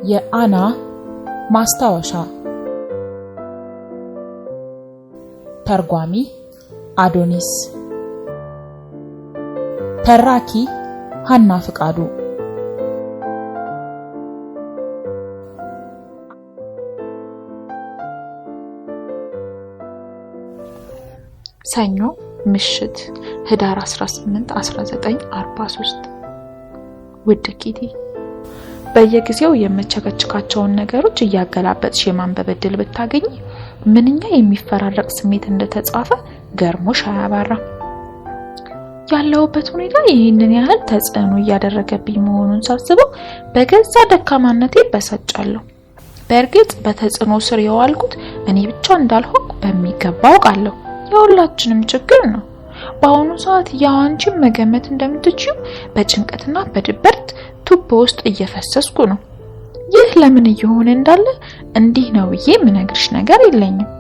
የአና ማስታወሻ ተርጓሚ አዶኒስ ተራኪ ሀና ፍቃዱ ሰኞ ምሽት ህዳር 18 1943 ውድ ኪቲ በየጊዜው የመቸከችካቸውን ነገሮች እያገላበጥሽ የማንበብ ዕድል ብታገኝ ምንኛ የሚፈራረቅ ስሜት እንደተጻፈ ገርሞሽ አያባራ። ያለውበት ሁኔታ ይህንን ያህል ተጽዕኖ እያደረገብኝ መሆኑን ሳስበው በገዛ ደካማነቴ በሰጫለሁ። በእርግጥ በተጽዕኖ ስር የዋልኩት እኔ ብቻ እንዳልሆንኩ በሚገባ አውቃለሁ። የሁላችንም ችግር ነው። በአሁኑ ሰዓት ያው አንቺም መገመት እንደምትችይው በጭንቀትና በድብርት ቱቦ ውስጥ እየፈሰስኩ ነው። ይህ ለምን እየሆነ እንዳለ እንዲህ ነው ብዬ ምነግርሽ ነገር የለኝም።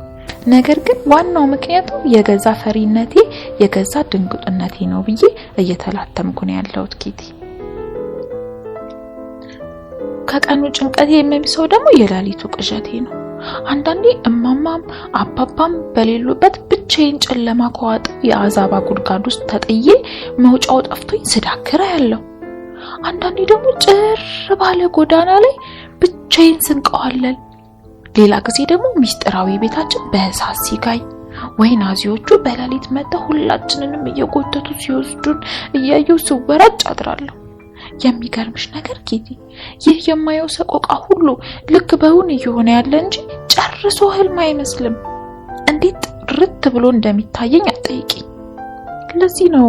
ነገር ግን ዋናው ምክንያቱ የገዛ ፈሪነቴ የገዛ ድንቁጥነቴ ነው ብዬ እየተላተምኩ ነው ያለሁት ኪቲ። ከቀኑ ጭንቀቴ የሚብሰው ደግሞ የሌሊቱ ቅዠቴ ነው። አንዳንዴ እማማም አባባም በሌሉበት ብቻዬን ጨለማ ከዋጠው የአዛባ ጉድጓድ ውስጥ ተጥዬ መውጫው ጠፍቶኝ ስዳክራ ያለው። አንዳንዴ ደግሞ ጭር ባለ ጎዳና ላይ ብቻዬን ስንቀዋለል፣ ሌላ ጊዜ ደግሞ ሚስጥራዊ ቤታችን በእሳት ሲጋይ ወይ ናዚዎቹ በሌሊት መጥተው ሁላችንንም እየጎተቱ ሲወስዱን እያየሁ ስወራጭ አድራለሁ። የሚገርምሽ ነገር ኪቲ ይህ የማየው ሰቆቃ ሁሉ ልክ በእውን እየሆነ ያለ እንጂ ጨርሶ ህልም አይመስልም። እንዴት ጥርት ብሎ እንደሚታየኝ አትጠይቂኝ። ለዚህ ነው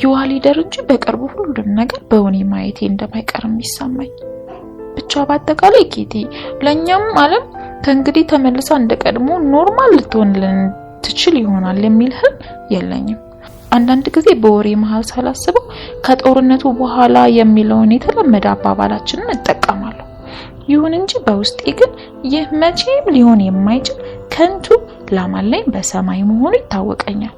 ዩዋሊደር እንጂ በቅርቡ ሁሉም ነገር በእውን ማየቴ እንደማይቀር የሚሰማኝ። ብቻ በአጠቃላይ ኪቲ ለኛም ዓለም ከእንግዲህ ተመልሳ እንደቀድሞ ኖርማል ልትሆንልን ትችል ይሆናል የሚል ህልም የለኝም። አንዳንድ ጊዜ በወሬ መሃል ሳላስበው ከጦርነቱ በኋላ የሚለውን የተለመደ አባባላችንን እጠቀማለሁ። ይሁን እንጂ በውስጤ ግን ይህ መቼም ሊሆን የማይችል ከንቱ ላማለኝ በሰማይ መሆኑ ይታወቀኛል።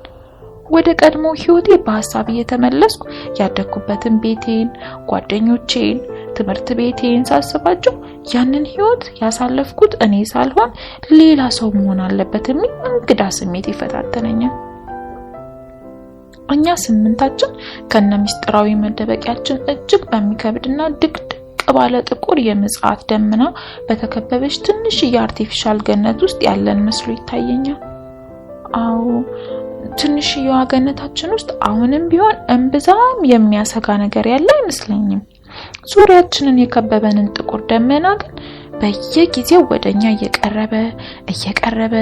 ወደ ቀድሞ ህይወቴ በሐሳብ እየተመለስኩ ያደኩበትን ቤቴን፣ ጓደኞቼን፣ ትምህርት ቤቴን ሳስባቸው ያንን ህይወት ያሳለፍኩት እኔ ሳልሆን ሌላ ሰው መሆን አለበት የሚል እንግዳ ስሜት ይፈታተነኛል። እኛ ስምንታችን ከነሚስጥራዊ መደበቂያችን እጅግ በሚከብድና ድቅድቅ ባለ ጥቁር የምጽአት ደመና በተከበበች ትንሽ የአርቲፊሻል ገነት ውስጥ ያለን መስሎ ይታየኛል። አዎ ትንሽዬዋ ገነታችን ውስጥ አሁንም ቢሆን እንብዛም የሚያሰጋ ነገር ያለ አይመስለኝም። ዙሪያችንን የከበበንን ጥቁር ደመና ግን በየጊዜው ወደኛ እየቀረበ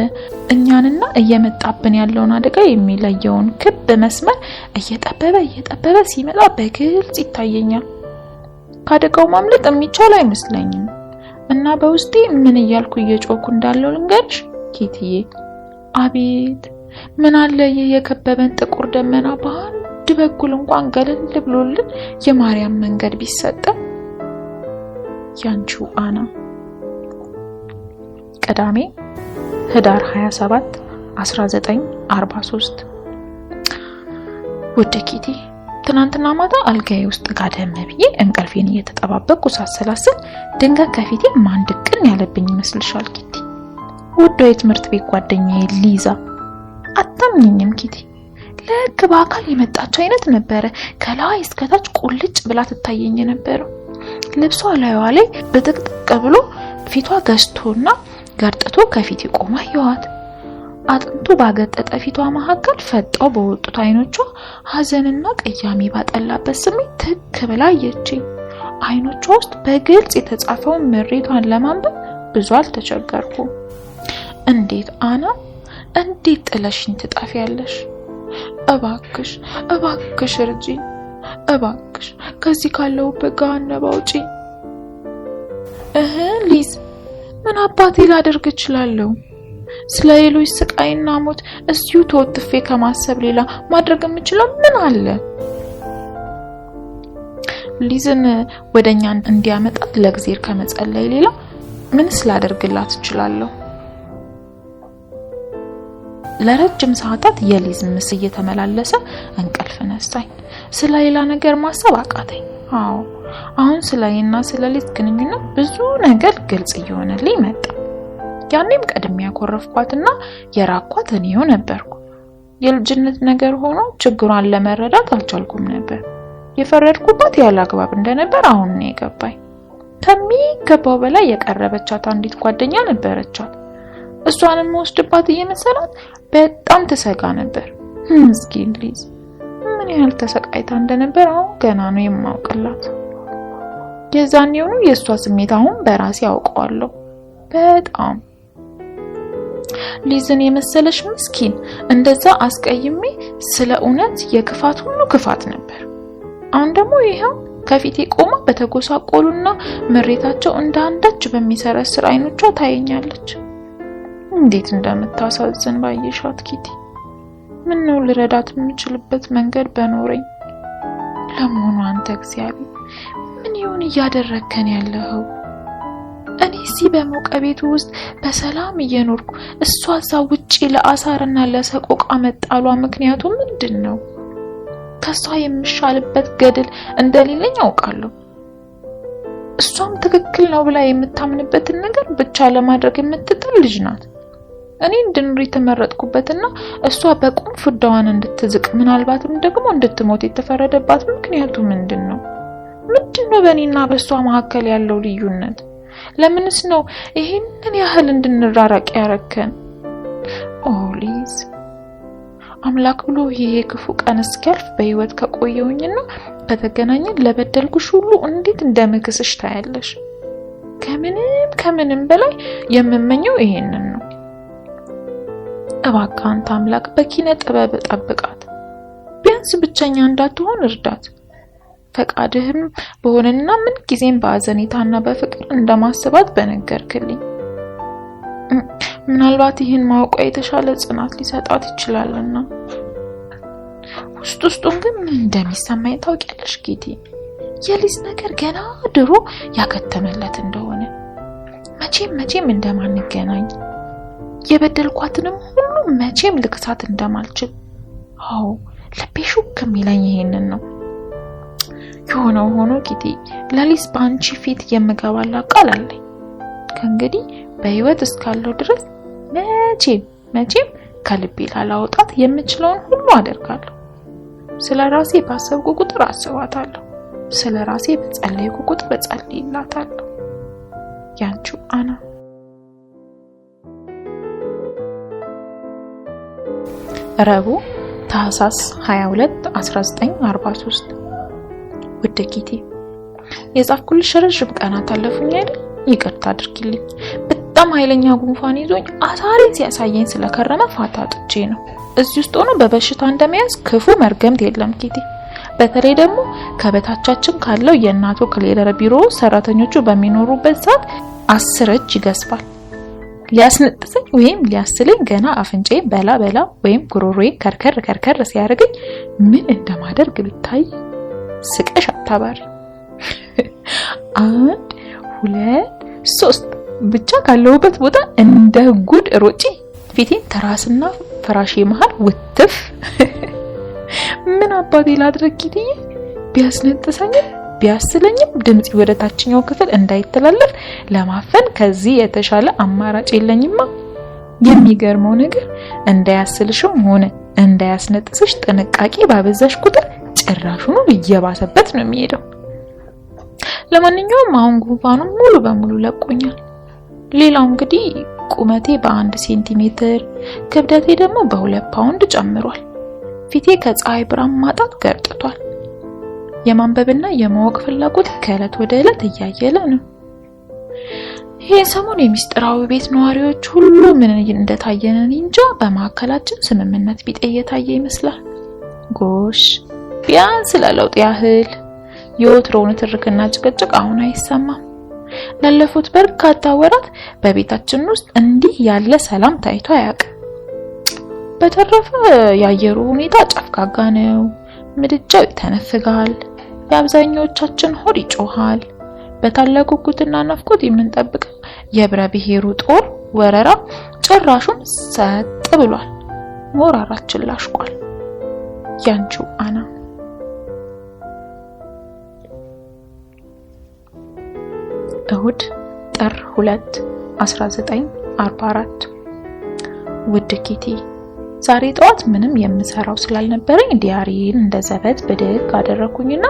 እኛንና እየመጣብን ያለውን አደጋ የሚለየውን ክብ መስመር እየጠበበ ሲመጣ በግልጽ ይታየኛል። ካደጋው ማምለጥ የሚቻል አይመስለኝም እና በውስጤ ምን እያልኩ እየጮኩ እንዳለው ልንገርሽ ኪቲዬ። አቤት ምን አለ የከበበን ጥቁር ደመና በአንድ በኩል እንኳን ገለል ብሎልን የማርያም መንገድ ቢሰጠ። ያንቺው አና። ቅዳሜ ህዳር 27 1943 ውድ ኪቲ፣ ትናንትና ማታ አልጋዬ ውስጥ ጋደም ብዬ እንቅልፌን እየተጠባበቅኩ ሳሰላስል ድንገት ከፊቴ ማን ድቅን ያለብኝ ይመስልሻል ኪቲ? ውዷ የትምህርት ቤት ጓደኛዬ ሊዛ። አታምኚኝም ኪቲ፣ ልክ በአካል የመጣች አይነት ነበረ። ከላይ እስከታች ቁልጭ ብላ ትታየኝ ነበረው። ልብሷ ላይዋ ላይ በጥቅጥቅ ብሎ ፊቷ ገዝቶና ገርጥቶ ከፊቴ ቆማ ያዋት። አጥንቱ ባገጠጠ ፊቷ መካከል ፈጣው በወጡት አይኖቿ ሐዘንና ቅያሜ ባጠላበት ስሜት ትክ ብላ አየችኝ። አይኖቿ ውስጥ በግልጽ የተጻፈውን ምሬቷን ለማንበብ ብዙ አልተቸገርኩም። እንዴት አና፣ እንዴት ጥለሽኝ ትጣፊያለሽ? እባክሽ እርጂኝ፣ እባክሽ ከዚህ ካለሁበት ገሃነም አውጪኝ። ሊዝ፣ ምን አባቴ ላደርግ እችላለሁ? ስለ ሌሎች ስቃይና ሞት እዚሁ ተወጥፌ ከማሰብ ሌላ ማድረግ የምችለው ምን አለ? ሊዝን ወደኛ እንዲያመጣት ለእግዚአብሔር ከመጸለይ ሌላ ምን ስላደርግላት እችላለሁ? ለረጅም ሰዓታት የሊዝ ምስል እየተመላለሰ እንቅልፍ ነሳኝ። ስለሌላ ነገር ማሰብ አቃተኝ። አዎ አሁን ስለኔና ስለሊዝ ግንኙነት ብዙ ነገር ግልጽ እየሆነልኝ መጣ። ያኔም ቀድሜ ያኮረፍኳትና የራኳት እኔው ነበርኩ። የልጅነት ነገር ሆኖ ችግሯን ለመረዳት አልቻልኩም ነበር። የፈረድኩባት ያለ አግባብ እንደነበር አሁን ነው የገባኝ። ከሚገባው በላይ የቀረበቻት አንዲት ጓደኛ ነበረቻት። እሷንም ወስድባት እየመሰላት በጣም ተሰጋ ነበር። ምስኪን ሊዝ ምን ያህል ተሰቃይታ እንደነበር አሁን ገና ነው የማውቅላት። የዛኔው ነው የሷ ስሜት አሁን በራሴ አውቀዋለሁ። በጣም ሊዝን የመሰለሽ ምስኪን እንደዛ አስቀይሜ ስለ እውነት የክፋት ሁሉ ክፋት ነበር። አሁን ደግሞ ይሄው ከፊቴ ቆማ በተጎሳቆሉና መሬታቸው እንዳንዳች በሚሰረስር አይኖቿ ታየኛለች። እንዴት እንደምታሳዝን ባየሻት ኪቲ። ምን ነው ልረዳት የምችልበት መንገድ በኖረኝ። ለመሆኑ አንተ እግዚአብሔር ምን ይሁን እያደረከን ያለው? እኔ እዚህ በሞቀ ቤቱ ውስጥ በሰላም እየኖርኩ እሷ እዛ ውጪ ለአሳርና ለሰቆቃ መጣሏ ምክንያቱ ምንድነው? ከሷ የምሻልበት ገድል እንደሌለኝ አውቃለሁ። እሷም ትክክል ነው ብላ የምታምንበትን ነገር ብቻ ለማድረግ የምትጥር ልጅ ናት። እኔ እንድኖር የተመረጥኩበትና እሷ በቁም ፍዳዋን እንድትዝቅ ምናልባትም ደግሞ እንድትሞት የተፈረደባት ምክንያቱ ምንድነው? ምንድነው በእኔና በሷ መካከል ያለው ልዩነት? ለምንስ ነው ይሄንን ያህል እንድንራራቅ ያረከን? ኦ ሊዝ አምላክ ብሎ ይሄ ክፉ ቀን እስኪያልፍ በህይወት ከቆየውኝና ከተገናኘን ለበደልኩሽ ሁሉ እንዴት እንደምክስሽ ታያለሽ። ከምንም በላይ የምመኘው ይሄንን ነው። እባክህ አንተ አምላክ በኪነ ጥበብ ጠብቃት። ቢያንስ ብቸኛ እንዳትሆን እርዳት። ፈቃድህም በሆነና ምን ጊዜም በአዘኔታና በፍቅር እንደማስባት በነገርክልኝ። ምናልባት ይህን ማወቋ የተሻለ ጽናት ሊሰጣት ይችላልና። ውስጡን ግን ምን እንደሚሰማኝ ታውቂያለሽ ኪቲ? የሊዝ ነገር ገና ድሮ ያከተመለት እንደሆነ መቼም እንደማንገናኝ የበደልኳትንም ሁሉ መቼም ልክሳት እንደማልችል አዎ ልቤ ሹክ የሚለኝ ይሄንን ነው። የሆነው ሆኖ ኪቲ ለሊዝ ባንቺ ፊት የምገባላት ቃል አለኝ። ከእንግዲህ በህይወት እስካለው ድረስ መቼም ከልቤ ላላወጣት የምችለውን ሁሉ አደርጋለሁ። ስለራሴ ባሰብኩ ቁጥር አስባታለሁ። ስለራሴ በጸለይኩ ቁጥር እጸልይላታለሁ። ያንቺው አና። ረቡዕ ታህሳስ 22 1943 ውድ ኪቲ የጻፍኩልሽ ረጅም ቀናት አለፉኝ አይደል? ይቅርታ አድርጊልኝ። በጣም ኃይለኛ ጉንፋን ይዞኝ አሳሬን ሲያሳየኝ ስለከረመ ፋታ አጥቼ ነው። እዚህ ውስጥ ሆኖ በበሽታ እንደመያዝ ክፉ መርገምት የለም ኪቲ። በተለይ ደግሞ ከበታቻችን ካለው የእናቶ ክሌለር ቢሮ ሰራተኞቹ በሚኖሩበት ሰዓት 10 እጅ ይገስፋል። ሊያስነጥሰኝ ወይም ሊያስለኝ ገና አፍንጫዬን በላ ወይም ጉሮሮዬ ከርከር ሲያደርገኝ ምን እንደማደርግ ብታይ ስቀሽ አታባሪ። 1 2 3 ብቻ ካለውበት ቦታ እንደ ጉድ ሮጪ ፊቴን ተራስና ፍራሼ መሃል ውትፍ። ምን አባቴ ላድርግ ኪቲዬ? ቢያስነጥሰኝም ቢያስለኝም ድምጽ ወደ ታችኛው ክፍል እንዳይተላለፍ ለማፈን ከዚህ የተሻለ አማራጭ የለኝማ። የሚገርመው ነገር እንዳያስልሽም ሆነ እንዳያስነጥስሽ ጥንቃቄ ባበዛሽ ቁጥር ጭራሹኑ እየባሰበት ነው የሚሄደው። ለማንኛውም አሁን ጉንፋኑ ሙሉ በሙሉ ለቆኛል። ሌላው እንግዲህ ቁመቴ በ1 ሴንቲሜትር ክብደቴ ደግሞ በ2 ፓውንድ ጨምሯል። ፊቴ ከፀሐይ ብርሃን ማጣት ገርጥቷል። የማንበብና የማወቅ ፍላጎት ከዕለት ወደ ዕለት እያየለ ነው። ይሄ ሰሞን የሚስጥራዊ ቤት ነዋሪዎች ሁሉ ምን እንደታየን እንጃ በማከላችን ስምምነት ቢጤ እየታየ ይመስላል። ጎሽ ቢያንስ ለለውጥ ያህል የወትሮውን ትርክና ጭቅጭቅ አሁን አይሰማም። ላለፉት በርካታ ወራት በቤታችን ውስጥ እንዲህ ያለ ሰላም ታይቶ አያውቅም። በተረፈ የአየሩ ሁኔታ ጨፍጋጋ ነው። ምድጃው ይተነፍጋል። የአብዛኞቻችን ሆድ ይጮሃል። በታላቁ ጉጉትና ናፍቆት የምንጠብቀው የብረ ብሔሩ ጦር ወረራ ጭራሹን ሰጥ ብሏል። ሞራራችን ላሽቋል። ያንቺው አና። እሁድ ጥር 2 1944። ውድ ኪቲ፣ ዛሬ ጠዋት ምንም የምሰራው ስላልነበረኝ ዲያሪን እንደ ዘበት ብድግ አደረኩኝና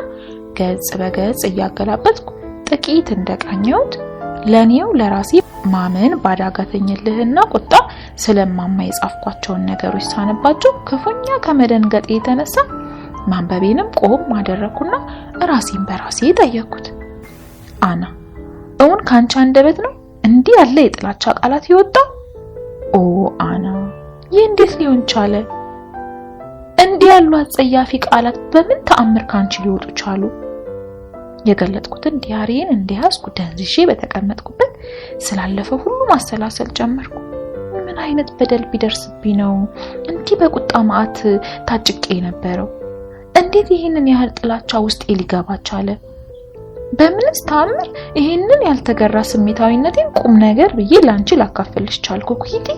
ገጽ በገጽ እያገላበጥኩ ጥቂት እንደቃኘሁት ለኔው ለራሴ ማመን ባዳጋተኝልህና ቁጣ ስለማማ የጻፍኳቸውን ነገሮች ሳነባቸው ክፉኛ ከመደንገጤ የተነሳ ማንበቤንም ቆም አደረኩና ራሴን በራሴ ጠየቅኩት። አና፣ እውን ካንቺ አንደበት ነው እንዲህ ያለ የጥላቻ ቃላት ይወጣው? ኦ አና፣ ይህ እንዴት ሊሆን ቻለ? እንዲህ ያሉ አጸያፊ ቃላት በምን ተአምር ካንቺ ሊወጡ ቻሉ? የገለጥኩትን ዲያሪን እንዲያስኩ ደንዝሼ በተቀመጥኩበት ስላለፈው ሁሉ ማሰላሰል ጀመርኩ። ምን አይነት በደል ቢደርስብኝ ነው እንዲህ በቁጣ ማዕት ታጭቄ የነበረው? እንዴት ይሄንን ያህል ጥላቻ ውስጥ ሊገባ ቻለ? በምንስ ተአምር ይሄንን ያልተገራ ስሜታዊነቴን ቁም ነገር ብዬ ላንቺ ላካፈልሽ ቻልኩ ኪቲ?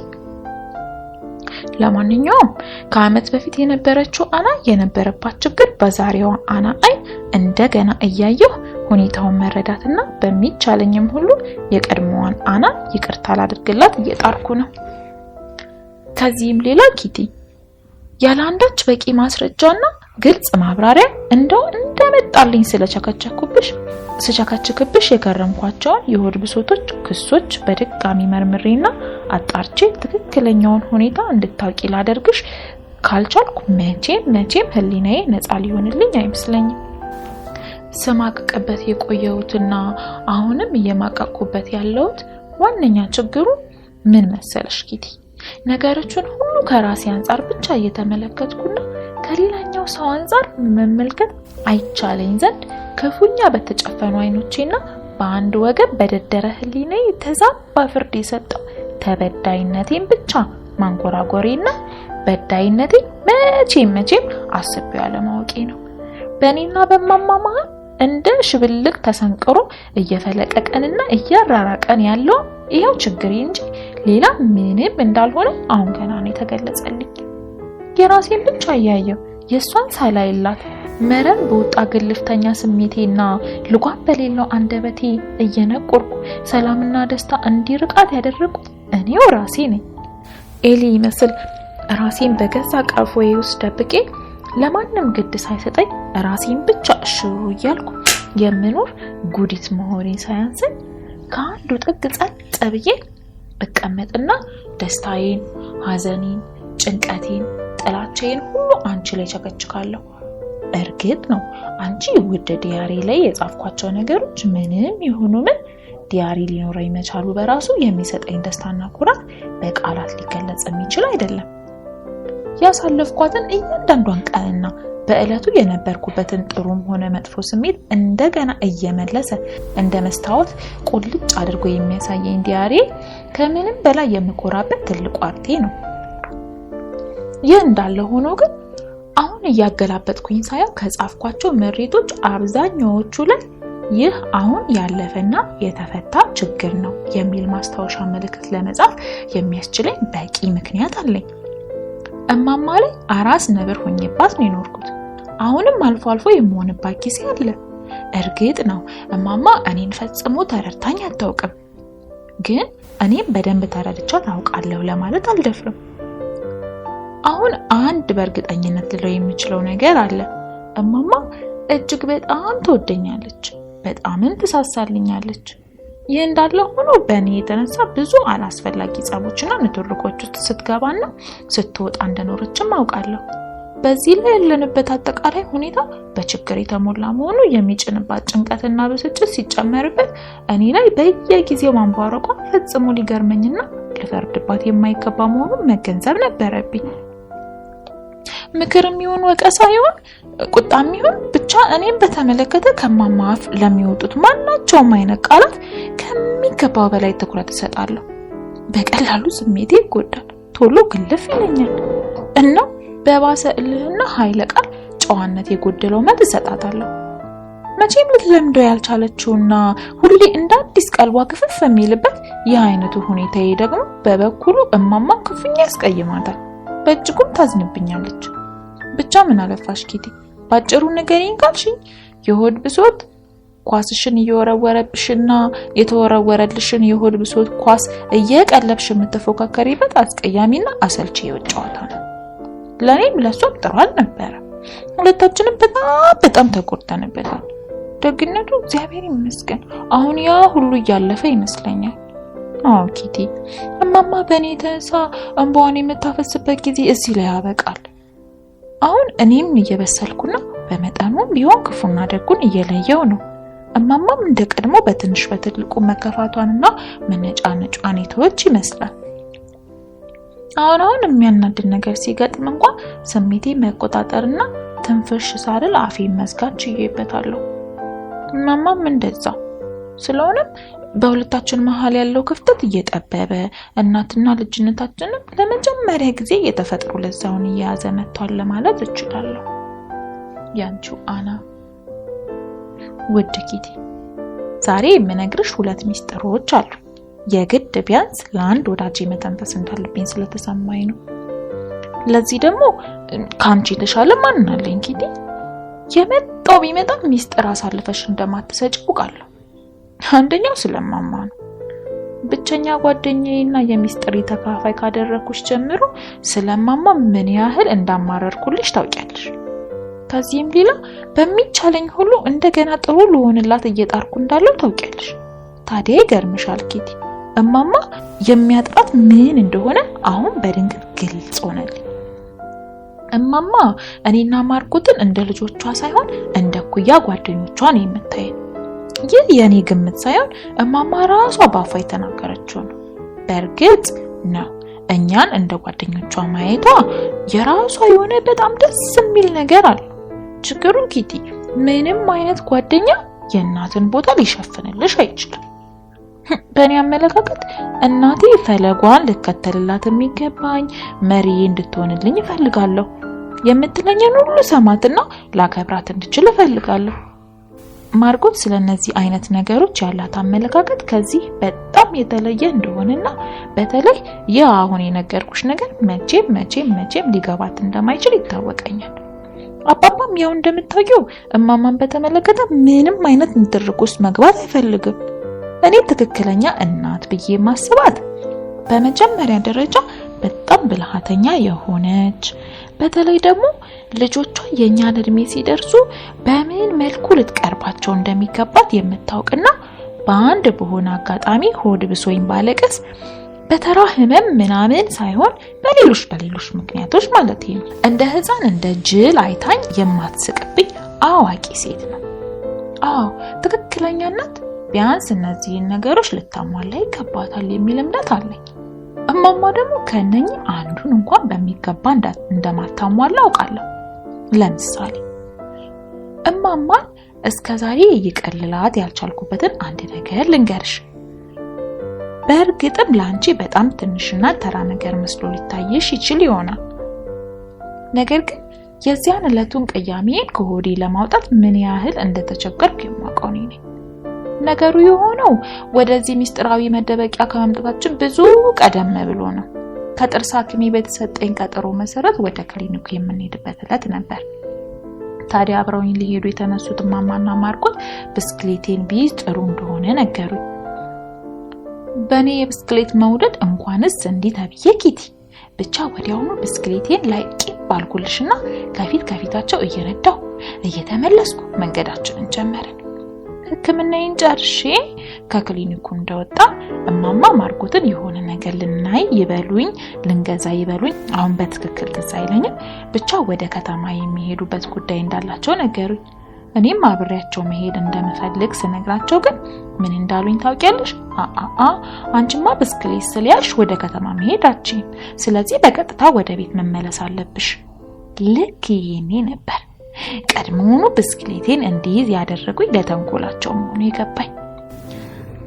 ለማንኛውም ከዓመት በፊት የነበረችው አና የነበረባት ችግር በዛሬዋ አና አይን እንደገና እያየሁ ሁኔታውን መረዳትና በሚቻለኝም ሁሉ የቀድሞዋን አና ይቅርታ ላድርግላት እየጣርኩ ነው። ከዚህም ሌላ ኪቲ፣ ያለ አንዳች በቂ ማስረጃና ግልጽ ማብራሪያ እንደመጣልኝ ስቸከችክብሽ የከረምኳቸውን የሆድ ብሶቶች ክሶች በድጋሚ መርምሬና አጣርቼ ትክክለኛውን ሁኔታ እንድታውቂ ላደርግሽ ካልቻልኩ መቼም ህሊናዬ ነፃ ሊሆንልኝ አይመስለኝም። ስማቅቅበት የቆየሁትና አሁንም እየማቀቁበት ያለሁት ዋነኛ ችግሩ ምን መሰለሽ ኪቲ? ነገሮችን ሁሉ ከራሴ አንፃር ብቻ እየተመለከትኩና ከሌላኛው ሰው አንፃር መመልከት አይቻለኝ ዘንድ ክፉኛ በተጨፈኑ አይኖቼና በአንድ ወገን በደደረ ህሊናዬ ተዛባ ፍርድ የሰጠው ተበዳይነቴን ብቻ ማንጎራጎሬና በዳይነቴን መቼም አስቤው ያለማወቄ ነው። በእኔና በማማ መሃል እንደ ሽብልቅ ተሰንቅሮ እየፈለቀቀንና እያራራቀን ያለው ይሄው ችግሬ እንጂ ሌላ ምንም እንዳልሆነ አሁን ገና ነው የተገለጸልኝ። የራሴን ብቻ እያየው የሷን ሳላይላት መረን በወጣ ግልፍተኛ ስሜቴና ልጓም በሌለው አንደበቴ እየነቆርኩ ሰላምና ደስታ እንዲርቃት ያደረኩት እኔው ራሴ ነኝ። ኤሊ ይመስል ራሴን በገዛ ቀፎዬ ውስጥ ደብቄ ለማንም ግድ ሳይሰጠኝ ራሴን ብቻ እሽሩ እያልኩ የምኖር ጉዲት መሆኔን ሳያንሰኝ ከአንዱ ጥግ ጸጥ ብዬ እቀመጥና ደስታዬን፣ ሐዘኔን፣ ጭንቀቴን፣ ጥላቻዬን ሁሉ አንቺ ላይ ቸከችካለሁ። እርግጥ ነው አንቺ ውድ ዲያሪ ላይ የጻፍኳቸው ነገሮች ምንም ይሁኑ ምን ዲያሪ ሊኖረኝ መቻሉ በራሱ የሚሰጠኝ ደስታና ኩራት በቃላት ሊገለጽ የሚችል አይደለም። ያሳለፍኳትን እያንዳንዷን ቀንና በእለቱ የነበርኩበትን ጥሩም ሆነ መጥፎ ስሜት እንደገና እየመለሰ እንደ መስታወት ቁልጭ አድርጎ የሚያሳየኝ ዲያሪ ከምንም በላይ የምኮራበት ትልቁ አርቴ ነው። ይህ እንዳለ ሆኖ ግን አሁን እያገላበጥኩኝ ሳየው ከጻፍኳቸው ምሬቶች አብዛኛዎቹ ላይ ይህ አሁን ያለፈና የተፈታ ችግር ነው የሚል ማስታወሻ ምልክት ለመጻፍ የሚያስችለኝ በቂ ምክንያት አለኝ። እማማ ላይ አራስ ነብር ሆኜባት ነው የኖርኩት። አሁንም አልፎ አልፎ የምሆንባት ጊዜ አለ። እርግጥ ነው እማማ እኔን ፈጽሞ ተረድታኝ አታውቅም፣ ግን እኔም በደንብ ተረድቻት አውቃለሁ ለማለት አልደፍርም። አሁን አንድ በእርግጠኝነት ልለው የምችለው ነገር አለ። እማማ እጅግ በጣም ትወደኛለች፣ በጣምም ትሳሳልኛለች። ይህ እንዳለ ሆኖ በእኔ የተነሳ ብዙ አላስፈላጊ ጸቦችና ንትርኮች ውስጥ ስትገባና ስትወጣ እንደኖረችም አውቃለሁ። በዚህ ላይ ያለንበት አጠቃላይ ሁኔታ በችግር የተሞላ መሆኑ የሚጭንባት ጭንቀትና ብስጭት ሲጨመርበት እኔ ላይ በየጊዜው ማንቧረቋ ፈጽሞ ሊገርመኝና ልፈርድባት የማይገባ መሆኑን መገንዘብ ነበረብኝ። ምክርም ይሁን ወቀሳ ይሁን ቁጣም ይሁን ብቻ እኔም በተመለከተ ከማማ አፍ ለሚወጡት ማናቸውም አይነት ቃላት ከሚገባው በላይ ትኩረት እሰጣለሁ። በቀላሉ ስሜቴ ይጎዳል፣ ቶሎ ግልፍ ይለኛል እና በባሰ እልህና ኃይለ ቃል ጨዋነት የጎደለው መልስ እሰጣታለሁ። መቼም ልትለምደው ያልቻለችውና ሁሌ እንደ አዲስ ቀልቧ ክፍፍ የሚልበት ይህ አይነቱ ሁኔታዬ ደግሞ በበኩሉ እማማ ክፉኛ ያስቀይማታል፣ በእጅጉም ታዝንብኛለች። ብቻ ምን አለፋሽ ኪቲ፣ ባጭሩ ንገሪኝ ካልሽኝ የሆድ ብሶት ኳስሽን እየወረወረብሽና የተወረወረልሽን የሆድ ብሶት ኳስ እየቀለብሽ የምትፎካከሪበት አስቀያሚና አሰልቺ ጨዋታ ነው። ለኔም ለሷም ጥሩ አልነበረ። ሁለታችንም በጣም ተቆርጠንበታል። ደግነቱ እግዚአብሔር ይመስገን አሁን ያ ሁሉ እያለፈ ይመስለኛል። ኪቲ እማማ በኔ ተሳ እንባዋን የምታፈስበት ጊዜ እዚህ ላይ ያበቃል። አሁን እኔም እየበሰልኩና በመጠኑም ቢሆን ክፉና ደጉን እየለየው ነው። እማማም እንደቀድሞ በትንሽ በትልቁ መከፋቷንና መነጫነጯን የተወች ይመስላል። አሁን የሚያናድድ ነገር ሲገጥም እንኳን ስሜቴ መቆጣጠርና ትንፍሽ ሳልል አፌን መዝጋት ችዬበታለሁ። እማማም እንደዛ። ስለሆነም በሁለታችን መሃል ያለው ክፍተት እየጠበበ እናትና ልጅነታችንም ለመጀመሪያ ጊዜ የተፈጥሮ ለዛውን እየያዘ መጥቷል ለማለት እችላለሁ። ያንቺው አና። ውድ ኪቲ፣ ዛሬ የምነግርሽ 2 ሚስጥሮች አሉ። የግድ ቢያንስ ለአንድ ወዳጅ መተንፈስ እንዳለብኝ ስለተሰማኝ ነው። ለዚህ ደግሞ ካንቺ የተሻለ ማን አለኝ ኪቲ? የመጣው ቢመጣ ሚስጥር አሳልፈሽ እንደማትሰጪ አውቃለሁ። አንደኛው ስለማማ ነው። ብቸኛ ጓደኛዬና የሚስጥሪ ተካፋይ ካደረኩሽ ጀምሮ ስለማማ ምን ያህል እንዳማረርኩልሽ ታውቂያለሽ። ከዚህም ሌላ በሚቻለኝ ሁሉ እንደገና ጥሩ ልሆንላት እየጣርኩ እንዳለው ታውቂያለሽ። ታዲያ ይገርምሻል ኪቲ፣ እማማ የሚያጥራት ምን እንደሆነ አሁን በድንገት ግልጽ ሆነልኝ። እማማ እኔና ማርቆትን እንደ ልጆቿ ሳይሆን እንደ ኩያ ጓደኞቿ ነው የምታየን። ይህ የኔ ግምት ሳይሆን እማማ ራሷ ባፏ የተናገረችው ነው። በእርግጥ ነው እኛን እንደ ጓደኞቿ ማየቷ የራሷ የሆነ በጣም ደስ የሚል ነገር አለ። ችግሩ ኪቲ ምንም አይነት ጓደኛ የእናትን ቦታ ሊሸፍንልሽ አይችልም። በእኔ አመለካከት እናቴ ፈለጓን ልከተልላት የሚገባኝ መሪ እንድትሆንልኝ እፈልጋለሁ። የምትለኝን ሁሉ ሰማትና ላከብራት እንድችል እፈልጋለሁ። ማርቆት ስለነዚህ አይነት ነገሮች ያላት አመለካከት ከዚህ በጣም የተለየ እንደሆነና በተለይ ያ አሁን የነገርኩሽ ነገር መቼም ሊገባት እንደማይችል ይታወቀኛል። አባባም ያው እንደምታውቂው እማማን በተመለከተ ምንም አይነት ንትርክ ውስጥ መግባት አይፈልግም። እኔ ትክክለኛ እናት ብዬ ማስባት በመጀመሪያ ደረጃ በጣም ብልሃተኛ የሆነች፣ በተለይ ደግሞ ልጆቿ የኛን እድሜ ሲደርሱ በምን መልኩ ልትቀርባቸው እንደሚገባት የምታውቅና በአንድ በሆነ አጋጣሚ ሆድ ብሶኝ ባለቀስ በተራ ህመም ምናምን ሳይሆን በሌሎች ምክንያቶች ማለት ነው እንደ ህፃን እንደ ጅል አይታኝ የማትስቅብኝ አዋቂ ሴት ነው። ትክክለኛ እናት ቢያንስ እነዚህን ነገሮች ልታሟላ ይገባታል የሚል እምነት አለኝ። እማማ ደግሞ ከነኚህ አንዱን እንኳን በሚገባ እንደማታሟላ አውቃለሁ። ለምሳሌ እማማን እስከዛሬ ይቀልላት ያልቻልኩበትን አንድ ነገር ልንገርሽ። በእርግጥም ላንቺ በጣም ትንሽና ተራ ነገር መስሎ ሊታይሽ ይችል ይሆናል። ነገር ግን የዚያን ዕለቱን ቅያሜን ከሆዴ ለማውጣት ምን ያህል እንደተቸገርኩ የማውቀው ነኝ። ነገሩ የሆነው ወደዚህ ሚስጥራዊ መደበቂያ ከመምጣታችን ብዙ ቀደም ብሎ ነው። ከጥርስ ሐኪሜ በተሰጠኝ ቀጠሮ መሰረት ወደ ክሊኒኩ የምንሄድበት ዕለት ነበር። ታዲያ አብረውኝ ሊሄዱ የተነሱት እማማና ማርቆት ብስክሌቴን ቢይዝ ጥሩ እንደሆነ ነገሩኝ። በኔ የብስክሌት መውደድ እንኳንስ እንዲህ ተብዬ ኪቲ ብቻ ወዲያውኑ ብስክሌቴን ላይ ቂም ባልኩልሽና ከፊታቸው እየነዳሁ እየተመለስኩ መንገዳችንን ጀመርን። ሕክምናዬን ጨርሼ ከክሊኒኩ እንደወጣ እማማ ማርቆትን የሆነ ነገር ልናይ ይበሉኝ ልንገዛ ይበሉኝ አሁን በትክክል ትዝ አይለኝም፣ ብቻ ወደ ከተማ የሚሄዱበት ጉዳይ እንዳላቸው ነገሩኝ። እኔም አብሬያቸው መሄድ እንደምፈልግ ስነግራቸው ግን ምን እንዳሉኝ ታውቂያለሽ? አንቺማ ብስክሌት ስለያዝሽ ወደ ከተማ መሄድ አትችይም፣ ስለዚህ በቀጥታ ወደ ቤት መመለስ አለብሽ። ልክ ይሄኔ ነበር ቀድሞውኑ ብስክሌቴን እንዲይዝ ያደረጉኝ ለተንኮላቸው መሆኑ የገባኝ።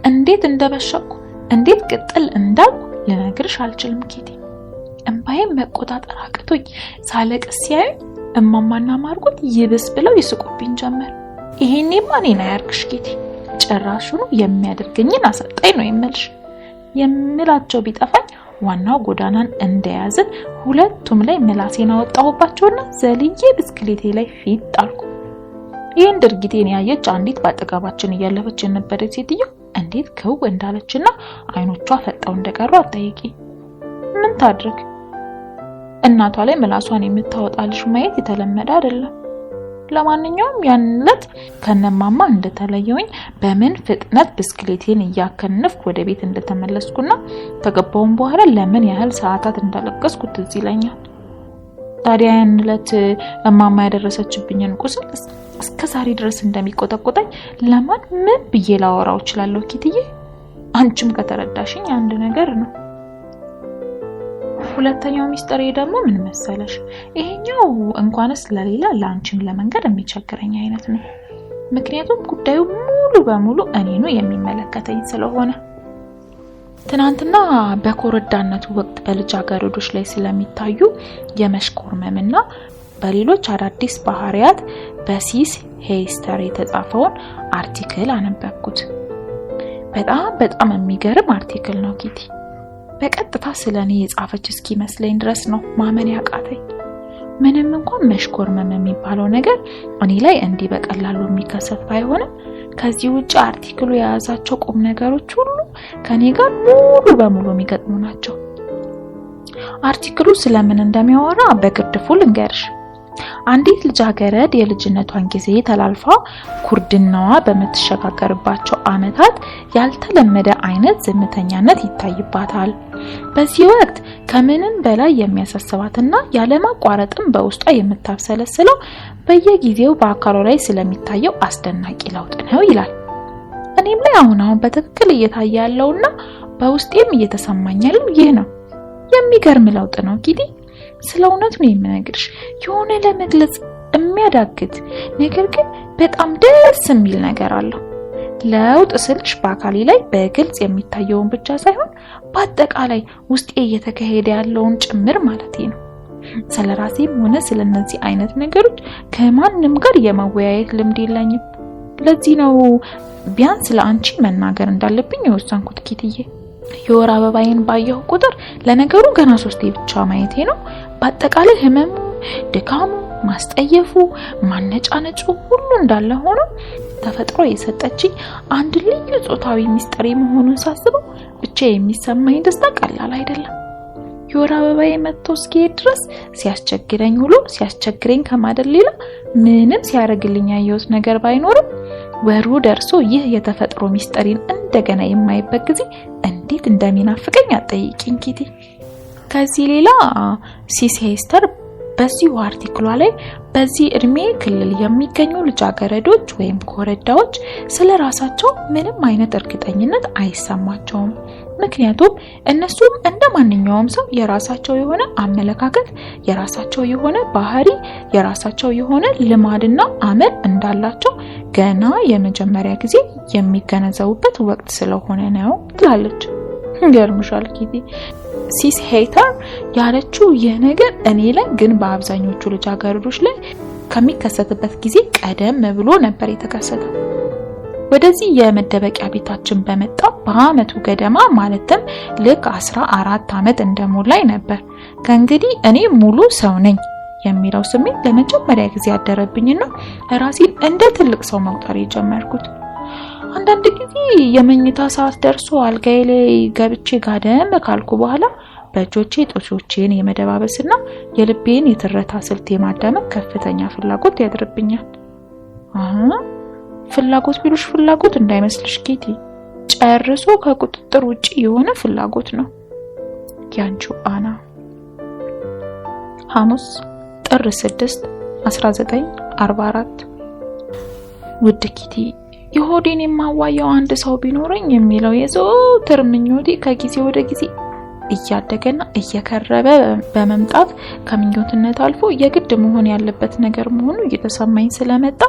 እንዴት እንደበሸኩ እንዴት ቅጥል እንዳልኩ ልነግርሽ አልችልም ኪቲ። እንባዬን መቆጣጠር አቅቶኝ ሳለቅስ ሲያዩ እማማና ማርቆት ይብስ ብለው ይስቁብኝ ጀመር። ይሄኔማ እኔን አያርግሽ ኪቲ፣ ጭራሹኑ የሚያደርገኝን አሰጣኝ ነው የምልሽ። የምላቸው ቢጠፋኝ ዋናው ጎዳናን እንደያዝን ሁለቱም ላይ ምላሴን አወጣሁባቸውና ዘልዬ ብስክሌቴ ላይ ፊት ጣልኩ። ይህን ድርጊቴን ያየች አንዲት ባጠገባችን እያለፈች የነበረች ሴትዮ እንዴት ከው እንዳለችና አይኖቿ ፈጣው እንደቀሩ አጠይቂ። ምን ታድርግ? እናቷ ላይ ምላሷን የምታወጣልሽ ማየት የተለመደ አይደለም። ለማንኛውም ያንለት ከነማማ እንደተለየውኝ በምን ፍጥነት ብስክሌቴን እያከነፍኩ ወደ ቤት እንደተመለስኩና ከገባውን በኋላ ለምን ያህል ሰዓታት እንዳለቀስኩ ትዝ ይለኛል። ታዲያ ያንለት እማማ ያደረሰችብኝን ቁስል እስከ ዛሬ ድረስ እንደሚቆጠቆጠኝ ለማን ምን ብዬ ላወራው እችላለሁ? ኪትዬ አንቺም ከተረዳሽኝ አንድ ነገር ነው። ሁለተኛው ሚስጥሬ ደግሞ ምን መሰለሽ? ይሄኛው እንኳንስ ለሌላ ለአንቺም ለመንገድ የሚቸግረኝ አይነት ነው። ምክንያቱም ጉዳዩ ሙሉ በሙሉ እኔኑ የሚመለከተኝ ስለሆነ። ትናንትና በኮረዳነቱ ወቅት በልጃገረዶች ላይ ስለሚታዩ የመሽኮርመምና በሌሎች አዳዲስ ባህሪያት በሲስ ሄይስተር የተጻፈውን አርቲክል አነበብኩት። በጣም የሚገርም አርቲክል ነው ኪቲ። በቀጥታ ስለኔ የጻፈች እስኪመስለኝ ድረስ ነው ማመን ያቃተኝ። ምንም እንኳን መሽኮርመም የሚባለው ነገር እኔ ላይ እንዲህ በቀላሉ የሚከሰት ባይሆንም ከዚህ ውጪ አርቲክሉ የያዛቸው ቁም ነገሮች ሁሉ ከኔ ጋር ሙሉ በሙሉ የሚገጥሙ ናቸው። አርቲክሉ ስለምን እንደሚያወራ በግርድፉ ልንገርሽ። አንዲት ልጃገረድ የልጅነቷን ጊዜ ተላልፋ ኩርድናዋ በመተሸጋገርባቸው አመታት ያልተለመደ አይነት ዝምተኛነት ይታይባታል። በዚህ ወቅት ከምንም በላይ የሚያሳስባትና ያለማቋረጥም በውስጧ የምታብሰለስለው በየጊዜው በአካሏ ላይ ስለሚታየው አስደናቂ ለውጥ ነው ይላል። እኔም ላይ አሁን በትክክል እየታየ ያለውና በውስጤም እየተሰማኝ ያለው ይህ ነው። የሚገርም ለውጥ ነው ኪዲ። ስለ እውነት ነው የምነግርሽ። የሆነ ለመግለጽ የሚያዳግት ነገር ግን በጣም ደስ የሚል ነገር አለው። ለውጥ ስልሽ በአካሌ ላይ በግልጽ የሚታየውን ብቻ ሳይሆን በአጠቃላይ ውስጤ እየተካሄደ ያለውን ጭምር ማለት ነው። ስለራሴም ሆነ ስለነዚህ አይነት ነገሮች ከማንም ጋር የመወያየት ልምድ የለኝም። ለዚህ ነው ቢያንስ ለአንቺ መናገር እንዳለብኝ የወሰንኩት ኪትዬ። የወር አበባዬን ባየሁ ቁጥር ለነገሩ ገና 3 ብቻ ማየቴ ነው። በአጠቃላይ ህመሙ፣ ድካሙ፣ ማስጠየፉ፣ ማነጫነጩ ሁሉ እንዳለ ሆኖ ተፈጥሮ የሰጠችኝ አንድ ልዩ ጾታዊ ሚስጥር መሆኑን ሳስበው ብቻ የሚሰማኝ ደስታ ቀላል አይደለም። የወር አበባዬ መጥቶ እስኪሄድ ድረስ ሲያስቸግረኝ ውሎ ሲያስቸግረኝ ከማደር ሌላ ምንም ሲያደርግልኝ ያየሁት ነገር ባይኖርም ወሩ ደርሶ ይህ የተፈጥሮ ሚስጥሪን እንደገና የማይበት ጊዜ እንዴት እንደሚናፍቀኝ አጠይቂኝ ኪቲ። ከዚህ ሌላ ሲስ ሄይስተር በዚህ አርቲክሏ ላይ በዚህ እድሜ ክልል የሚገኙ ልጃገረዶች ወይም ኮረዳዎች ስለራሳቸው ምንም አይነት እርግጠኝነት አይሰማቸውም። ምክንያቱም እነሱም እንደማንኛውም ሰው የራሳቸው የሆነ አመለካከት፣ የራሳቸው የሆነ ባህሪ፣ የራሳቸው የሆነ ልማድና አመል እንዳላቸው ገና የመጀመሪያ ጊዜ የሚገነዘቡበት ወቅት ስለሆነ ነው ትላለች። ገርምሻል ኪቲ። ሲስ ሄይስተር ያለችው ይህ ነገር እኔ ላይ ግን በአብዛኞቹ ልጃገረዶች ላይ ከሚከሰትበት ጊዜ ቀደም ብሎ ነበር የተከሰተው። ወደዚህ የመደበቂያ ቤታችን በመጣ በአመቱ ገደማ ማለትም ልክ 14 አመት እንደሞላኝ ነበር ከእንግዲህ እኔ ሙሉ ሰው ነኝ የሚለው ስሜት ለመጀመሪያ ጊዜ ያደረብኝና ራሴን እንደ ትልቅ ሰው መቁጠር ጀመርኩት። አንዳንድ ጊዜ የመኝታ ሰዓት ደርሶ አልጋዬ ላይ ገብቼ ጋደም ካልኩ በኋላ በእጆቼ ጦሶቼን የመደባበስና የልቤን የትረታ ስልት የማዳመጥ ከፍተኛ ፍላጎት ያድርብኛል። ፍላጎት ቢሉሽ ፍላጎት እንዳይመስልሽ ኪቲ፣ ጨርሶ ከቁጥጥር ውጪ የሆነ ፍላጎት ነው። ያንቺው አና። ሐሙስ ጥር 6 1944። ውድ ኪቲ፣ የሆዴን የማዋየው አንድ ሰው ቢኖረኝ የሚለው የዘወትር ምኞቴ ከጊዜ ወደ ጊዜ እያደገና እየከረበ በመምጣት ከምኞትነት አልፎ የግድ መሆን ያለበት ነገር መሆኑ እየተሰማኝ ስለመጣ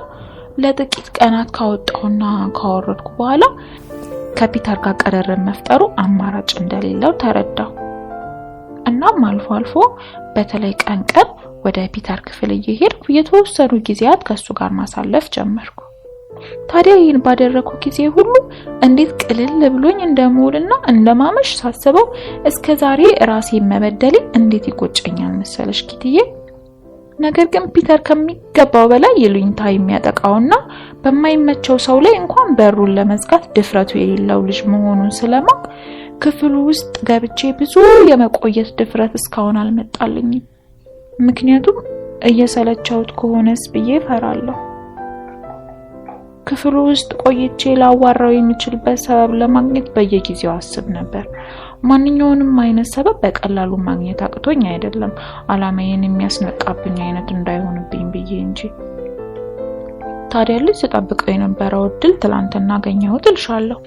ለጥቂት ቀናት ካወጣውና ካወረድኩ በኋላ ከፒተር ጋር ቀረርም መፍጠሩ አማራጭ እንደሌለው ተረዳው። እናም አልፎ አልፎ በተለይ ቀን ቀን ወደ ፒተር ክፍል እየሄድኩ የተወሰኑ ጊዜያት ከሱ ጋር ማሳለፍ ጀመርኩ። ታዲያ ይህን ባደረኩ ጊዜ ሁሉ እንዴት ቅልል ብሎኝ እንደምውልና እንደማመሽ ሳስበው እስከዛሬ ራሴን መበደሌ እንዴት ይቆጨኛል መሰለሽ ኪትዬ። ነገር ግን ፒተር ከሚገባው በላይ ይሉኝታ የሚያጠቃውና በማይመቸው ሰው ላይ እንኳን በሩን ለመዝጋት ድፍረቱ የሌለው ልጅ መሆኑን ስለማውቅ ክፍሉ ውስጥ ገብቼ ብዙ የመቆየት ድፍረት እስካሁን አልመጣልኝም። ምክንያቱም እየሰለቸውት ከሆነስ ብዬ ፈራለሁ። ክፍሉ ውስጥ ቆይቼ ላዋራው የሚችልበት ሰበብ ለማግኘት በየጊዜው አስብ ነበር። ማንኛውንም አይነት ሰበብ በቀላሉ ማግኘት አቅቶኝ አይደለም፣ አላማዬን የሚያስነቃብኝ አይነት እንዳይሆንብኝ ብዬ እንጂ። ታዲያ ልጅ ተጠብቀው የነበረው እድል ትላንትና አገኘሁት እልሻለሁ።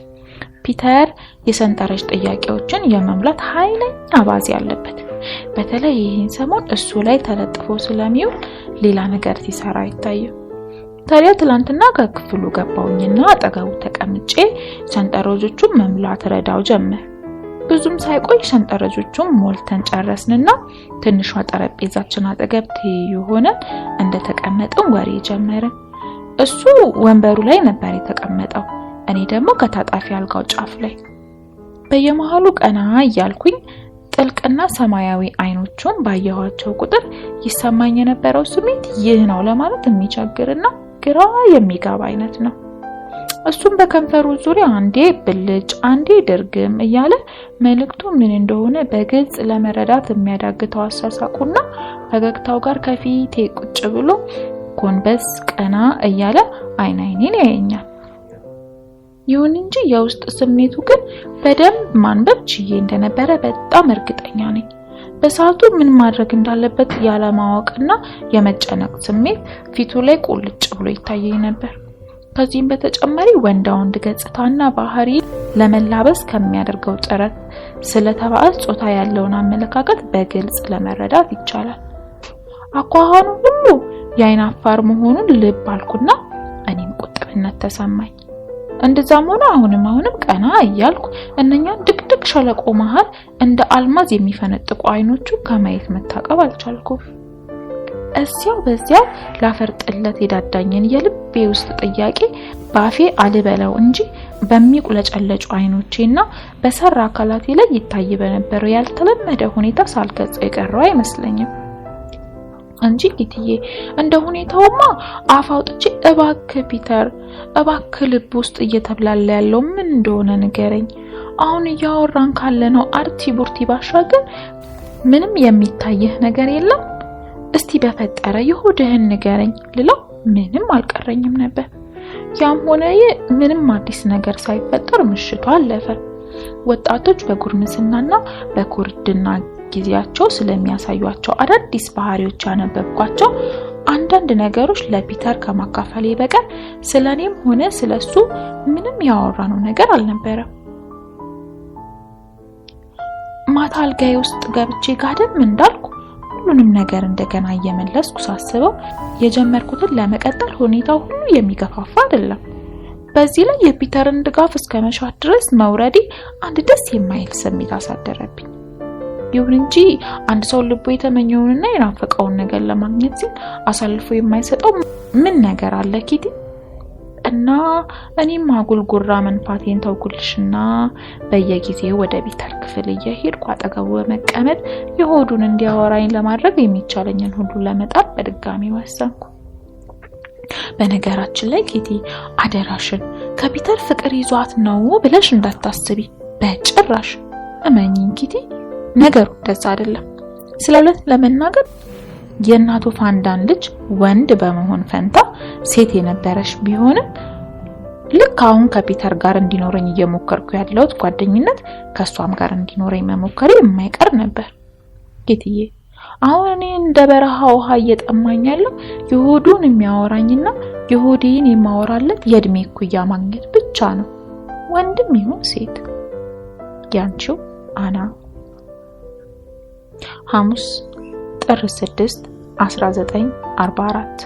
ፒተር የሰንጠረዥ ጥያቄዎችን የመምላት ኃይለኛ አባዜ አለበት። በተለይ ይህን ሰሞን እሱ ላይ ተለጥፎ ስለሚውል ሌላ ነገር ሲሰራ አይታይም። ታዲያ ትላንትና ከክፍሉ ገባውኝና አጠገቡ ተቀምጬ ሰንጠረዦቹን መምላት ረዳው ጀመር። ብዙም ሳይቆይ ሰንጠረዦቹን ሞልተን ጨረስንና ትንሿ ጠረጴዛችን አጠገብ ሆነን እንደተቀመጥን ወሬ ጀመርን። እሱ ወንበሩ ላይ ነበር የተቀመጠው፣ እኔ ደግሞ ከታጣፊ አልጋው ጫፍ ላይ። በየመሃሉ ቀና እያልኩኝ ጥልቅና ሰማያዊ አይኖቹን ባየኋቸው ቁጥር ይሰማኝ የነበረው ስሜት ይህ ነው ለማለት የሚቸግርና ግራ የሚጋባ አይነት ነው። እሱም በከንፈሩ ዙሪያ አንዴ ብልጭ አንዴ ድርግም እያለ መልእክቱ ምን እንደሆነ በግልጽ ለመረዳት የሚያዳግተው አሳሳቁና ፈገግታው ጋር ከፊቴ ቁጭ ብሎ ጎንበስ ቀና እያለ አይኔን ያየኛል። ይሁን እንጂ የውስጥ ስሜቱ ግን በደንብ ማንበብ ችዬ እንደነበረ በጣም እርግጠኛ ነኝ። በሰዓቱ ምን ማድረግ እንዳለበት ያለማወቅና የመጨነቅ ስሜት ፊቱ ላይ ቁልጭ ብሎ ይታየኝ ነበር። ከዚህም በተጨማሪ ወንድ ገጽታና ባህሪ ለመላበስ ከሚያደርገው ጥረት ስለተባዕት ጾታ ያለውን አመለካከት በግልጽ ለመረዳት ይቻላል። አኳኋኑ ሁሉ የአይን አፋር መሆኑን ልብ አልኩና እኔም ቁጥብነት ተሰማኝ። እንደዛም ሆነ አሁንም ቀና እያልኩ እነኛን ድቅድቅ ሸለቆ መሃል እንደ አልማዝ የሚፈነጥቁ አይኖቹ ከማየት መታቀብ አልቻልኩም። እዚያው በዚያው ላፈርጥለት የዳዳኝን የልቤ ውስጥ ጥያቄ ባፌ አልበለው እንጂ በሚቁለጨለጩ አይኖቼና በሰራ አካላቴ ላይ ይታይ በነበረው ያልተለመደ ሁኔታ ሳልገልጸው የቀረው አይመስለኝም እንጂ ጌትዬ፣ እንደ ሁኔታውማ አፍ አውጥቼ እባክህ ፒተር፣ እባክህ ልብ ውስጥ እየተብላላ ያለው ምን እንደሆነ ንገረኝ። አሁን እያወራን ካለነው አርቲ ቡርቲ ባሻገር ምንም የሚታየህ ነገር የለም? እስቲ በፈጠረ ይሁድህን ንገረኝ ልለው ምንም አልቀረኝም ነበር። ያም ሆነ ምንም አዲስ ነገር ሳይፈጠር ምሽቱ አለፈ። ወጣቶች በጉርምስናና በኩርድና ጊዜያቸው ስለሚያሳዩአቸው አዳዲስ ባህሪዎች ያነበብኳቸው አንዳንድ ነገሮች ለፒተር ከማካፈሌ በቀር ስለኔም ሆነ ስለሱ ምንም ያወራነው ነገር አልነበረም። ማታ አልጋዬ ውስጥ ገብቼ ጋደም እንዳልኩ ሁሉንም ነገር እንደገና እየመለስኩ ሳስበው የጀመርኩትን ለመቀጠል ሁኔታው ሁሉ የሚገፋፋ አይደለም። በዚህ ላይ የፒተርን ድጋፍ እስከመሻት ድረስ መውረዴ አንድ ደስ የማይል ስሜት አሳደረብኝ። ይሁን እንጂ አንድ ሰው ልቡ የተመኘውንና የናፈቀውን ነገር ለማግኘት ሲል አሳልፎ የማይሰጠው ምን ነገር አለ ኪቲ? እና እኔም አጉልጉራ መንፋቴን ተውኩልሽና በየጊዜው ወደ ፒተር ክፍል እየሄድኩ አጠገቡ በመቀመጥ የሆዱን እንዲያወራኝ ለማድረግ የሚቻለኝን ሁሉ ለመጣር በድጋሚ ወሰንኩ። በነገራችን ላይ ኪቲ፣ አደራሽን ከፒተር ፍቅር ይዟት ነው ብለሽ እንዳታስቢ በጭራሽ። እመኚኝ ኪቲ፣ ነገሩ እንደዛ አይደለም። ስለለት ለመናገር የእናቱ ፋንዳን ልጅ ወንድ በመሆን ፈንታ ሴት የነበረሽ ቢሆንም ልክ አሁን ከፒተር ጋር እንዲኖረኝ እየሞከርኩ ያለሁት ጓደኝነት ከሷም ጋር እንዲኖረኝ መሞከሬ የማይቀር ነበር። ጌትዬ፣ አሁን እኔ እንደ በረሃ ውሃ እየጠማኝ ያለው ይሁዱን የሚያወራኝና ይሁዲን የማወራለት የእድሜ እኩያ ማግኘት ብቻ ነው፣ ወንድም ይሁን ሴት። ያንቺው አና። ሐሙስ ጥር 6 1944።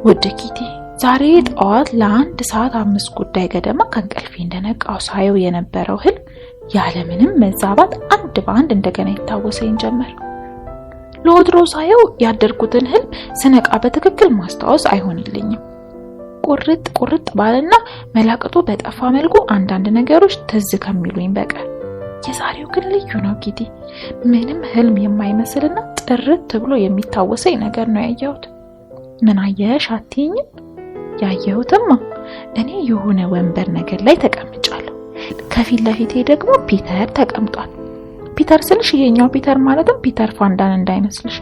ውድ ኪቲ፣ ዛሬ ጠዋት ለ1 ሰዓት 5 ጉዳይ ገደማ ከእንቅልፌ እንደነቃው ሳየው የነበረው ህልም ያለምንም መዛባት አንድ በአንድ እንደገና ይታወሰኝ ጀመር። ለወትሮ ሳየው ያደርኩትን ህልም ስነቃ በትክክል ማስታወስ አይሆንልኝም። ቁርጥ ባለና መላቅጡ በጠፋ መልኩ አንዳንድ ነገሮች ትዝ ከሚሉኝ በቀር የዛሬው ግን ልዩ ነው ኪቲ። ምንም ህልም የማይመስልና ጥርት ብሎ የሚታወሰኝ ነገር ነው ያየሁት። ምን አየሽ አትይኝም? ያየሁትማ እኔ የሆነ ወንበር ነገር ላይ ተቀምጫለሁ። ከፊት ለፊቴ ደግሞ ፒተር ተቀምጧል። ፒተር ስልሽ ይሄኛው ፒተር ማለትም ፒተር ፋንዳን እንዳይመስልሽ፣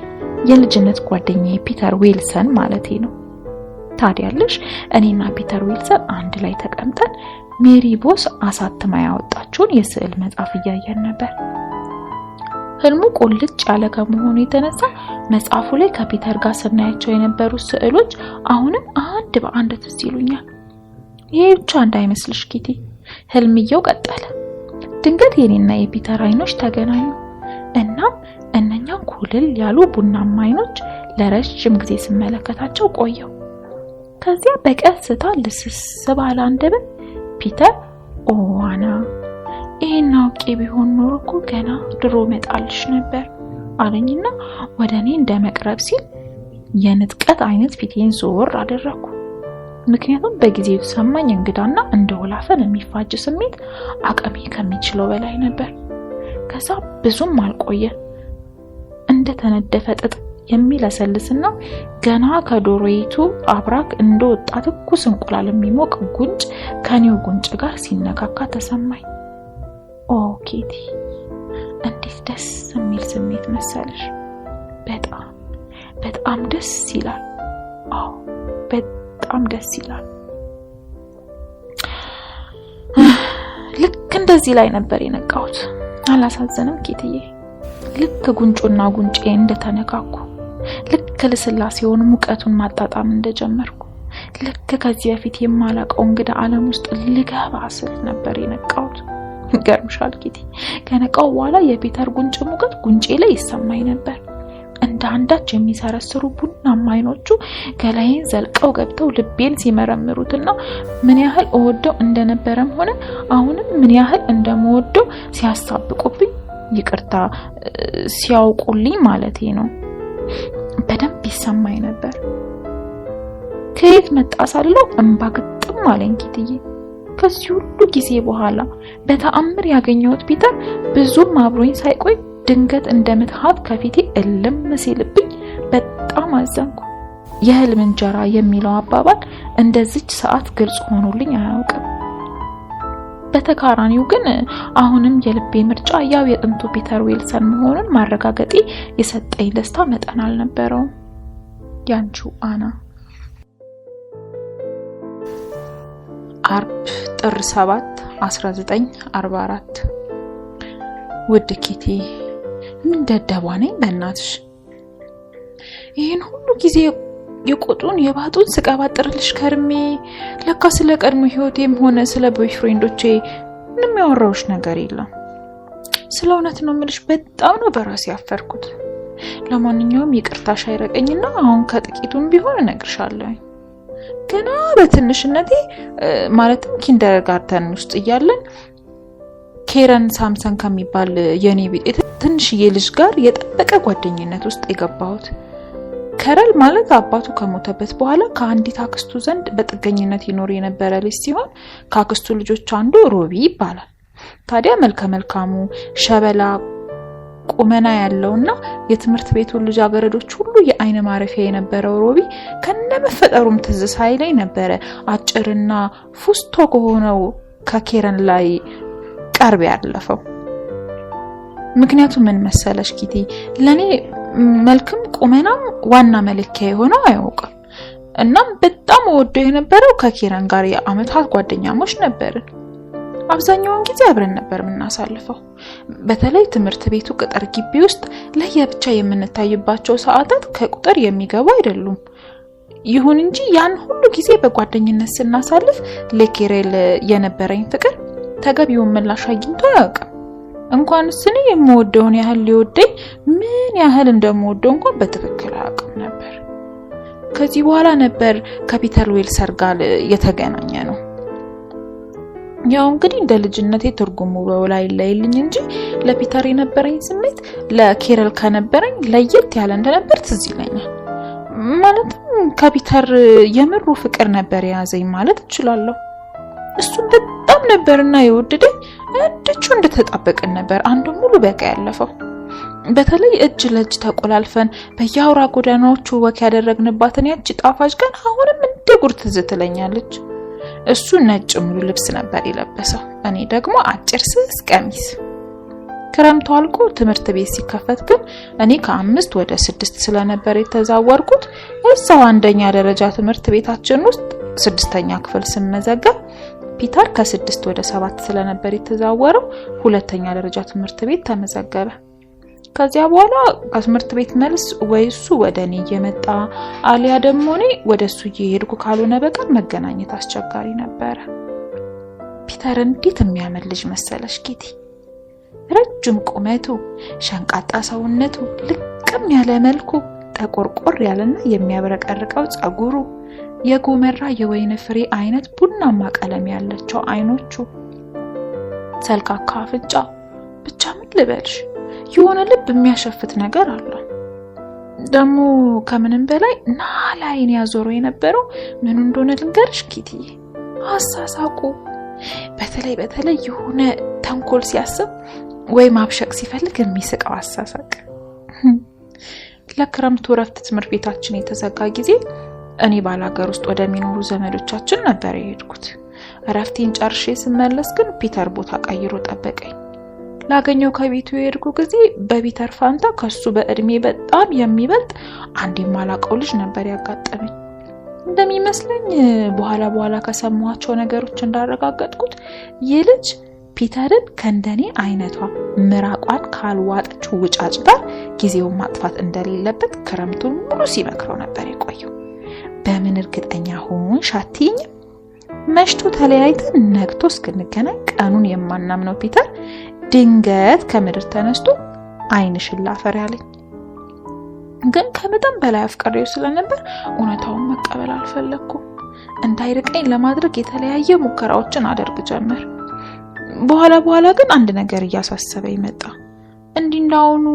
የልጅነት ጓደኛዬ ፒተር ዊልሰን ማለቴ ነው። ታዲያለሽ እኔና ፒተር ዊልሰን አንድ ላይ ተቀምጠን ሜሪ ቦስ አሳትማ ያወጣችውን የስዕል መጽሐፍ እያየን ነበር። ህልሙ ቁልጭ ያለ ከመሆኑ የተነሳ መጽሐፉ ላይ ከፒተር ጋር ስናያቸው የነበሩ ስዕሎች አሁንም አንድ በአንድ ትዝ ይሉኛል። ይሄ ብቻ እንዳይመስልሽ ኪቲ፣ ህልምየው ቀጠለ። ድንገት የኔና የፒተር አይኖች ተገናኙ። እናም እነኛን ኩልል ያሉ ቡናማ አይኖች ለረጅም ጊዜ ስመለከታቸው ቆየው። ከዚያ በቀስታ ልስስ ባለ አንደበት ፒተር ኦዋና ይሄን አውቄ ቢሆን ኖሮ እኮ ገና ድሮ መጣልሽ ነበር አለኝና ወደኔ እንደመቅረብ ሲል የንጥቀት አይነት ፊቴን ዞር አደረኩ። ምክንያቱም በጊዜው የተሰማኝ እንግዳና እንደ ወላፈን የሚፋጅ ስሜት አቅሜ ከሚችለው በላይ ነበር። ከዛ ብዙም አልቆየ እንደ ተነደፈ ጥጥ የሚለሰልስና ገና ከዶሮይቱ አብራክ እንደወጣ ትኩስ እንቁላል የሚሞቅ ጉንጭ ከኔው ጉንጭ ጋር ሲነካካ ተሰማኝ። ኦ ኪቲ፣ እንዴት ደስ የሚል ስሜት መሰለሽ! በጣም በጣም ደስ ይላል። አዎ በጣም ደስ ይላል። ልክ እንደዚህ ላይ ነበር የነቃሁት። አላሳዘንም ኪቲዬ? ልክ ጉንጩና ጉንጬ እንደተነካኩ፣ ልክ ልስላሴውን ሙቀቱን ማጣጣም እንደጀመርኩ፣ ልክ ከዚህ በፊት የማላውቀው እንግዳ ዓለም ውስጥ ልገባ ስል ነበር የነቃሁት። ገርምሻል ኪቲ፣ ከነቃው በኋላ የፒተር ጉንጭ ሙቀት ጉንጬ ላይ ይሰማኝ ነበር። እንደ አንዳች የሚሰረስሩ ቡናማ አይኖቹ ገላዬን ዘልቀው ገብተው ልቤን ሲመረምሩትና ምን ያህል እወደው እንደነበረም ሆነ አሁንም ምን ያህል እንደምወደው ሲያሳብቁብኝ፣ ይቅርታ ሲያውቁልኝ ማለቴ ነው፣ በደንብ ይሰማኝ ነበር። ከየት መጣ ሳልለው እንባ ግጥም አለኝ ኪትዬ። ከዚህ ሁሉ ጊዜ በኋላ በተአምር ያገኘሁት ፒተር ብዙም አብሮኝ ሳይቆይ ድንገት እንደምትሃብ ከፊቴ እልም ሲልብኝ በጣም አዘንኩ። የህልም እንጀራ የሚለው አባባል እንደዚች ሰዓት ግልጽ ሆኖልኝ አያውቅም። በተቃራኒው ግን አሁንም የልቤ ምርጫ ያው የጥንቱ ፒተር ዊልሰን መሆኑን ማረጋገጤ የሰጠኝ ደስታ መጠን አልነበረውም። ያንቺው አና። አርብ ጥር 7 1944። ውድ ኪቲ፣ ምን ደደቧ ነኝ በእናትሽ! ይሄን ሁሉ ጊዜ የቆጡን የባጡን ስቀባጥርልሽ ከርሜ ለካ ስለ ቀድሞ ህይወቴም ሆነ ስለ ቦይፍሬንዶቼ ምንም ያወራውሽ ነገር የለም። ስለ እውነት ነው የምልሽ፣ በጣም ነው በራሴ ያፈርኩት። ለማንኛውም ይቅርታሽ አይረቀኝና አሁን ከጥቂቱም ቢሆን እነግርሻለሁ። ገና በትንሽነቴ ማለትም ኪንደርጋርተን ውስጥ እያለን ኬረን ሳምሰን ከሚባል የኔ ቤት ትንሽዬ ልጅ ጋር የጠበቀ ጓደኝነት ውስጥ የገባሁት። ከረል ማለት አባቱ ከሞተበት በኋላ ከአንዲት አክስቱ ዘንድ በጥገኝነት ይኖር የነበረ ልጅ ሲሆን ከአክስቱ ልጆች አንዱ ሮቢ ይባላል። ታዲያ መልከመልካሙ ሸበላ ቁመና ያለውና የትምህርት ቤቱ ልጃገረዶች ሁሉ የአይነ ማረፊያ የነበረው ሮቢ ከነመፈጠሩም ትዝ ሳይለኝ ነበረ አጭርና ፉስቶ ከሆነው ከኬረን ላይ ቀርብ ያለፈው። ምክንያቱ ምን መሰለሽ ኪቲ፣ ለኔ መልክም ቁመናም ዋና መለኪያ የሆነው አያውቅም። እናም በጣም ወደው የነበረው ከኬረን ጋር የአመታት ጓደኛሞች ነበርን። አብዛኛውን ጊዜ አብረን ነበር የምናሳልፈው። በተለይ ትምህርት ቤቱ ቅጥር ግቢ ውስጥ ለየብቻ የምንታይባቸው ሰዓታት ከቁጥር የሚገቡ አይደሉም። ይሁን እንጂ ያን ሁሉ ጊዜ በጓደኝነት ስናሳልፍ ለኬሬል የነበረኝ ፍቅር ተገቢውን ምላሽ አግኝቶ አያውቅም። እንኳንስ እኔ የምወደውን ያህል ሊወደኝ ምን ያህል እንደምወደው እንኳን በትክክል አያውቅም ነበር። ከዚህ በኋላ ነበር ከፒተር ዊልሰን ጋር የተገናኘ ነው። ያው እንግዲህ እንደ ልጅነቴ ትርጉሙ በላይ ላይልኝ እንጂ ለፒተር የነበረኝ ስሜት ለኬረል ከነበረኝ ለየት ያለ እንደነበር ትዝ ይለኛል። ማለትም ከፒተር የምሩ ፍቅር ነበር የያዘኝ ማለት እችላለሁ። እሱም በጣም ነበርና የወደደኝ እድቹ እንደተጣበቀን ነበር አንዱ ሙሉ በቃ ያለፈው። በተለይ እጅ ለእጅ ተቆላልፈን በያውራ ጎዳናዎቹ ወክ ያደረግንባትን ያቺ ጣፋጭ ቀን አሁንም እንደ ጉር ትዝ ትለኛለች። እሱ ነጭ ሙሉ ልብስ ነበር የለበሰው፣ እኔ ደግሞ አጭር ስስ ቀሚስ። ክረምቱ አልቆ ትምህርት ቤት ሲከፈት ግን እኔ ከ5 ወደ 6 ስለነበር የተዛወርኩት እዛው አንደኛ ደረጃ ትምህርት ቤታችን ውስጥ 6ኛ ክፍል ስመዘገብ ፒተር ከ6 ወደ 7 ስለነበር የተዛወረው 2ኛ ደረጃ ትምህርት ቤት ተመዘገበ። ከዚያ በኋላ ከትምህርት ቤት መልስ ወይ እሱ ወደ እኔ እየመጣ አሊያ ደግሞ እኔ ወደ እሱ እየሄድኩ ካልሆነ በቀር መገናኘት አስቸጋሪ ነበር። ፒተር እንዴት የሚያምር ልጅ መሰለሽ ኪቲ! ረጅም ቁመቱ፣ ሸንቃጣ ሰውነቱ፣ ልቅም ያለ መልኩ፣ ጠቆርቆር ያለና የሚያብረቀርቀው ጸጉሩ፣ የጎመራ የወይን ፍሬ አይነት ቡናማ ቀለም ያላቸው አይኖቹ፣ ሰልካካ አፍንጫ፣ ብቻ ምን ልበልሽ የሆነ ልብ የሚያሸፍት ነገር አለው። ደግሞ ከምንም በላይ ናላይን ያዞረው የነበረው ምን እንደሆነ ልንገርሽ ኪቲዬ፣ አሳሳቁ። በተለይ የሆነ ተንኮል ሲያስብ ወይ ማብሸቅ ሲፈልግ የሚስቀው አሳሳቅ። ለክረምቱ ረፍት ትምህርት ቤታችን የተዘጋ ጊዜ እኔ ባላገር ውስጥ ወደሚኖሩ ዘመዶቻችን ነበር የሄድኩት። ረፍቴን ጨርሼ ስመለስ ግን ፒተር ቦታ ቀይሮ ጠበቀኝ። ላገኘው ከቤቱ የሄድኩ ጊዜ በፒተር ፋንታ ከሱ በእድሜ በጣም የሚበልጥ አንድ የማላውቀው ልጅ ነበር ያጋጠመኝ። እንደሚመስለኝ በኋላ ከሰማኋቸው ነገሮች እንዳረጋገጥኩት ይህ ልጅ ፒተርን ከእንደኔ አይነቷ ምራቋን ካልዋጠች ውጫጭ ጋር ጊዜውን ማጥፋት እንደሌለበት ክረምቱን ሙሉ ሲመክረው ነበር የቆየው። በምን እርግጠኛ ሆንሽ አትይኝም? መሽቶ ተለያይተን ነግቶ እስክንገናኝ ቀኑን የማናምነው ፒተር ድንገት ከምድር ተነስቶ አይንሽን ላፈር ያለኝ። ግን ከመጠን በላይ አፍቅሬው ስለነበር እውነታውን መቀበል አልፈለኩም። እንዳይርቀኝ ለማድረግ የተለያየ ሙከራዎችን አደርግ ጀመር። በኋላ ግን አንድ ነገር እያሳሰበኝ መጣ። እንዲናውኑ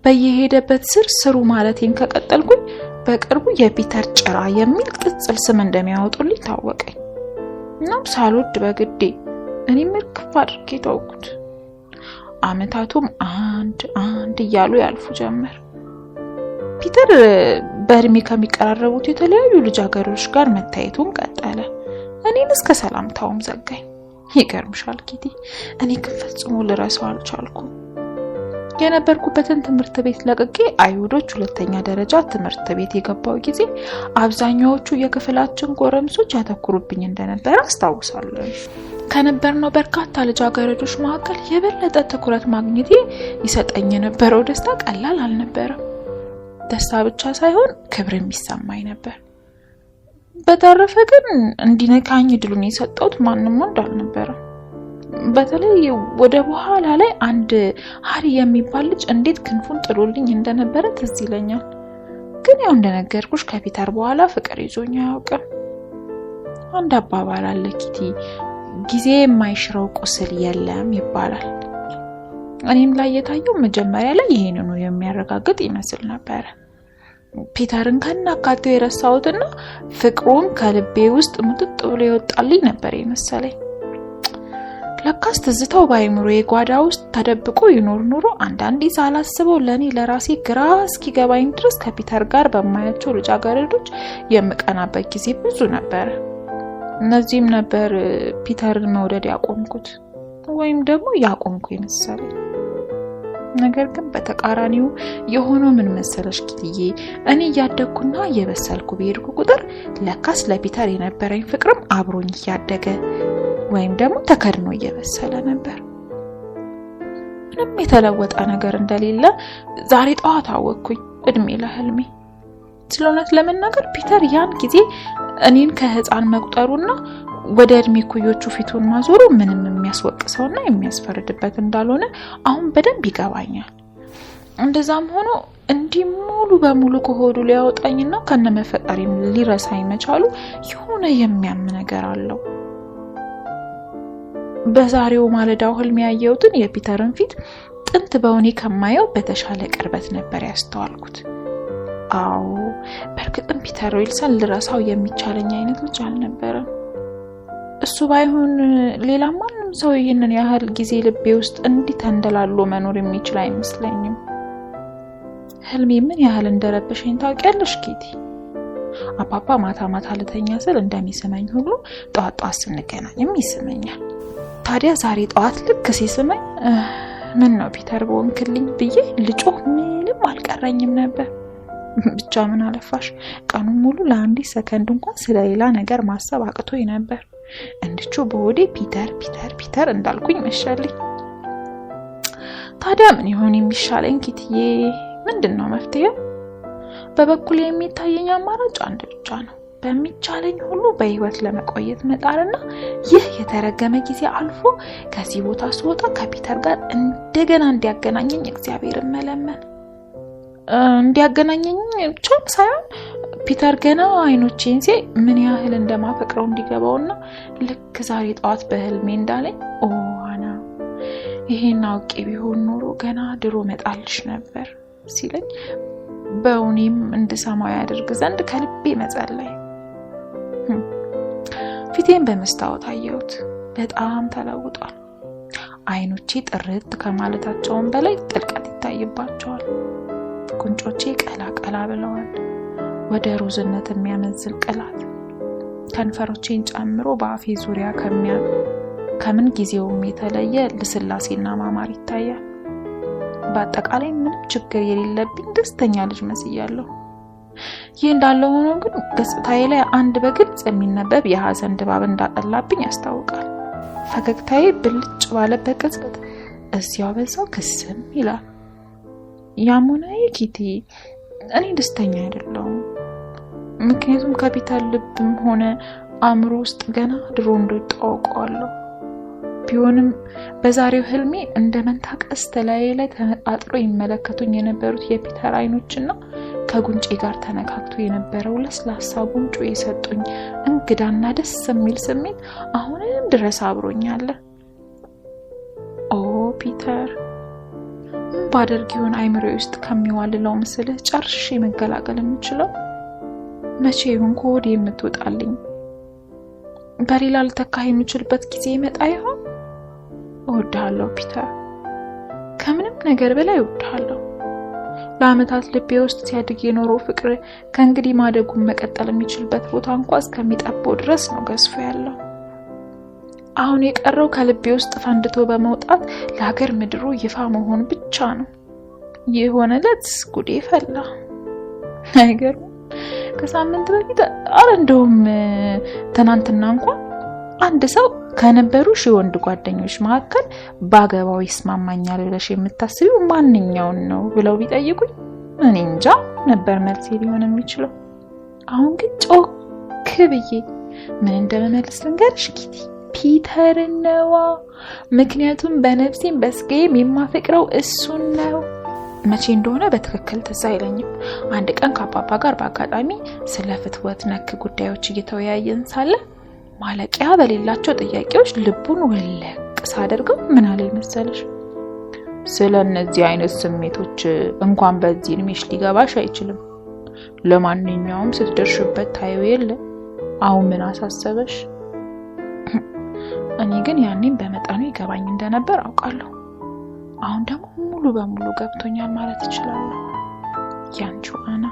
በየሄደበት ስሩ ማለቴን ከቀጠልኩኝ በቅርቡ የፒተር ጭራ የሚል ቅጽል ስም እንደሚያወጡልኝ ታወቀኝ። እናም ሳልወድ በግዴ እኔም እርግፍ አድርጌ ተውኩት። አመታቱም አንድ እያሉ ያልፉ ጀመር። ፒተር በእድሜ ከሚቀራረቡት የተለያዩ ልጃገረዶች ጋር መታየቱን ቀጠለ። እኔን እስከ ሰላምታውም ዘጋኝ። ይገርምሻል ኪቲ፣ እኔ ግን ፈጽሞ ልረሳው አልቻልኩም። የነበርኩበትን ትምህርት ቤት ለቅቄ አይሁዶች 2ኛ ደረጃ ትምህርት ቤት የገባው ጊዜ አብዛኛዎቹ የክፍላችን ጎረምሶች ያተኩሩብኝ እንደነበር አስታውሳለሁ። ከነበርነው በርካታ ልጃገረዶች መካከል የበለጠ ትኩረት ማግኘቴ ይሰጠኝ የነበረው ደስታ ቀላል አልነበረም። ደስታ ብቻ ሳይሆን ክብርም ይሰማኝ ነበር። በተረፈ ግን እንዲነካኝ ድሉን የሰጠሁት ማንም ወንድ አልነበረም። በተለይ ወደ በኋላ ላይ አንድ ሃሪ የሚባል ልጅ እንዴት ክንፉን ጥሎልኝ እንደነበረ ትዝ ይለኛል። ግን ያው እንደነገርኩሽ ከፒተር በኋላ ፍቅር ይዞኝ አያውቅም። አንድ አባባል አለ ኪቲ፣ ጊዜ የማይሽረው ቁስል የለም ይባላል። እኔም ላይ የታየው መጀመሪያ ላይ ይሄንኑ የሚያረጋግጥ ይመስል ነበር። ፒተርን ከናካቴው የረሳሁትና ፍቅሩም ከልቤ ውስጥ ሙጥጥ ብሎ ይወጣልኝ ነበር የመሰለኝ። ለካስ ትዝታው በአይምሮዬ ጓዳ ውስጥ ተደብቆ ይኖር ኑሮ አንዳንዴ ሳላስበው ለኔ ለራሴ ግራ እስኪገባኝ ድረስ ከፒተር ጋር በማያቸው ልጃገረዶች የምቀናበት ጊዜ ብዙ ነበር። እነዚህም ነበር ፒተርን መውደድ ያቆምኩት ወይም ደግሞ ያቆምኩ የመሰለኝ። ነገር ግን በተቃራኒው የሆነው ምን መሰለሽ ኪትዬ፣ እኔ እያደግኩና እየበሰልኩ በሄድኩ ቁጥር ለካስ ለፒተር የነበረኝ ፍቅርም አብሮኝ እያደገ ወይም ደግሞ ተከድኖ እየበሰለ ነበር። ምንም የተለወጠ ነገር እንደሌለ ዛሬ ጠዋት አወቅኩኝ። እድሜ ለህልሜ። ስለሆነት ለመናገር ፒተር ያን ጊዜ እኔን ከህፃን መቁጠሩና ወደ እድሜ ኩዮቹ ፊቱን ማዞሩ ምንም የሚያስወቅሰውና የሚያስፈርድበት እንዳልሆነ አሁን በደንብ ይገባኛል። እንደዛም ሆኖ እንዲህ ሙሉ በሙሉ ከሆዱ ሊያወጣኝና ከነመፈጠሪም ሊረሳኝ መቻሉ የሆነ የሚያም ነገር አለው። በዛሬው ማለዳው ህልም ያየሁትን የፒተርን ፊት ጥንት በእኔ ከማየው በተሻለ ቅርበት ነበር ያስተዋልኩት። አዎ በእርግጥም ፒተር ዊልሰን ልረሳው የሚቻለኝ አይነት ልጅ አልነበረም። እሱ ባይሆን ሌላ ማንም ሰው ይህንን ያህል ጊዜ ልቤ ውስጥ እንዲህ ተንደላሎ መኖር የሚችል አይመስለኝም። ህልሜ ምን ያህል እንደረበሸኝ ታውቂያለሽ ኪቲ? አባባ ማታ ማታ ልተኛ ስል እንደሚስመኝ ሁሉ ጧት ጧት ስንገናኝም ይስመኛል። ታዲያ ዛሬ ጧት ልክ ሲስመኝ ምን ነው ፒተር በወንክልኝ ብዬ ልጮህ ምንም አልቀረኝም ነበር። ብቻ ምን አለፋሽ ቀኑን ሙሉ ለአንዲት ሰከንድ እንኳን ስለሌላ ነገር ማሰብ አቅቶኝ ነበር። እንድቹ በሆዴ ፒተር ፒተር ፒተር እንዳልኩኝ መሸልኝ። ታዲያ ምን ይሆን የሚሻለኝ ኪትዬ? ምንድነው መፍትሄው? በበኩሌ የሚታየኝ አማራጭ አንድ ብቻ ነው። በሚቻለኝ ሁሉ በህይወት ለመቆየት መጣርና ይህ የተረገመ ጊዜ አልፎ ከዚህ ቦታ ስወጣ ከፒተር ጋር እንደገና እንዲያገናኘኝ እግዚአብሔርን መለመን። እንዲያገናኘኝ ብቻም ሳይሆን ፒተር ገና አይኖቼን ሲያይ ምን ያህል እንደማፈቅረው እንዲገባውና ልክ ዛሬ ጧት በህልሜ እንዳለኝ አና ይሄን አውቄ ቢሆን ኖሮ ገና ድሮ መጣልሽ ነበር ሲለኝ በእውኔም እንድሰማው ያደርግ ዘንድ ከልቤ መጸለይ። ፊቴን በመስታወት አየሁት። በጣም ተለውጧል። አይኖቼ ጥርት ከማለታቸውም በላይ ጥልቀት ይታይባቸዋል። ጉንጮቼ ቀላ ቀላ ብለዋል፣ ወደ ሮዝነት የሚያመዝል ቅላት። ከንፈሮቼን ጨምሮ በአፌ ዙሪያ ከምን ጊዜውም የተለየ ልስላሴና ማማር ይታያል። በአጠቃላይ ምንም ችግር የሌለብኝ ደስተኛ ልጅ መስያለሁ። ይህ እንዳለ ሆኖ ግን ገጽታዬ ላይ አንድ በግልጽ የሚነበብ የሐዘን ድባብ እንዳጠላብኝ ያስታውቃል። ፈገግታዬ ብልጭ ባለበት ቅጽበት እዚያው በዛው ክስም ይላል። ያሙናዬ ኪቲ እኔ ደስተኛ አይደለሁም። ምክንያቱም ከፒተር ልብም ሆነ አእምሮ ውስጥ ገና ድሮ እንደጣውቀዋለሁ። ቢሆንም በዛሬው ህልሜ እንደ መንታ ቀስት ላይ ተነጣጥሎ ይመለከቱኝ የነበሩት የፒተር አይኖችና ከጉንጬ ጋር ተነካክቶ የነበረው ለስላሳ ጉንጩ የሰጡኝ እንግዳና ደስ የሚል ስሜት አሁንም ድረስ አብሮኛል። ፒተር ባደርግ ይሆን አይምሮዬ ውስጥ ከሚዋልለው ምስልህ ጨርሼ መገላገል የምችለው? መቼ ይሆን ከወዴ የምትወጣልኝ? በሌላ ልተካ የምችልበት ጊዜ ይመጣ ይሆን? እወድሃለሁ ፒተር፣ ከምንም ነገር በላይ እወድሃለሁ። ለአመታት ልቤ ውስጥ ሲያድግ የኖረው ፍቅር ከእንግዲህ ማደጉን መቀጠል የሚችልበት ቦታ እንኳን እስከሚጠበው ድረስ ነው ገዝፎ ያለው። አሁን የቀረው ከልቤ ውስጥ ፈንድቶ በመውጣት ለሀገር ምድሩ ይፋ መሆን ብቻ ነው። የሆነለት ጉዴ ፈላ። ነገር ከሳምንት በፊት እንደውም ትናንትና እንኳን አንድ ሰው ከነበሩ ወንድ ጓደኞች መካከል ባገባው ይስማማኛል ብለሽ የምታስቢው ማንኛውን ነው ብለው ቢጠይቁኝ እኔ እንጃ ነበር መልሴ ሊሆን የሚችለው። አሁን ግን ጮክ ብዬ ምን እንደመመልስ ልንገርሽ ኪቲ፣ ፒተር ነው። ምክንያቱም በነፍሴም በስጋዬም የማፈቅረው እሱን ነው። መቼ እንደሆነ በትክክል ትዝ አይለኝም። አንድ ቀን ከአባባ ጋር በአጋጣሚ ስለ ፍትወት ነክ ጉዳዮች እየተወያየን ሳለ ማለቂያ በሌላቸው ጥያቄዎች ልቡን ወለቅ ሳደርገው ምን አለ መሰለሽ? ስለ እነዚህ አይነት ስሜቶች እንኳን በዚህ እድሜሽ ሊገባሽ አይችልም። ለማንኛውም ስትደርሽበት ታየው የለ። አሁን ምን አሳሰበሽ? እኔ ግን ያኔም በመጠኑ ይገባኝ እንደነበር አውቃለሁ። አሁን ደግሞ ሙሉ በሙሉ ገብቶኛል ማለት እችላለሁ። ያንቺው አና።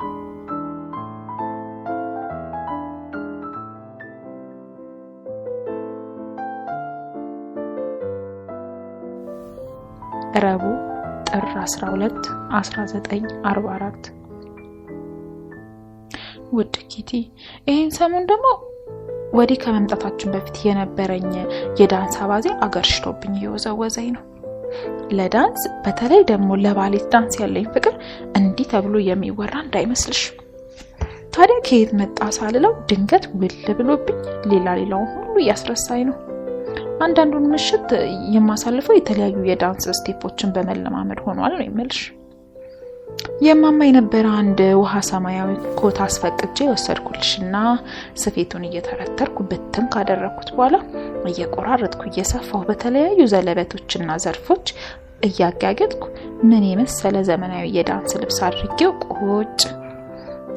ረቡዕ ጥር 12 1944 ውድ ኪቲ፣ ይሄን ሰሞን ደግሞ ወዲህ ከመምጣታችን በፊት የነበረኝ የዳንስ አባዜ አገርሽቶብኝ እየወዘወዘኝ ነው። ለዳንስ በተለይ ደግሞ ለባሌት ዳንስ ያለኝ ፍቅር እንዲህ ተብሎ የሚወራ እንዳይመስልሽ። ታዲያ ከየት መጣ ሳልለው ድንገት ውል ብሎብኝ ሌላው ሁሉ ያስረሳኝ ነው። አንዳንዱን ምሽት የማሳልፈው የተለያዩ የዳንስ ስቴፖችን በመለማመድ ሆኗል ነው የምልሽ። የማማ የነበረ አንድ ውሃ ሰማያዊ ኮት አስፈቅጄ ወሰድኩልሽና ስፌቱን እየተረተርኩ በትም ካደረኩት በኋላ እየቆራረጥኩ እየሰፋው በተለያዩ ዘለበቶችና ዘርፎች እያጋገጥኩ ምን የመሰለ ዘመናዊ የዳንስ ልብስ አድርጌው ቁጭ።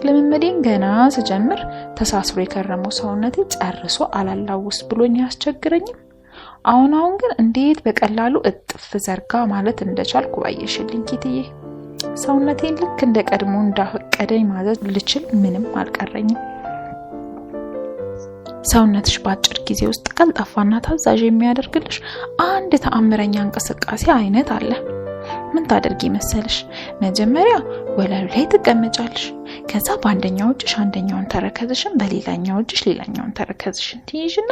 ለመመዴን ገና ስጀምር ተሳስሮ የከረመው ሰውነቴ ጨርሶ አላላውስ ብሎኝ ያስቸግረኝም። አሁን ግን እንዴት በቀላሉ እጥፍ ዘርጋ ማለት እንደቻልኩ ባየሽልኝ ኪትዬ። ሰውነቴን ልክ እንደ ቀድሞ እንዳፈቀደኝ ማዘዝ ልችል ምንም አልቀረኝም። ሰውነትሽ በአጭር ጊዜ ውስጥ ቀልጣፋና ታዛዥ የሚያደርግልሽ አንድ ተአምረኛ እንቅስቃሴ አይነት አለ። ምን ታደርጊ መሰለሽ? መጀመሪያ ወለሉ ላይ ትቀመጫለሽ። ከዛ በአንደኛው እጅሽ አንደኛውን ተረከዝሽን፣ በሌላኛው እጅሽ ሌላኛውን ተረከዝሽን ትይዥና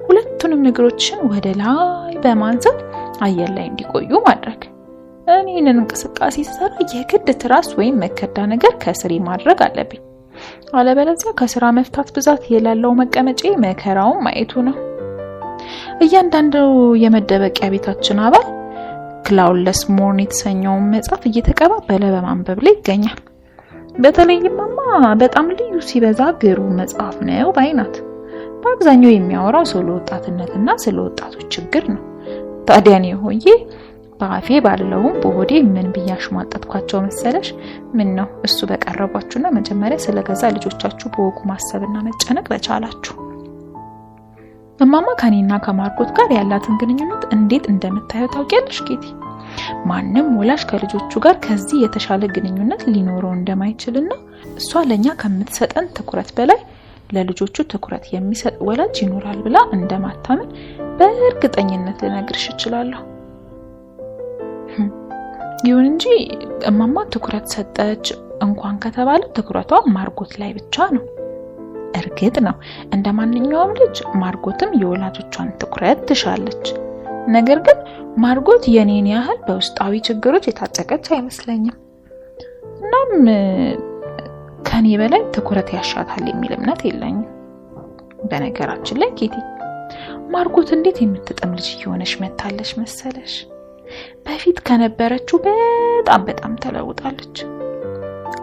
ሁለቱንም እግሮችሽን ወደ ላይ በማንሳት አየር ላይ እንዲቆዩ ማድረግ። እኔንን እንቅስቃሴ ስሰራ የግድ ትራስ ወይም መከዳ ነገር ከስሬ ማድረግ አለብኝ። አለበለዚያ ከስራ መፍታት ብዛት የላለው መቀመጫ መከራውን ማየቱ ነው። እያንዳንዱ የመደበቂያ ቤታችን አባል ክላውድለስ ሞርን የተሰኘውን መጽሐፍ እየተቀባበለ በማንበብ ላይ ይገኛል። በተለይማማ በጣም ልዩ ሲበዛ ግሩም መጽሐፍ ነው ባይናት። በአብዛኛው የሚያወራው ስለ ወጣትነትና ስለ ወጣቶች ችግር ነው። ታዲያ ነው ሆዬ በአፌ ባለውም በሆዴ ምን ብያሽ ማጣጥኳቸው መሰለሽ? ምን ነው እሱ በቀረባችሁና መጀመሪያ ስለገዛ ልጆቻችሁ በወጉ ማሰብና መጨነቅ በቻላችሁ። እማማ ከኔና ከማርጎት ጋር ያላትን ግንኙነት እንዴት እንደምታየው ታውቂያለሽ ኬቲ? ማንም ወላጅ ከልጆቹ ጋር ከዚህ የተሻለ ግንኙነት ሊኖረው እንደማይችልና እሷ ለኛ ከምትሰጠን ትኩረት በላይ ለልጆቹ ትኩረት የሚሰጥ ወላጅ ይኖራል ብላ እንደማታምን በእርግጠኝነት ልነግርሽ እችላለሁ። ይሁን እንጂ እማማ ትኩረት ሰጠች እንኳን ከተባለ ትኩረቷ ማርጎት ላይ ብቻ ነው። እርግጥ ነው እንደማንኛውም ልጅ ማርጎትም የወላጆቿን ትኩረት ትሻለች። ነገር ግን ማርጎት የኔን ያህል በውስጣዊ ችግሮች የታጨቀች አይመስለኝም። እናም ከኔ በላይ ትኩረት ያሻታል የሚል እምነት የለኝም። በነገራችን ላይ ኬቲ ማርጎት እንዴት የምትጥም ልጅ እየሆነች መታለች መሰለሽ? በፊት ከነበረችው በጣም ተለውጣለች።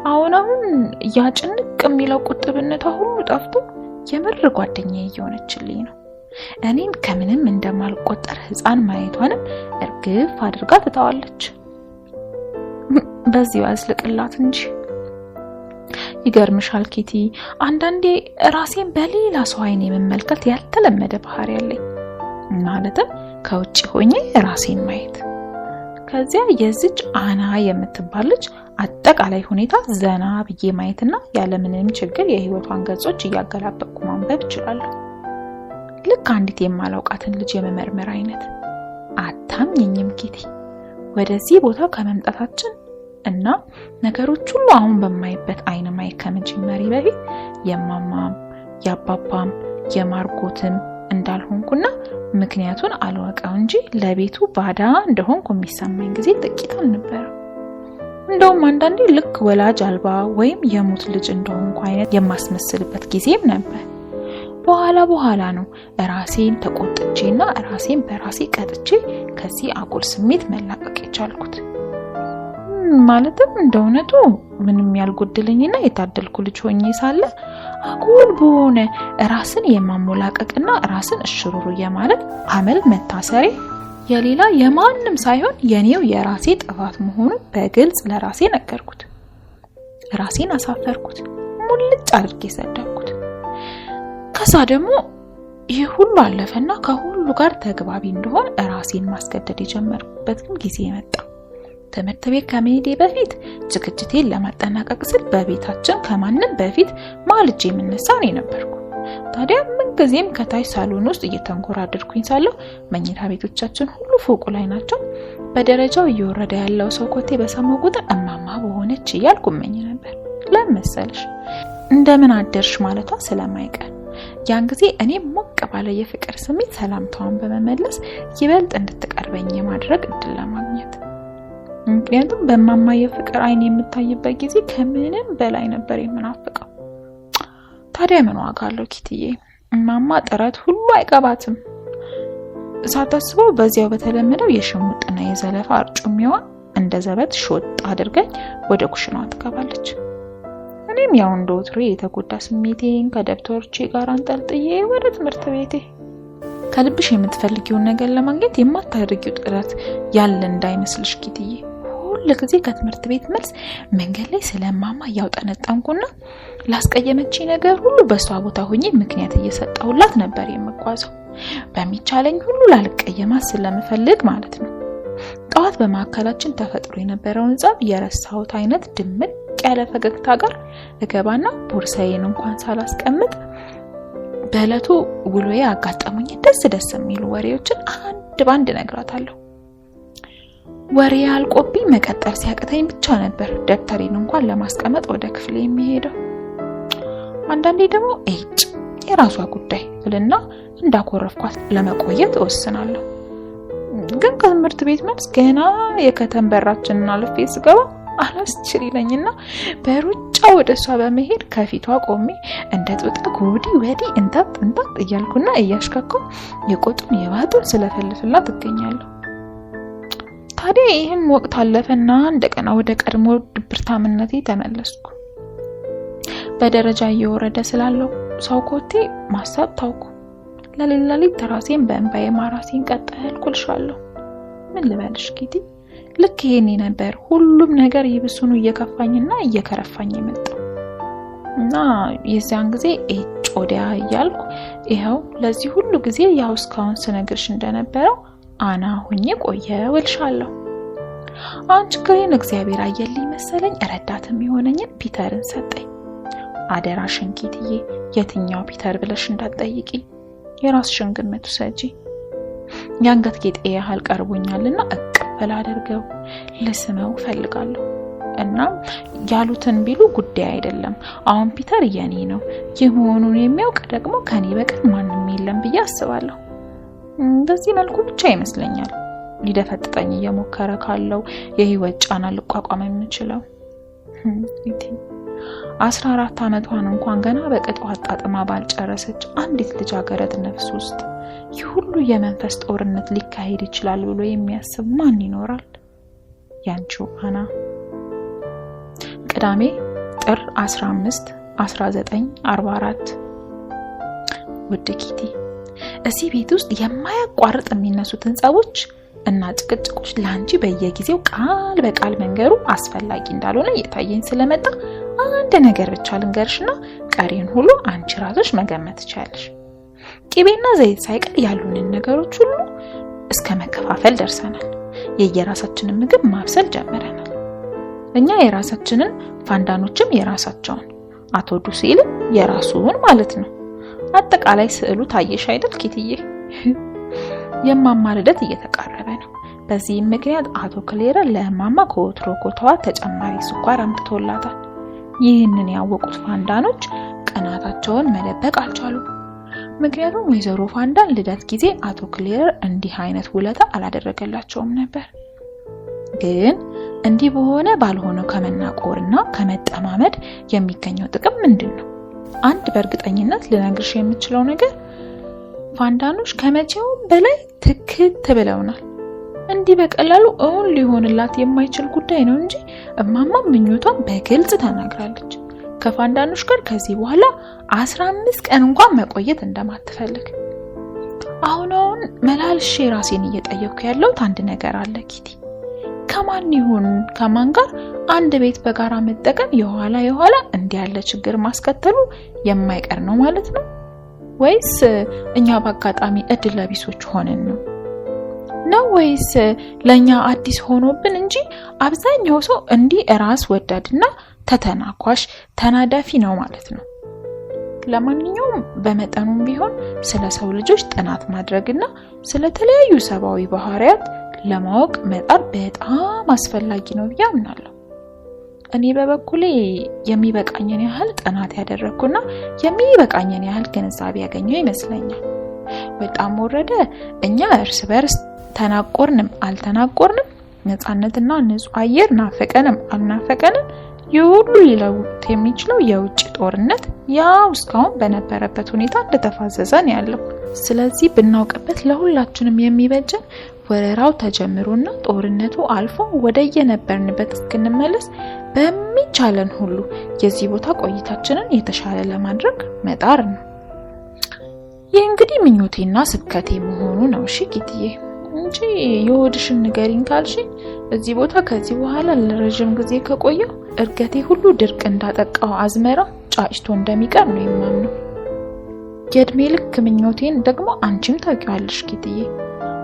አሁን ያጭንቅ የሚለው ቁጥብነቷ ሁሉ ጠፍቶ የምር ጓደኛዬ እየሆነችልኝ ነው። እኔን ከምንም እንደማልቆጠር ሕፃን ማየቷንም እርግፍ አድርጋ ትታዋለች። በዚህ ያስልቅላት እንጂ። ይገርምሻል ኬቲ፣ አንዳንዴ ራሴን በሌላ ሰው አይኔ መመልከት ያልተለመደ ባህሪ ያለኝ ማለትም ከውጪ ሆኜ ራሴን ማየት። ከዚያ የዚች አና የምትባል ልጅ አጠቃላይ ሁኔታ ዘና ብዬ ማየትና ያለምንም ችግር የህይወቷን ገጾች እያገላበጥኩ ማንበብ እችላለሁ። ልክ አንዲት የማላውቃትን ልጅ የመመርመር አይነት። አታምኝም ኬቲ፣ ወደዚህ ቦታ ከመምጣታችን እና ነገሮች ሁሉ አሁን በማይበት አይነ ማየት ከመጀመሪ በፊት የማማም የአባባም የማርጎትም እንዳልሆንኩና ምክንያቱን አልወቀው እንጂ ለቤቱ ባዳ እንደሆንኩ የሚሰማኝ ጊዜ ጥቂት አልነበረም። እንደውም አንዳንዴ ልክ ወላጅ አልባ ወይም የሙት ልጅ እንደሆንኩ አይነት የማስመስልበት ጊዜም ነበር። በኋላ ነው ራሴን ተቆጥቼና ራሴን በራሴ ቀጥቼ ከዚህ አጉል ስሜት መላቀቅ የቻልኩት። ማለትም እንደውነቱ ምንም ያልጎደለኝና የታደልኩ ልጅ ሆኜ ሳለ አጉል በሆነ ራስን የማሞላቀቅና ራስን እሽሩሩ የማለት አመል መታሰሪ የሌላ የማንም ሳይሆን የኔው የራሴ ጥፋት መሆኑን በግልጽ ለራሴ ነገርኩት። ራሴን አሳፈርኩት፣ ሙልጭ አድርጌ ሰደብኩት። ከዛ ደግሞ ይህ ሁሉ አለፈና ከሁሉ ጋር ተግባቢ እንደሆን ራሴን ማስገደድ የጀመርኩበት ጊዜ መጣ። ትምህርት ቤት ከመሄዴ በፊት ዝግጅቴን ለማጠናቀቅ ስል በቤታችን ከማንም በፊት ማልጄ የምነሳ እኔ ነበርኩ። ታዲያ ምንጊዜም ከታች ሳሎን ውስጥ እየተንጎራደድኩኝ ሳለሁ መኝታ ቤቶቻችን ሁሉ ፎቁ ላይ ናቸው። በደረጃው እየወረደ ያለው ሰው ኮቴ በሰማሁ ቁጥር እማማ በሆነች እያልኩ እመኝ ነበር። ለምን መሰለሽ? እንደምን አደርሽ ማለቷ ስለማይቀር ያን ጊዜ እኔ ሞቅ ባለ የፍቅር ስሜት ሰላምታዋን በመመለስ ይበልጥ እንድትቀርበኝ የማድረግ እድል ለማግኘት። ምክንያቱም በማማ የፍቅር አይን የምታይበት ጊዜ ከምንም በላይ ነበር የምናፍቀው። ታዲያ ምን ዋጋ አለው ኪትዬ? እማማ ጥረት ሁሉ አይገባትም። ሳታስበው በዚያው በተለመደው የሽሙጥና የዘለፋ አርጩሜዋ እንደ ዘበት ሾጥ አድርገኝ ወደ ኩሽናዋ ትገባለች። እኔም ያው እንደወትሮ የተጎዳ ስሜቴን ከደብተሮቼ ጋር አንጠልጥዬ ወደ ትምህርት ቤቴ። ከልብሽ የምትፈልጊውን ነገር ለማግኘት የማታደርጊው ጥረት ያለ እንዳይመስልሽ ኪትዬ። ሁሉ ጊዜ ከትምህርት ቤት መልስ መንገድ ላይ ስለማማ ያውጠነጠንኩና ላስቀየመች ነገር ሁሉ በሷ ቦታ ሆኜ ምክንያት እየሰጠሁላት ነበር የምጓዘው። በሚቻለኝ ሁሉ ላልቀየማት ስለምፈልግ ማለት ነው። ጠዋት በማዕከላችን ተፈጥሮ የነበረውን ጸብ የረሳሁት አይነት ድምቅ ያለ ፈገግታ ጋር እገባና ቦርሳዬን እንኳን ሳላስቀምጥ በእለቱ ውሎዬ አጋጠሙኝ ደስ የሚሉ ወሬዎችን አንድ ባንድ ነግራታለሁ። ወሬ አልቆብኝ መቀጠል ሲያቅተኝ ብቻ ነበር ደብተሬን እንኳን ለማስቀመጥ ወደ ክፍሌ የሚሄደው። አንዳንዴ ደግሞ የራሷ ጉዳይ እልና እንዳኮረፍኳት ለመቆየት እወስናለሁ። ግን ከትምህርት ቤት መልስ ገና የከተም በራችንን አልፌ ስገባ አላስችል ይለኝና በሩጫ ወደሷ በመሄድ ከፊቷ ቆሜ እንደ ጦጣ ከወዲህ ወዲህ እንጣጥ እያልኩና እያሽካከው የቆጡን የባጡን ስለፈልፍላት እገኛለሁ። ታዲያ ይህም ወቅት አለፈና እንደገና ወደ ቀድሞ ድብርታምነቴ ተመለስኩ። በደረጃ እየወረደ ስላለው ሰው ኮቴ ማሳብ ታውኩ። ለሌሊት ተራሴን በእንባዬ ማራሴን ቀጠልኩልሻለሁ። ምን ልበልሽ ኪቲ፣ ልክ ይሄኔ ነበር ሁሉም ነገር ይብሱኑ እየከፋኝና እየከረፋኝ የመጣው እና የዚያን ጊዜ ጮዲያ እያልኩ ይኸው ለዚህ ሁሉ ጊዜ ያው እስካሁን ስነግርሽ እንደነበረው አና ሆኜ ቆየሁልሻለሁ። አንቺ ችግሬን እግዚአብሔር አየልኝ መሰለኝ ረዳትም የሆነኝን ፒተርን ሰጠኝ። አደራሽን ኪትዬ የትኛው ፒተር ብለሽ እንዳትጠይቂኝ፣ የራስሽን ግምት ውሰጂ። የአንገት ጌጤ ያህል ቀርቦኛልና እቅበል አድርገው ልስመው ፈልጋለሁ። እና ያሉትን ቢሉ ጉዳይ አይደለም። አሁን ፒተር የኔ ነው። ይህ መሆኑን የሚያውቅ ደግሞ ከኔ በቀር ማንም የለም ብዬ አስባለሁ። በዚህ መልኩ ብቻ ይመስለኛል ሊደፈጥጠኝ እየሞከረ ካለው የህይወት ጫና ልቋቋም የምችለው። 14 ዓመቷን እንኳን ገና በቅጡ አጣጥማ ባልጨረሰች አንዲት ልጃገረድ ነፍስ ውስጥ ይህ ሁሉ የመንፈስ ጦርነት ሊካሄድ ይችላል ብሎ የሚያስብ ማን ይኖራል? ያንቺው አና። ቅዳሜ ጥር 15 1944። ውድ ኪቲ፣ እዚህ ቤት ውስጥ የማያቋርጥ የሚነሱትን ጸቦች እና ጭቅጭቆች ላንቺ በየጊዜው ቃል በቃል መንገሩ አስፈላጊ እንዳልሆነ እየታየኝ ስለመጣ አንድ ነገር ብቻ ልንገርሽና ቀሪን ሁሉ አንቺ ራስሽ መገመት ትችያለሽ። ቂቤና ዘይት ሳይቀር ያሉንን ነገሮች ሁሉ እስከ መከፋፈል ደርሰናል። የየራሳችንን ምግብ ማብሰል ጀምረናል። እኛ የራሳችንን፣ ፋንዳኖችም የራሳቸውን፣ አቶ ዱሴልም የራሱን ማለት ነው። አጠቃላይ ስዕሉ ታየሽ አይደል ኪትዬ? የማማ ልደት እየተቃረበ ነው። በዚህም ምክንያት አቶ ክሌር ለማማ ከወትሮ ኮታዋ ተጨማሪ ስኳር አምጥቶላታል። ይህንን ያወቁት ፋንዳኖች ቅናታቸውን መደበቅ አልቻሉም። ምክንያቱም ወይዘሮ ፋንዳን ልደት ጊዜ አቶ ክሌር እንዲህ አይነት ውለታ አላደረገላቸውም ነበር። ግን እንዲህ በሆነ ባልሆነው ከመናቆርና ከመጠማመድ የሚገኘው ጥቅም ምንድነው? አንድ በእርግጠኝነት ልነግርሽ የምችለው ነገር ፋንዳኖች ከመቼውም በላይ ትክት ብለውናል። እንዲህ በቀላሉ እውን ሊሆንላት የማይችል ጉዳይ ነው እንጂ እማማ ምኞቷን በግልጽ ተናግራለች። ከፋንዳኖች ጋር ከዚህ በኋላ 15 ቀን እንኳን መቆየት እንደማትፈልግ። አሁን መላልሼ ራሴን እየጠየቅኩ ያለሁት አንድ ነገር አለ ኪቲ። ከማን ይሁን ከማን ጋር አንድ ቤት በጋራ መጠቀም የኋላ እንዲህ ያለ ችግር ማስከተሉ የማይቀር ነው ማለት ነው? ወይስ እኛ በአጋጣሚ እድል ለቢሶች ሆነን ነው? ወይስ ለኛ አዲስ ሆኖብን እንጂ አብዛኛው ሰው እንዲህ ራስ ወዳድና ተተናኳሽ ተናዳፊ ነው ማለት ነው? ለማንኛውም በመጠኑም ቢሆን ስለ ሰው ልጆች ጥናት ማድረግና ስለ ተለያዩ ሰብአዊ ባህሪያት ለማወቅ መጣር በጣም አስፈላጊ ነው ብዬ አምናለሁ። እኔ በበኩሌ የሚበቃኝን ያህል ጥናት ያደረኩና የሚበቃኝን ያህል ግንዛቤ ያገኘው ይመስለኛል። በጣም ወረደ እኛ እርስ በርስ ተናቆርንም አልተናቆርንም፣ ነፃነትና ንጹህ አየር ናፈቀንም አልናፈቀንም፣ የሁሉ ሊለውጥ የሚችለው የውጭ ጦርነት ያው እስካሁን በነበረበት ሁኔታ እንደተፋዘዘን ያለው። ስለዚህ ብናውቅበት ለሁላችንም የሚበጀን ወረራው ተጀምሮና ጦርነቱ አልፎ ወደየነበርንበት እስክንመለስ በሚቻለን ሁሉ የዚህ ቦታ ቆይታችንን የተሻለ ለማድረግ መጣር ነው። ይህ እንግዲህ ምኞቴና ስብከቴ መሆኑ ነው። እሺ ኪትዬ፣ እንጂ የሆድሽን ንገሪኝ ካልሽኝ እዚህ ቦታ ከዚህ በኋላ ለረጅም ጊዜ ከቆየው እርገቴ ሁሉ ድርቅ እንዳጠቃው አዝመራ ጫጭቶ እንደሚቀር ነው የማምነው። የእድሜ ልክ ምኞቴን ደግሞ አንቺም ታውቂዋለሽ ኪትዬ።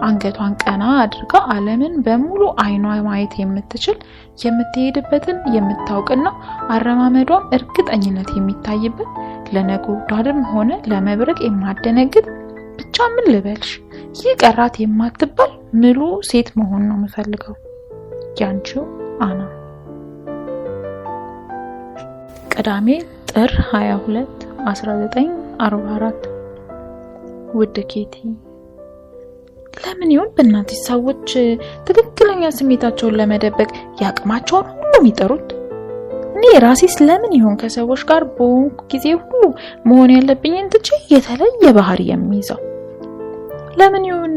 አንገቷን ቀና አድርጋ ዓለምን በሙሉ አይኗ ማየት የምትችል የምትሄድበትን የምታውቅና አረማመዷም እርግጠኝነት የሚታይበት ለነጎድጓድም ሆነ ለመብረቅ የማደነግጥ ብቻ ምን ልበልሽ ይህ ቀራት የማትባል ምሉ ሴት መሆን ነው የምፈልገው። ያንቺው አና። ቅዳሜ ጥር 22 1944። ውድ ኬቲ፣ ለምን ይሁን በእናንተ ሰዎች ትክክለኛ ስሜታቸውን ለመደበቅ ያቅማቸውን ሁሉ የሚጠሩት? እኔ ራሴስ ለምን ይሁን ከሰዎች ጋር በሆንኩ ጊዜ ሁሉ መሆን ያለብኝን ትቼ የተለየ ባህሪ የሚይዘው? ለምን ይሁን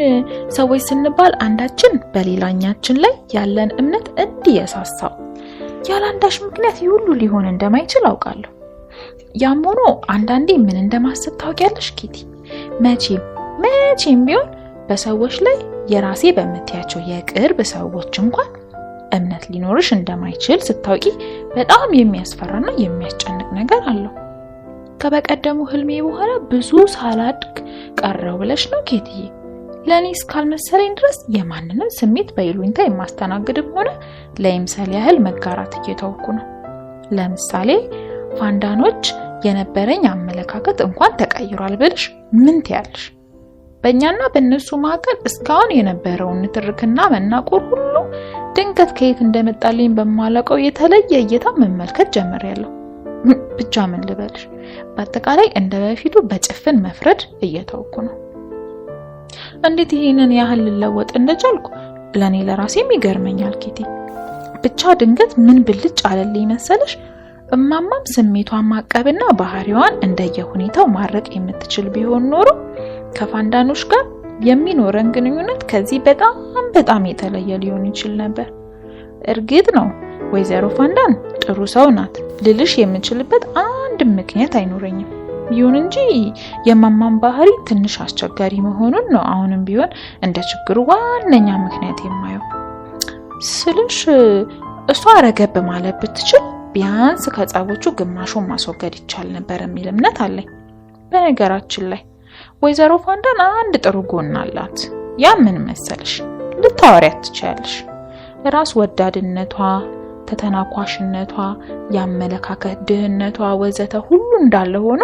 ሰዎች ስንባል አንዳችን በሌላኛችን ላይ ያለን እምነት እንዲያሳሳው? ያላንዳሽ ምክንያት ሁሉ ሊሆን እንደማይችል አውቃለሁ። ያም ሆኖ አንዳንዴ ምን እንደማሰብ ታውቂያለሽ ኬቲ? መቼም ቢሆን በሰዎች ላይ የራሴ በምትያቸው የቅርብ ሰዎች እንኳን እምነት ሊኖርሽ እንደማይችል ስታውቂ በጣም የሚያስፈራና የሚያስጨንቅ ነገር አለው። ከበቀደሙ ህልሜ በኋላ ብዙ ሳላድግ ቀረው ብለሽ ነው ኬቲዬ? ለኔ እስካልመሰለኝ ድረስ የማንንም ስሜት በይሉኝታ የማስተናግድም ሆነ ለምሳሌ ያህል መጋራት እየተውኩ ነው። ለምሳሌ ፋንዳኖች የነበረኝ አመለካከት እንኳን ተቀይሯል ብልሽ ምን ትያለሽ? በእኛና በእነሱ መካከል እስካሁን የነበረውን ንትርክና መናቆር ሁሉ ድንገት ከየት እንደመጣልኝ በማላውቀው የተለየ እይታ መመልከት ጀምሬያለሁ። ብቻ ምን ልበልሽ፣ በአጠቃላይ እንደበፊቱ በጭፍን መፍረድ እየተውኩ ነው። እንዴት ይሄንን ያህል ልለወጥ እንደቻልኩ ለኔ ለራሴም ይገርመኛል ኬቲ። ብቻ ድንገት ምን ብልጭ አለልኝ መሰለሽ? እማማም ስሜቷን ማቀብና ባህሪዋን እንደየሁኔታው ማረቅ የምትችል ቢሆን ኖሮ ከፋንዳኖች ጋር የሚኖረን ግንኙነት ከዚህ በጣም የተለየ ሊሆን ይችል ነበር። እርግጥ ነው ወይዘሮ ፋንዳን ጥሩ ሰው ናት ልልሽ የምችልበት አንድ ምክንያት አይኖረኝም። ይሁን እንጂ የማማን ባህሪ ትንሽ አስቸጋሪ መሆኑን ነው አሁንም ቢሆን እንደ ችግሩ ዋነኛ ምክንያት የማየው። ስልሽ እሷ ረገብ ማለት ብትችል ቢያንስ ከጸቦቹ ግማሹን ማስወገድ ይቻል ነበር የሚል እምነት አለኝ። በነገራችን ላይ ወይዘሮ ፋንዳን አንድ ጥሩ ጎን አላት። ያ ምን መሰልሽ? ልታወሪያት ትችያለሽ። ራስ ወዳድነቷ፣ ተተናኳሽነቷ፣ ያመለካከት ድህነቷ ወዘተ ሁሉ እንዳለ ሆኖ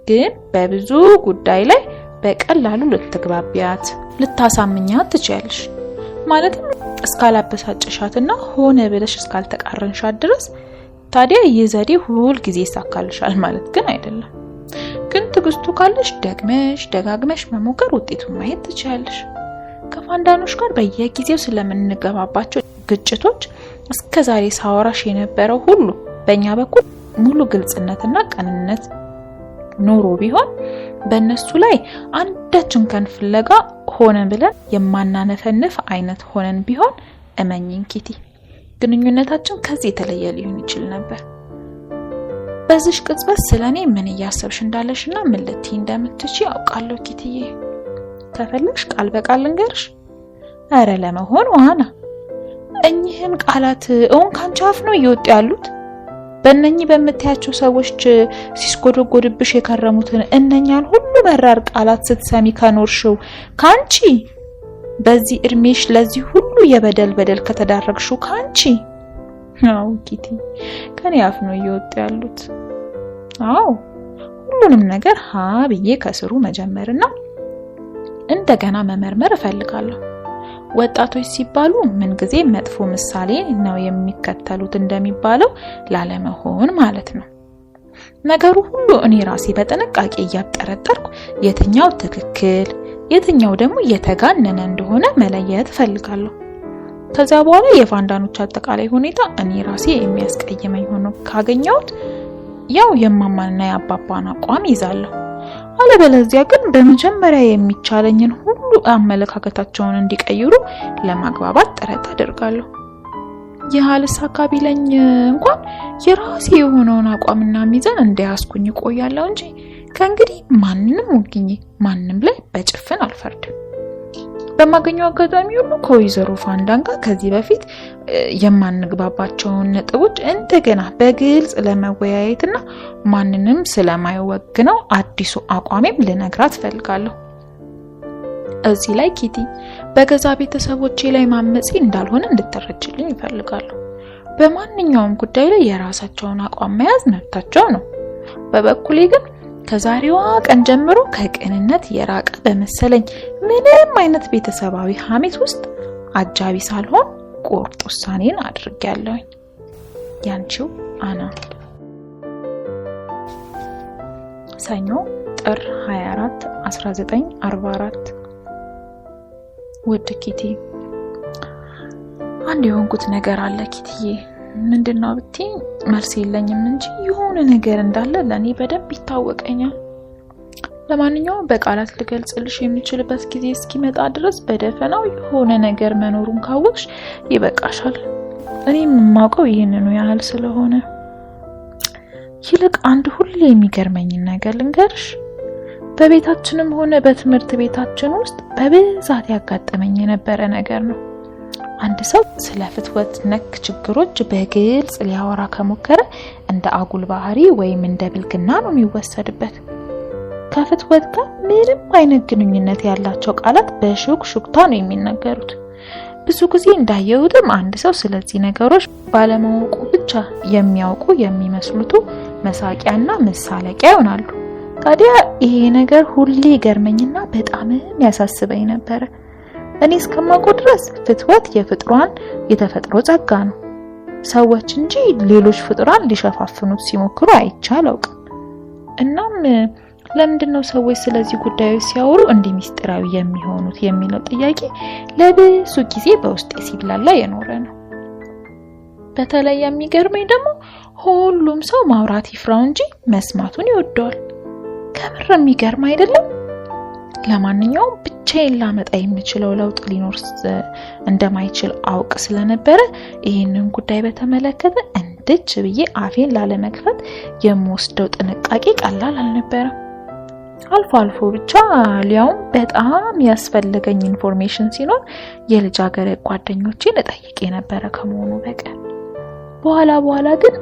ግን በብዙ ጉዳይ ላይ በቀላሉ ልትግባቢያት፣ ልታሳምኛት ትችያለሽ። ማለትም እስካላበሳጨሻትና ሆነ ብለሽ እስካልተቃረንሻት ድረስ። ታዲያ ይህ ዘዴ ሁሉ ጊዜ ይሳካልሻል ማለት ግን አይደለም። ግን ትግስቱ ካለሽ ደግመሽ ደጋግመሽ መሞከር ውጤቱን ማየት ትችያለሽ። ከፋንዳኖች ጋር በየጊዜው ስለምንገባባቸው ግጭቶች እስከዛሬ ሳወራሽ የነበረው ሁሉ በእኛ በኩል ሙሉ ግልጽነትና ቀንነት ኖሮ ቢሆን በእነሱ ላይ አንዳችን ከን ፍለጋ ሆነን ብለን የማናነፈንፍ አይነት ሆነን ቢሆን እመኝኝ ኪቲ ግንኙነታችን ከዚህ የተለየ ሊሆን ይችል ነበር። በዚህ ቅጽበት ስለኔ ምን እያሰብሽ እንዳለሽና ምን ልትይ እንደምትችይ አውቃለሁ ኪቲዬ። ከፈለግሽ ቃል በቃል ልንገርሽ? አረ ለመሆኑ አና እኚህን ቃላት እውን ካንቺ አፍ ነው እየወጡ ያሉት? በእነኚህ በምትያቸው ሰዎች ሲስጎደጎድብሽ የከረሙትን እነኛን ሁሉ መራር ቃላት ስትሰሚ ከኖርሽው ካንቺ በዚህ እድሜሽ ለዚህ ሁሉ የበደል ከተዳረግሽው ካንቺ? አው ኪቲ ከኔ አፍ ነው እየወጡ ያሉት። አው ሁሉንም ነገር ብዬ ከስሩ መጀመርና እንደገና መመርመር እፈልጋለሁ። ወጣቶች ሲባሉ ምን ጊዜ መጥፎ ምሳሌ ነው የሚከተሉት እንደሚባለው ላለመሆን ማለት ነው። ነገሩ ሁሉ እኔ ራሴ በጥንቃቄ እያጠረጠርኩ የትኛው ትክክል የትኛው ደግሞ የተጋነነ እንደሆነ መለየት እፈልጋለሁ። ከዛ በኋላ የፋንዳኖች አጠቃላይ ሁኔታ እኔ ራሴ የሚያስቀየመኝ ሆኖ ካገኘሁት ያው የማማንና የአባባን አቋም ይዛለሁ። አለበለዚያ ግን በመጀመሪያ የሚቻለኝን ሁሉ አመለካከታቸውን እንዲቀይሩ ለማግባባት ጥረት አደርጋለሁ። የሐልስ አካባቢ ለኝ እንኳን የራሴ የሆነውን አቋምና ሚዛን እንዲያስኩኝ ቆያለሁ እንጂ ከእንግዲህ ማንንም ወግኜ ማንንም ላይ በጭፍን አልፈርድም። በማገኘው አጋጣሚ ሁሉ ከወይዘሮ ፋንዳን ጋር ከዚህ በፊት የማንግባባቸውን ነጥቦች እንደገና በግልጽ ለመወያየትና ማንንም ስለማይወግነው አዲሱ አቋሜም ልነግራት ፈልጋለሁ። እዚህ ላይ ኪቲ በገዛ ቤተሰቦቼ ላይ ማመጽ እንዳልሆነ እንድትረጅልኝ ይፈልጋሉ። በማንኛውም ጉዳይ ላይ የራሳቸውን አቋም መያዝ መብታቸው ነው። በበኩሌ ግን ከዛሬዋ ቀን ጀምሮ ከቅንነት የራቀ በመሰለኝ ምንም አይነት ቤተሰባዊ ሐሜት ውስጥ አጃቢ ሳልሆን ቁርጥ ውሳኔን አድርጌያለሁ። ያንቺው አና። ሰኞ ጥር 24 1944። ውድ ኪቲ፣ አንድ የሆንኩት ነገር አለ ኪቲዬ። ምንድነው ብትይ መልስ የለኝም እንጂ የሆነ ነገር እንዳለ ለኔ በደንብ ይታወቀኛል። ለማንኛውም በቃላት ልገልጽልሽ የምችልበት ጊዜ እስኪመጣ ድረስ በደፈናው የሆነ ነገር መኖሩን ካወቅሽ ይበቃሻል። እኔም የማውቀው ይሄንኑ ያህል ስለሆነ። ይልቅ አንድ ሁሌ የሚገርመኝ ነገር ልንገርሽ። በቤታችንም ሆነ በትምህርት ቤታችን ውስጥ በብዛት ያጋጠመኝ የነበረ ነገር ነው። አንድ ሰው ስለ ፍትወት ነክ ችግሮች በግልጽ ሊያወራ ከሞከረ እንደ አጉል ባህሪ ወይም እንደ ብልግና ነው የሚወሰድበት። ከፍትወት ጋር ምንም አይነት ግንኙነት ያላቸው ቃላት በሹክሹክታ ነው የሚነገሩት። ብዙ ጊዜ እንዳየሁትም አንድ ሰው ስለዚህ ነገሮች ባለማወቁ ብቻ የሚያውቁ የሚመስሉት መሳቂያና መሳለቂያ ይሆናሉ። ታዲያ ይሄ ነገር ሁሌ ገርመኝና በጣም ያሳስበኝ ነበር። እኔ እስከማውቀው ድረስ ፍትወት የፍጥሯን የተፈጥሮ ጸጋ ነው። ሰዎች እንጂ ሌሎች ፍጥሯን ሊሸፋፍኑት ሲሞክሩ አይቻልም። እናም ለምንድነው ሰዎች ስለዚህ ጉዳዮች ሲያወሩ እንዲህ ሚስጥራዊ የሚሆኑት የሚለው ጥያቄ ለብዙ ጊዜ በውስጤ ሲብላላ የኖረ ነው። በተለይ የሚገርመኝ ደግሞ ሁሉም ሰው ማውራት ይፍራው እንጂ መስማቱን ይወደዋል። ከምር የሚገርም አይደለም? ለማንኛውም ብቻዬን ላመጣ የምችለው ለውጥ ሊኖር እንደማይችል አውቅ ስለነበረ ይህንን ጉዳይ በተመለከተ እንድች ብዬ አፌን ላለመክፈት የምወስደው ጥንቃቄ ቀላል አልነበረም። አልፎ አልፎ ብቻ ሊያውም በጣም ያስፈልገኝ ኢንፎርሜሽን ሲኖር የልጃገረድ ጓደኞቼን እጠይቅ የነበረ ከመሆኑ በቀር። በኋላ ግን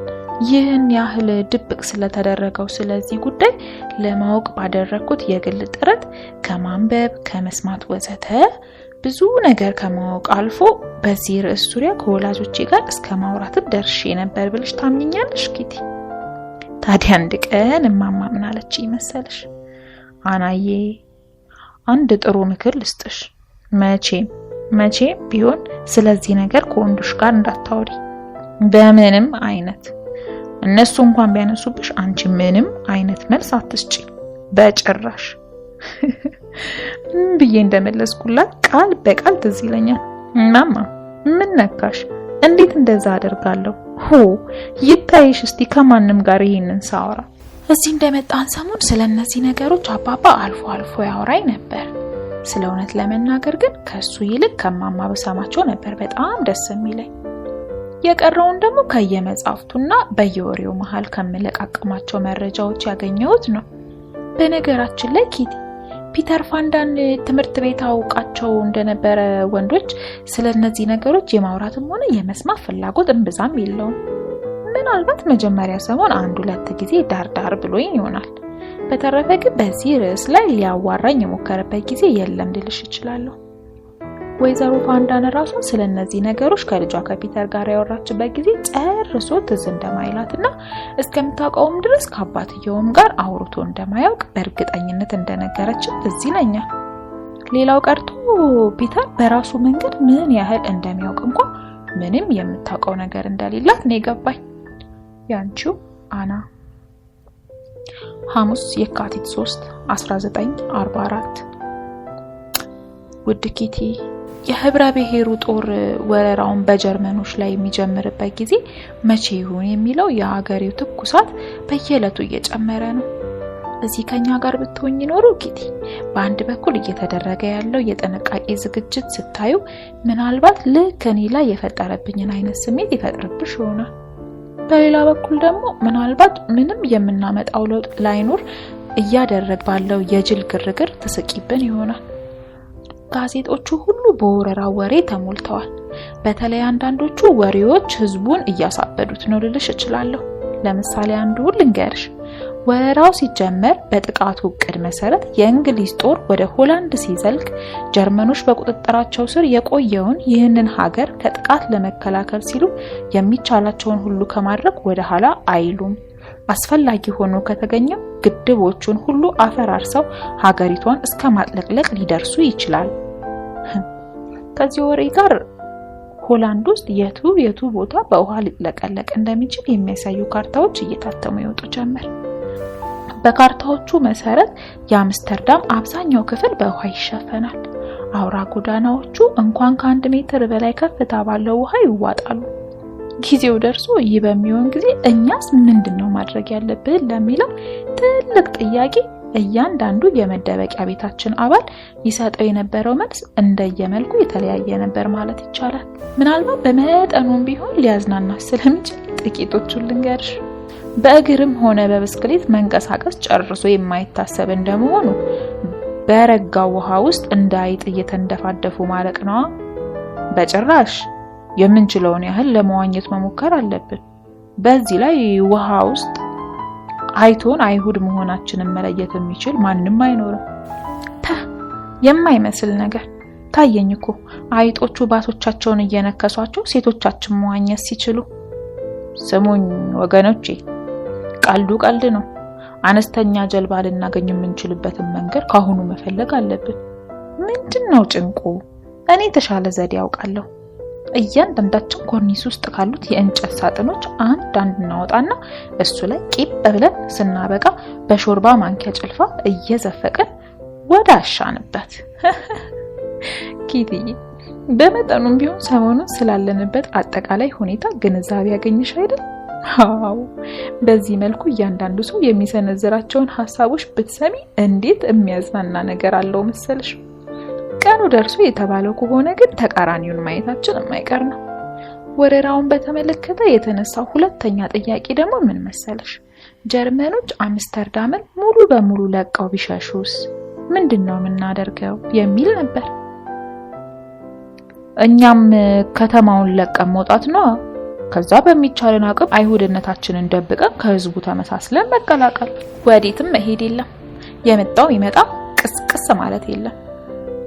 ይህን ያህል ድብቅ ስለተደረገው ስለዚህ ጉዳይ ለማወቅ ባደረኩት የግል ጥረት ከማንበብ ከመስማት ወዘተ ብዙ ነገር ከማወቅ አልፎ በዚህ ርዕስ ዙሪያ ከወላጆቼ ጋር እስከ ማውራትም ደርሼ ነበር ብልሽ ታምኛለሽ ኪቲ? ታዲያ አንድ ቀን እማማ ምን አለች መሰለሽ? አናዬ አንድ ጥሩ ምክር ልስጥሽ። መቼም ቢሆን ስለዚህ ነገር ከወንዶች ጋር እንዳታወሪ። በምንም አይነት እነሱ እንኳን ቢያነሱብሽ አንቺ ምንም አይነት መልስ አትስጪ በጭራሽ። ብዬ እንደመለስኩላት ቃል በቃል ትዝ ይለኛል። ማማ ምን ነካሽ? እንዴት እንደዛ አደርጋለሁ? ይታይሽ እስቲ ከማንም ጋር ይሄንን ሳወራ። እዚህ እንደመጣን ሰሞን ስለነዚህ ነገሮች አባባ አልፎ አልፎ ያወራኝ ነበር። ስለ እውነት ለመናገር ግን ከሱ ይልቅ ከማማ በሰማቸው ነበር በጣም ደስ የሚለኝ። የቀረውን ደግሞ ከየመጻፍቱና በየወሬው መሃል ከመለቃቀማቸው መረጃዎች ያገኘሁት ነው። በነገራችን ላይ ኪቲ ፒተር ፋንዳን ትምህርት ቤት አውቃቸው እንደነበረ ወንዶች ስለነዚህ ነገሮች የማውራትም ሆነ የመስማት ፍላጎት እንብዛም የለውም። ምናልባት መጀመሪያ ሰሞን 1-2 ጊዜ ዳርዳር ብሎኝ ይሆናል። በተረፈ ግን በዚህ ርዕስ ላይ ሊያዋራኝ የሞከረበት ጊዜ የለም ልልሽ እችላለሁ። ወይዘሮ ፋንዳን ራሷ ስለነዚህ ነገሮች ከልጇ ከፒተር ጋር ያወራችበት ጊዜ ጨርሶ ትዝ እንደማይላትና እስከምታውቀውም ድረስ ከአባትየውም ጋር አውርቶ እንደማያውቅ በእርግጠኝነት እንደነገረችን ትዝ ይለኛል። ሌላው ቀርቶ ፒተር በራሱ መንገድ ምን ያህል እንደሚያውቅ እንኳን ምንም የምታውቀው ነገር እንደሌላት ነው የገባኝ። ያንቺው አና። ሐሙስ የካቲት 3 1944። ውድ ኪቲ፣ የህብረ ብሔሩ ጦር ወረራውን በጀርመኖች ላይ የሚጀምርበት ጊዜ መቼ ይሆን የሚለው የሀገሬው ትኩሳት በየዕለቱ እየጨመረ ነው። እዚህ ከኛ ጋር ብትሆኝ ኖሮ ኪቲ፣ በአንድ በኩል እየተደረገ ያለው የጥንቃቄ ዝግጅት ስታዩ ምናልባት ልክ እኔ ላይ የፈጠረብኝን አይነት ስሜት ይፈጥርብሽ ይሆናል። በሌላ በኩል ደግሞ ምናልባት ምንም የምናመጣው ለውጥ ላይኖር እያደረገ ባለው የጅል ግርግር ትስቂብን ይሆናል። ጋዜጦቹ ሁሉ በወረራው ወሬ ተሞልተዋል። በተለይ አንዳንዶቹ ወሬዎች ህዝቡን እያሳበዱት ነው ልልሽ እችላለሁ። ለምሳሌ አንዱ ልንገርሽ። ወራው ሲጀመር በጥቃቱ እቅድ መሰረት የእንግሊዝ ጦር ወደ ሆላንድ ሲዘልቅ ጀርመኖች በቁጥጥራቸው ስር የቆየውን ይህንን ሀገር ከጥቃት ለመከላከል ሲሉ የሚቻላቸውን ሁሉ ከማድረግ ወደ ኋላ አይሉም። አስፈላጊ ሆኖ ከተገኘ ግድቦቹን ሁሉ አፈራርሰው ሀገሪቷን እስከ ማጥለቅለቅ ሊደርሱ ይችላል። ከዚህ ወሬ ጋር ሆላንድ ውስጥ የቱ ቦታ በውሃ ሊጥለቀለቅ እንደሚችል የሚያሳዩ ካርታዎች እየታተሙ ይወጡ ጀመር። በካርታዎቹ መሰረት የአምስተርዳም አብዛኛው ክፍል በውሃ ይሸፈናል። አውራ ጎዳናዎቹ እንኳን ከ1 ሜትር በላይ ከፍታ ባለው ውሃ ይዋጣሉ። ጊዜው ደርሶ ይህ በሚሆን ጊዜ እኛስ ምንድነው ማድረግ ያለብን ለሚለው ትልቅ ጥያቄ እያንዳንዱ የመደበቂያ ቤታችን አባል ይሰጠው የነበረው መልስ እንደየመልኩ የተለያየ ነበር ማለት ይቻላል። ምናልባት በመጠኑም ቢሆን ሊያዝናና ስለሚችል ጥቂቶቹን ልንገርሽ። በእግርም ሆነ በብስክሌት መንቀሳቀስ ጨርሶ የማይታሰብ እንደመሆኑ በረጋው ውሃ ውስጥ እንዳይጥ እየተንደፋደፉ ማለቅ ነው። በጭራሽ የምንችለውን ያህል ለመዋኘት መሞከር አለብን። በዚህ ላይ ውሃ ውስጥ አይቶን አይሁድ መሆናችንን መለየት የሚችል ማንም አይኖርም። የማይመስል ነገር ታየኝ እኮ አይጦቹ ባቶቻቸውን እየነከሷቸው ሴቶቻችን መዋኘት ሲችሉ። ስሙኝ ወገኖቼ፣ ቀልዱ ቀልድ ነው። አነስተኛ ጀልባ ልናገኝ የምንችልበትን መንገድ ካሁኑ መፈለግ አለብን። ምንድነው ጭንቁ? እኔ የተሻለ ዘዴ ያውቃለሁ። እያንዳንዳችን ኮርኒስ ውስጥ ካሉት የእንጨት ሳጥኖች አንድ እናወጣና እሱ ላይ ቂብ ብለን ስናበቃ በሾርባ ማንኪያ ጭልፋ እየዘፈቀን ወደ አሻንበት። ኪቲዬ፣ በመጠኑም ቢሆን ሰሞኑን ስላለንበት አጠቃላይ ሁኔታ ግንዛቤ ያገኝሽ አይደል? አዎ፣ በዚህ መልኩ እያንዳንዱ ሰው የሚሰነዝራቸውን ሐሳቦች ብትሰሚ እንዴት የሚያዝናና ነገር አለው መሰልሽ። ቀኑ ደርሶ የተባለው ከሆነ ግን ተቃራኒውን ማየታችን የማይቀር ነው። ወረራውን በተመለከተ የተነሳው ሁለተኛ ጥያቄ ደግሞ ምን መሰለሽ? ጀርመኖች አምስተርዳምን ሙሉ በሙሉ ለቀው ቢሸሹስ ምንድነው የምናደርገው የሚል ነበር። እኛም ከተማውን ለቀን መውጣት ነው። ከዛ በሚቻለን አቅም አይሁድነታችንን ደብቀን ከህዝቡ ተመሳስለን መቀላቀል። ወዴትም መሄድ የለም። የመጣው ይመጣ፣ ቅስቅስ ማለት የለም።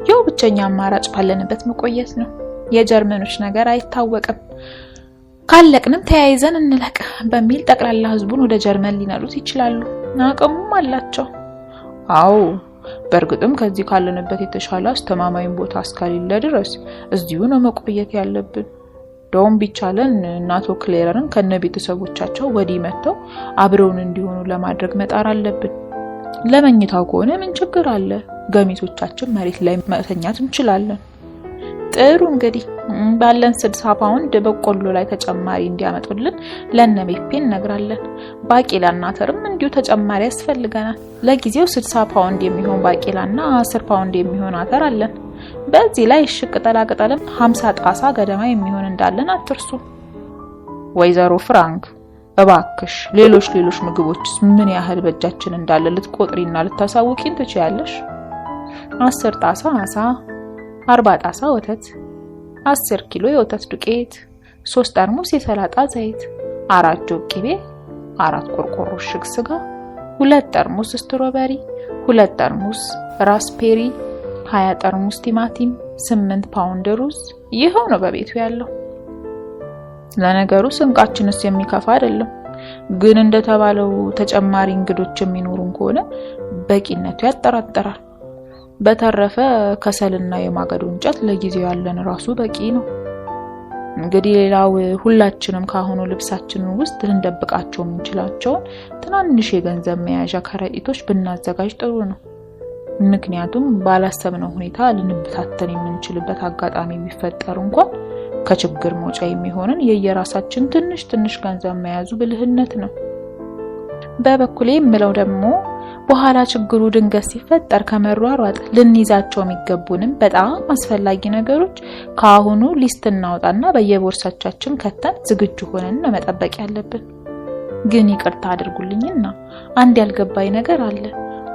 ያው ብቸኛ አማራጭ ባለንበት መቆየት ነው። የጀርመኖች ነገር አይታወቅም። ካለቅንም ተያይዘን እንለቅ በሚል ጠቅላላ ህዝቡን ወደ ጀርመን ሊነሉት ይችላሉ። አቅሙም አላቸው። አዎ፣ በእርግጥም ከዚህ ካለንበት የተሻለ አስተማማኝ ቦታ እስከሌለ ድረስ እዚሁ ነው መቆየት ያለብን። ዶም ቢቻለን እናቶ ክሌረርን ከነቤተሰቦቻቸው ወዲህ መጥተው አብረውን እንዲሆኑ ለማድረግ መጣር አለብን። ለመኝታው ከሆነ ምን ችግር አለ? ገሚሶቻችን መሬት ላይ መተኛት እንችላለን። ጥሩ፣ እንግዲህ ባለን 60 ፓውንድ በቆሎ ላይ ተጨማሪ እንዲያመጡልን ለነሜፔ እነግራለን። ባቄላና አተርም እንዲሁ ተጨማሪ ያስፈልገናል። ለጊዜው 60 ፓውንድ የሚሆን ባቄላና 10 ፓውንድ የሚሆን አተር አለን። በዚህ ላይ ቅጠላቅጠልም 50 ጣሳ ገደማ የሚሆን እንዳለን አትርሱ። ወይዘሮ ፍራንክ እባክሽ ሌሎች ምግቦችስ ምን ያህል በእጃችን እንዳለ ልትቆጥሪና ልታሳውቂን ትችያለሽ? 10 ጣሳ አሳ፣ 40 ጣሳ ወተት፣ 10 ኪሎ የወተት ዱቄት፣ 3 ጠርሙስ የሰላጣ ዘይት፣ 4 ጆግ ቅቤ፣ 4 ቆርቆሮ እሽግ ስጋ፣ 2 ጠርሙስ ስትሮበሪ፣ 2 ጠርሙስ ራስፔሪ፣ 20 ጠርሙስ ቲማቲም፣ 8 ፓውንድ ሩዝ። ይሄው ነው በቤቱ ያለው። ለነገሩ ስንቃችንስ የሚከፋ አይደለም። ግን እንደተባለው ተጨማሪ እንግዶች የሚኖሩን ከሆነ በቂነቱ ያጠራጥራል። በተረፈ ከሰልና የማገዶ እንጨት ለጊዜው ያለን ራሱ በቂ ነው። እንግዲህ ሌላው ሁላችንም ካሁኑ ልብሳችንን ውስጥ ልንደብቃቸው የምንችላቸውን ትናንሽ የገንዘብ መያዣ ከረጢቶች ብናዘጋጅ ጥሩ ነው። ምክንያቱም ባላሰብነው ሁኔታ ልንበታተን የምንችልበት አጋጣሚ ቢፈጠር እንኳን ከችግር መውጫ የሚሆንን የየራሳችን ትንሽ ገንዘብ መያዙ ብልህነት ነው። በበኩሌ የምለው ደግሞ በኋላ ችግሩ ድንገት ሲፈጠር ከመሯሯጥ ልንይዛቸው የሚገቡንም በጣም አስፈላጊ ነገሮች ካሁኑ ሊስት እናውጣና በየቦርሳችን ከተን ዝግጁ ሆነን መጠበቅ ያለብን። ግን ይቅርታ አድርጉልኝና አንድ ያልገባኝ ነገር አለ።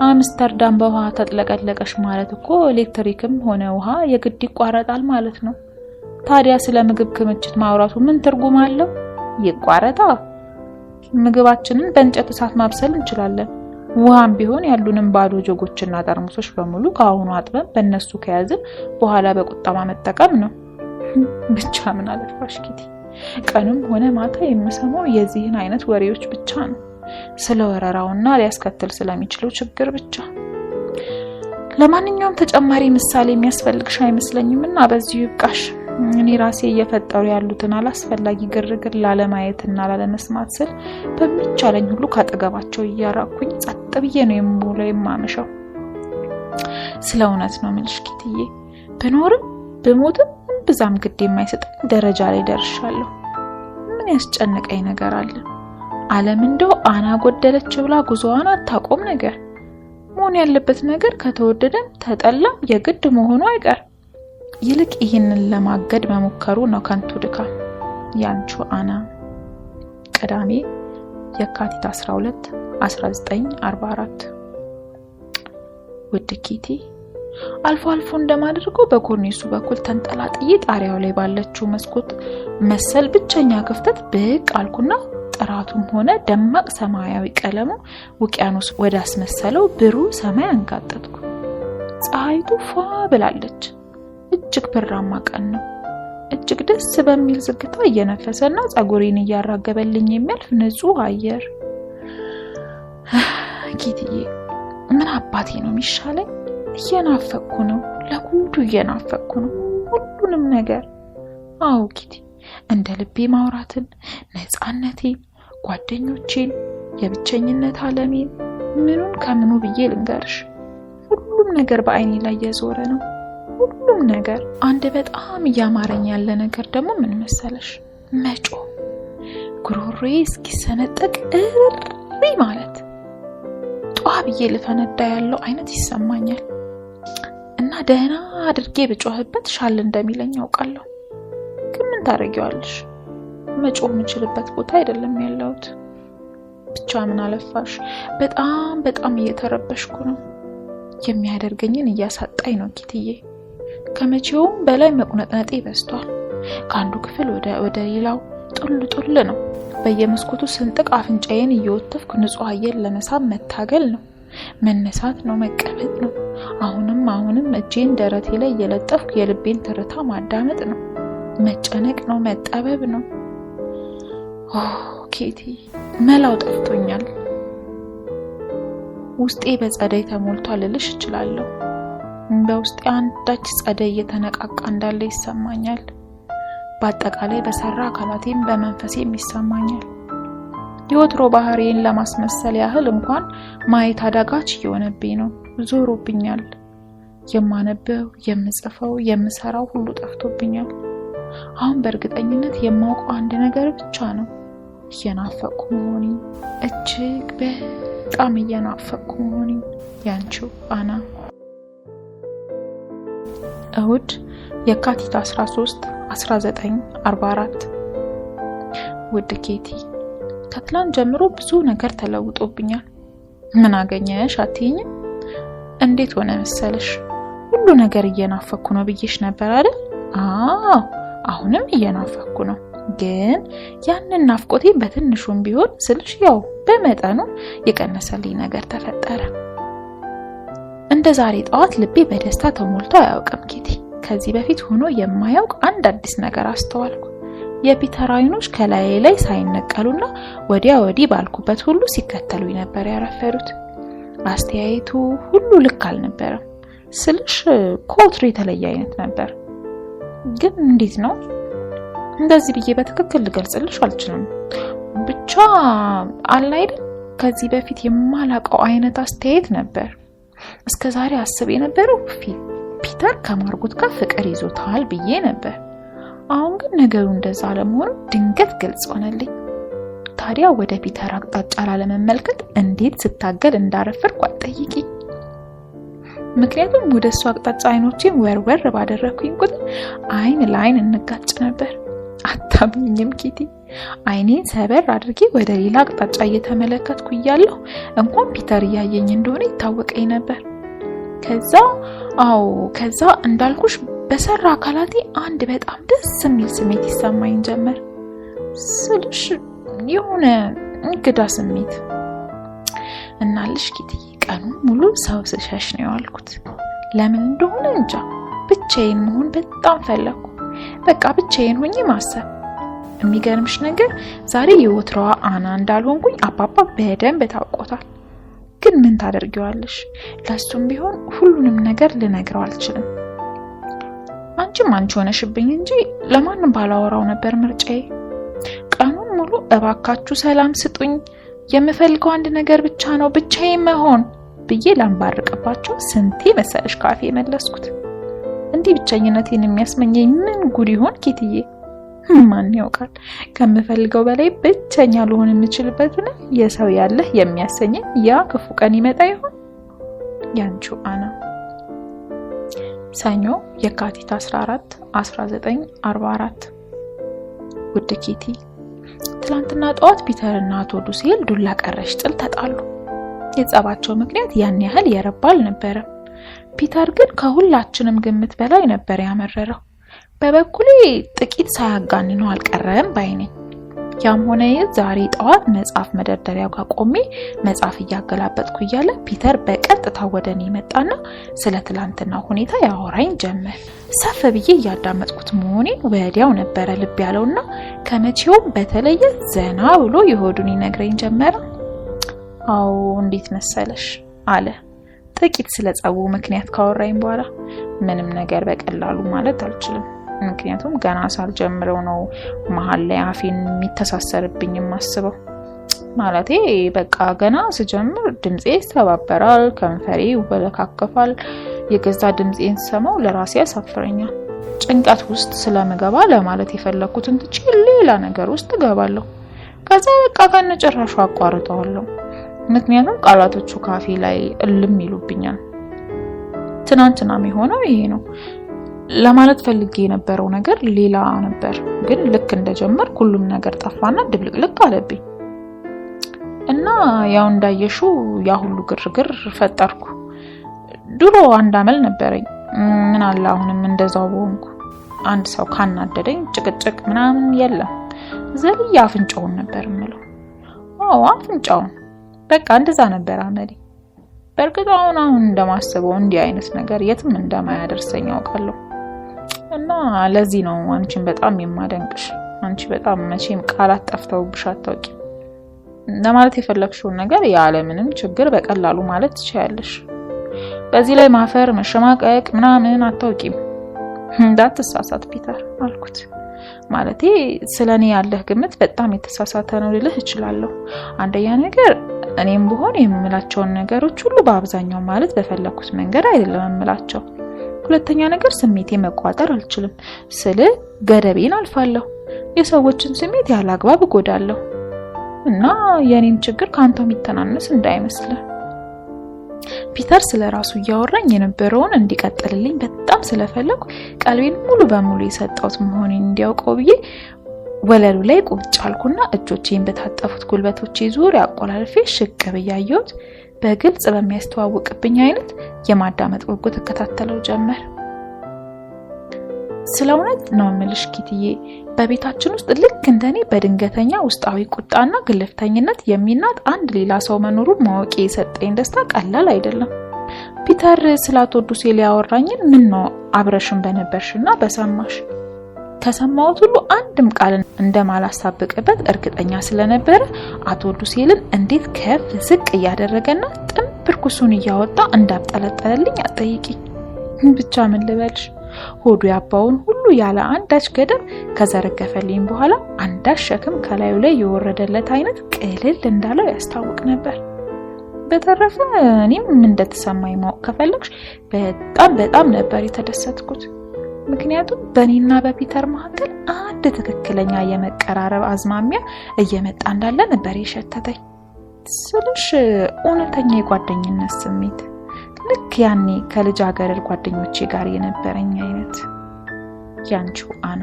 አምስተርዳም በውሃ ተጥለቀለቀሽ ማለት እኮ ኤሌክትሪክም ሆነ ውሃ የግድ ይቋረጣል ማለት ነው። ታዲያ ስለ ምግብ ክምችት ማውራቱ ምን ትርጉም አለው? ይቋረጣ ምግባችንን በእንጨት እሳት ማብሰል እንችላለን። ውሃም ቢሆን ያሉንን ባዶ ጆጎችና ጠርሙሶች በሙሉ ከአሁኑ አጥበን በእነሱ ከያዝን በኋላ በቁጠባ መጠቀም ነው። ብቻ ምን አለፋሽ ኪቲ፣ ቀንም ሆነ ማታ የምሰማው የዚህን አይነት ወሬዎች ብቻ ነው። ስለ ወረራውና ሊያስከትል ስለሚችለው ችግር ብቻ። ለማንኛውም ተጨማሪ ምሳሌ የሚያስፈልግሽ አይመስለኝምና በዚሁ ይብቃሽ። እኔ ራሴ እየፈጠሩ ያሉትን አላስፈላጊ ግርግር ላለማየትና ላለመስማት ስል በሚቻለኝ ሁሉ ካጠገባቸው እያራኩኝ ጸጥ ብዬ ነው የምውለው የማመሸው። ስለ እውነት ነው የምልሽ ኪትዬ፣ ብኖርም ብሞትም ብዛም ግድ የማይሰጠኝ ደረጃ ላይ ደርሻለሁ። ምን ያስጨነቀኝ ነገር አለ? ዓለም እንደው አና ጎደለች ብላ ጉዞዋን አታቆም ነገር። መሆን ያለበት ነገር ከተወደደም ተጠላም የግድ መሆኑ አይቀር። ይልቅ ይህንን ለማገድ መሞከሩ ነው ከንቱ ድካም። ያንቹ አና። ቅዳሜ የካቲት 12 1944። ውድ ኪቲ፣ አልፎ አልፎ እንደማደርገው በኮርኒሱ በኩል ተንጠላጥዬ ጣሪያው ላይ ባለችው መስኮት መሰል ብቸኛ ክፍተት ብቅ አልኩና ጥራቱም ሆነ ደማቅ ሰማያዊ ቀለሙ ውቅያኖስ ወደ አስመሰለው ብሩህ ሰማይ አንጋጠጥኩ። ፀሐይቱ ፏ ብላለች። እጅግ ብራማ ቀን ነው። እጅግ ደስ በሚል ዝግታ እየነፈሰና ጸጉሬን እያራገበልኝ የሚያልፍ ንጹህ አየር። ኪትዬ፣ ምን አባቴ ነው የሚሻለኝ? እየናፈቅኩ ነው፣ ለጉዱ እየናፈቅኩ ነው ሁሉንም ነገር። አዎ ኪቲ፣ እንደ ልቤ ማውራትን፣ ነፃነቴን፣ ጓደኞቼን፣ የብቸኝነት ዓለሜን ምኑን ከምኑ ብዬ ልንገርሽ? ሁሉም ነገር በአይኔ ላይ የዞረ ነው። ሁሉም ነገር። አንድ በጣም እያማረኝ ያለ ነገር ደግሞ ምን መሰለሽ? መጮ ጉሮሮዬ እስኪሰነጠቅ እሪ ማለት ጧ ብዬ ልፈነዳ ያለው አይነት ይሰማኛል። እና ደህና አድርጌ ብጮህበት ሻል እንደሚለኝ አውቃለሁ። ግን ምን ታረጊዋለሽ? መጮ የምችልበት ቦታ አይደለም ያለሁት። ብቻ ምን አለፋሽ በጣም እየተረበሽኩ ነው። የሚያደርገኝን እያሳጣኝ ነው ኪትዬ። ከመቼውም በላይ መቁነጥነጤ በዝቷል። ከአንዱ ክፍል ወደ ሌላው ጡል ነው። በየመስኮቱ ስንጥቅ አፍንጫዬን እየወተፍኩ ንጹህ አየር ለመሳብ መታገል ነው። መነሳት ነው፣ መቀመጥ ነው። አሁንም እጄን ደረቴ ላይ እየለጠፍኩ የልቤን ትርታ ማዳመጥ ነው። መጨነቅ ነው፣ መጠበብ ነው። ኬቲ፣ መላው ጠፍቶኛል። ውስጤ በጸደይ ተሞልቷል ልልሽ እችላለሁ። በውስጤ አንዳች ጸደይ እየተነቃቃ እንዳለ ይሰማኛል። በአጠቃላይ በሰራ አካላቴም በመንፈሴም ይሰማኛል። የወትሮ ባህሪዬን ለማስመሰል ያህል እንኳን ማየት አዳጋች እየሆነብኝ ነው። ዞሮብኛል። የማነበው፣ የምጽፈው፣ የምሰራው ሁሉ ጠፍቶብኛል። አሁን በእርግጠኝነት የማውቀው አንድ ነገር ብቻ ነው። እየናፈቅኩ መሆኔ፣ እጅግ በጣም እየናፈቅኩ መሆኔ። ያንቺው አና። እሁድ የካቲት 13 1944። ውድ ኬቲ፣ ከትላንት ጀምሮ ብዙ ነገር ተለውጦብኛል። ምን አገኘሽ አትይኝም? እንዴት ሆነ መሰለሽ? ሁሉ ነገር እየናፈቅኩ ነው ብዬሽ ነበር አይደል? አሁንም እየናፈቅኩ ነው። ግን ያንን ናፍቆቴ በትንሹም ቢሆን ስልሽ ያው በመጠኑ የቀነሰልኝ ነገር ተፈጠረ። እንደ ዛሬ ጠዋት ልቤ በደስታ ተሞልቶ አያውቅም ኪቲ። ከዚህ በፊት ሆኖ የማያውቅ አንድ አዲስ ነገር አስተዋልኩ። የፒተር አይኖች ከላይ ላይ ሳይነቀሉና ወዲያ ወዲህ ባልኩበት ሁሉ ሲከተሉኝ ነበር ያረፈሩት። አስተያየቱ ሁሉ ልክ አልነበረም ስልሽ ኮትሩ የተለየ አይነት ነበር። ግን እንዴት ነው እንደዚህ ብዬ በትክክል ልገልጽልሽ አልችልም። ብቻ አለ አይደል ከዚህ በፊት የማላውቀው አይነት አስተያየት ነበር። እስከዛሬ አስብ የነበረው ፒተር ከማርጎት ጋር ፍቅር ይዞታል ብዬ ነበር። አሁን ግን ነገሩ እንደዛ አለመሆኑ ድንገት ግልጽ ሆነልኝ። ታዲያ ወደ ፒተር አቅጣጫ ላለመመልከት እንዴት ስታገል እንዳረፈርኩ አትጠይቂኝ። ምክንያቱም ወደ እሱ አቅጣጫ አይኖቼን ወርወር ባደረኩኝ ቁጥር አይን ለአይን እንጋጭ ነበር። አታምኝም ኪቲ? አይኔን ሰበር አድርጌ ወደ ሌላ አቅጣጫ እየተመለከትኩ እያለሁ እንኳን ፒተር እያየኝ እንደሆነ ይታወቀኝ ነበር። ከዛ እንዳልኩሽ በሰራ አካላቴ አንድ በጣም ደስ የሚል ስሜት ይሰማኝ ጀመር። ስልሽ የሆነ እንግዳ ስሜት እናልሽ ኪቲ ቀኑን ሙሉ ሰው ስሸሽ ነው ያልኩት። ለምን እንደሆነ እንጃ ብቻዬን መሆን በጣም ፈለኩ። በቃ ብቻዬን ሆኜ ማሰብ። የሚገርምሽ ነገር ዛሬ የወትሮዋ አና እንዳልሆንኩኝ አባባ በደንብ ታውቆታል። ግን ምን ታደርጊዋለሽ? ለሱም ቢሆን ሁሉንም ነገር ልነግረው አልችልም። አንቺም አንቺ ሆነሽብኝ እንጂ ለማንም ባላወራው ነበር ምርጫዬ። ቀኑን ሙሉ እባካችሁ ሰላም ስጡኝ፣ የምፈልገው አንድ ነገር ብቻ ነው፣ ብቻዬን መሆን ብዬ ላንባርቅባቸው ስንቴ መሰለሽ ካፌ መለስኩት። እንዲህ ብቻኝነቴን የሚያስመኘኝ ምን ጉድ ይሆን ኪትዬ? ማን ያውቃል? ከምፈልገው በላይ ብቸኛ ልሆን የምችልበትና የሰው ያለህ የሚያሰኘኝ ያ ክፉ ቀን ይመጣ ይሆን? ያንቺው አና። ሰኞ የካቲት 14 1944። ውድ ኪቲ፣ ትላንትና ጠዋት ፒተርና አቶ ዱሴል ዱላ ቀረሽ ጥል ተጣሉ። የጸባቸው ምክንያት ያን ያህል የረባ አልነበረም። ፒተር ግን ከሁላችንም ግምት በላይ ነበር ያመረረው። በበኩሌ ጥቂት ሳያጋንነው አልቀረም ባይነኝ። ያም ሆነ ዛሬ ጠዋት መጽሐፍ መደርደሪያው ጋር ቆሜ መጽሐፍ እያገላበጥኩ እያለ ፒተር በቀጥታ ወደኔ መጣና ስለ ትላንትና ሁኔታ ያወራኝ ጀመር። ሰፍ ብዬ እያዳመጥኩት መሆኔን ወዲያው ነበረ ልብ ያለውና ከመቼውም በተለየ ዘና ብሎ የሆዱን ይነግረኝ ጀመረ። አዎ እንዴት መሰለሽ አለ ጥቂት ስለጸቡ ምክንያት ካወራኝ በኋላ። ምንም ነገር በቀላሉ ማለት አልችልም፣ ምክንያቱም ገና ሳልጀምረው ነው መሃል ላይ አፌን የሚተሳሰርብኝ የማስበው። ማለቴ በቃ ገና ስጀምር ድምጼ ይሰባበራል፣ ከንፈሬ ይወለካከፋል። የገዛ ድምጼን ሰማው ለራሴ ያሳፍረኛል። ጭንቀት ውስጥ ስለምገባ ለማለት የፈለኩትን ትቼ ሌላ ነገር ውስጥ ገባለሁ። ከዛ በቃ ከነጭራሹ አቋርጠዋለሁ። ምክንያቱም ቃላቶቹ ካፌ ላይ እልም ይሉብኛል። ትናንትናም የሆነው ይሄ ነው። ለማለት ፈልጌ የነበረው ነገር ሌላ ነበር፣ ግን ልክ እንደጀመር ሁሉም ነገር ጠፋና ድብልቅልቅ አለብኝ እና ያው እንዳየሽው ያ ሁሉ ግርግር ፈጠርኩ። ድሮ አንድ አመል ነበረኝ። ምን አለ አሁንም እንደዛው በሆንኩ። አንድ ሰው ካናደደኝ ጭቅጭቅ ምናምን የለም፣ ዘልዬ አፍንጫውን ነበር የምለው። አዎ አፍንጫውን። በቃ እንደዛ ነበር አመሌ። በእርግጥ አሁን እንደማስበው እንዲህ አይነት ነገር የትም እንደማያደርሰኝ አውቃለሁ። እና ለዚህ ነው አንቺን በጣም የማደንቅሽ። አንቺ በጣም መቼም ቃላት ጠፍተውብሽ አታውቂም። ለማለት የፈለግሽውን ነገር ያለ ምንም ችግር በቀላሉ ማለት ትችያለሽ። በዚህ ላይ ማፈር፣ መሸማቀቅ ምናምን አታውቂም። እንዳትሳሳት ፒተር አልኩት። ማለቴ ስለኔ ያለህ ግምት በጣም የተሳሳተ ነው ልልህ እችላለሁ። አንደኛ ነገር እኔም ብሆን የምላቸውን ነገሮች ሁሉ በአብዛኛው ማለት በፈለኩት መንገድ አይደለም የምላቸው። ሁለተኛ ነገር ስሜቴ መቋጠር አልችልም። ስለ ገደቤን አልፋለሁ። የሰዎችን ስሜት ያላግባብ እጎዳለሁ እና የኔም ችግር ካንተው የሚተናነስ እንዳይመስል። ፒተር ስለራሱ እያወራኝ የነበረውን እንዲቀጥልልኝ በጣም ስለፈለኩ ቀልቤን ሙሉ በሙሉ የሰጠሁት መሆኔን እንዲያውቀው ብዬ ወለሉ ላይ ቁጭ አልኩና እጆቼን በታጠፉት ጉልበቶቼ ዙሪያ አቆላልፌ ሽቅብ እያየሁት በግልጽ በሚያስተዋውቅብኝ አይነት የማዳመጥ ጉጉት ተከታተለው ጀመር። ስለእውነት ነው የምልሽ ኪትዬ፣ በቤታችን ውስጥ ልክ እንደኔ በድንገተኛ ውስጣዊ ቁጣና ግልፍተኝነት የሚናጥ አንድ ሌላ ሰው መኖሩን ማወቄ የሰጠኝ ደስታ ቀላል አይደለም። ፒተር ስላቶ ዱሴል ያወራኝን ምን ነው አብረሽን በነበርሽና በሰማሽ ከሰማሁት ሁሉ አንድም ቃል እንደማላሳብቅበት እርግጠኛ ስለነበረ አቶ ዱሴልን እንዴት ከፍ ዝቅ እያደረገና ጥንብርኩሱን እያወጣ እንዳብጠለጠለልኝ አጠይቂኝ። ብቻ ምን ልበልሽ፣ ሆዱ ያባውን ሁሉ ያለ አንዳች ገደብ ከዘረገፈልኝ በኋላ አንዳች ሸክም ከላዩ ላይ የወረደለት አይነት ቅልል እንዳለው ያስታውቅ ነበር። በተረፈ እኔም ምን እንደተሰማኝ ማወቅ ከፈለግሽ በጣም ነበር የተደሰትኩት። ምክንያቱም በእኔና በፒተር መካከል አንድ ትክክለኛ የመቀራረብ አዝማሚያ እየመጣ እንዳለ ነበር የሸተተኝ። ስልሽ እውነተኛ የጓደኝነት ስሜት ልክ ያኔ ከልጃገረድ ጓደኞቼ ጋር የነበረኝ አይነት። ያንቺው አና።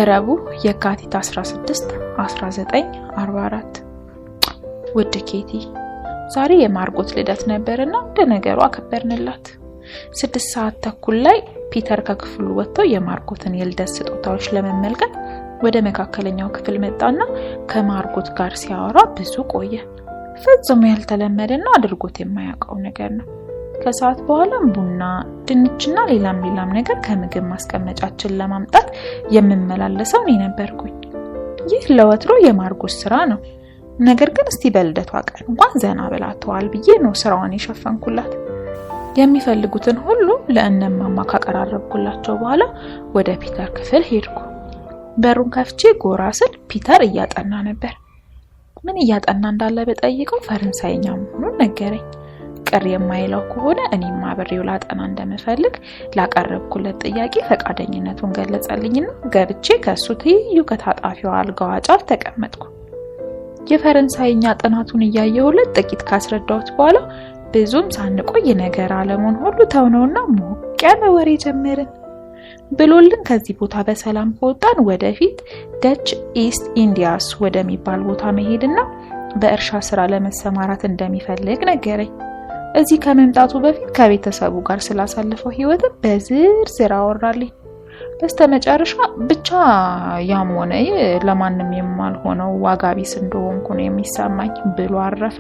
ረቡዕ የካቲት 16 1944። ውድ ኬቲ፣ ዛሬ የማርጎት ልደት ነበርና እንደነገሩ አከበርንላት። 6 ሰዓት ተኩል ላይ ፒተር ከክፍሉ ወጥቶ የማርጎትን የልደት ስጦታዎች ለመመልከት ወደ መካከለኛው ክፍል መጣና ከማርጎት ጋር ሲያወራ ብዙ ቆየ። ፍጹም ያልተለመደና አድርጎት የማያውቀው ነገር ነው። ከሰዓት በኋላም ቡና፣ ድንችና ሌላም ነገር ከምግብ ማስቀመጫችን ለማምጣት የምመላለሰው እኔ ነበርኩኝ። ይህ ለወትሮ የማርጎት ስራ ነው። ነገር ግን እስቲ በልደቷ ቀን እንኳን ዘና ብላተዋል ብዬ ነው ስራዋን የሸፈንኩላት። የሚፈልጉትን ሁሉ ለእነማማ ካቀራረብኩላቸው በኋላ ወደ ፒተር ክፍል ሄድኩ። በሩን ከፍቼ ጎራ ስል ፒተር እያጠና ነበር። ምን እያጠና እንዳለ በጠይቀው ፈረንሳይኛ መሆኑን ነገረኝ። ቅር የማይለው ከሆነ እኔም አብሬው ላጠና እንደምፈልግ ላቀረብኩለት ጥያቄ ፈቃደኝነቱን ገለጸልኝና ገብቼ ከሱ ትይዩ ከታጣፊው አልጋዋ ጫፍ ተቀመጥኩ። የፈረንሳይኛ ጥናቱን እያየሁለት ጥቂት ካስረዳሁት በኋላ ብዙም ሳንቆይ ነገር አለሙን ሁሉ ተውነውና ሞቅ ያለ ወሬ ጀመርን። ብሎልን ከዚህ ቦታ በሰላም ከወጣን ወደፊት ደች ኢስት ኢንዲያስ ወደሚባል ቦታ መሄድና በእርሻ ስራ ለመሰማራት እንደሚፈልግ ነገረኝ። እዚህ ከመምጣቱ በፊት ከቤተሰቡ ጋር ስላሳለፈው ህይወት በዝርዝር አወራልኝ። በስተመጨረሻ ብቻ ያም ሆነ ለማንም የማልሆነው ዋጋቢስ እንደሆንኩ ነው የሚሰማኝ ብሎ አረፈ።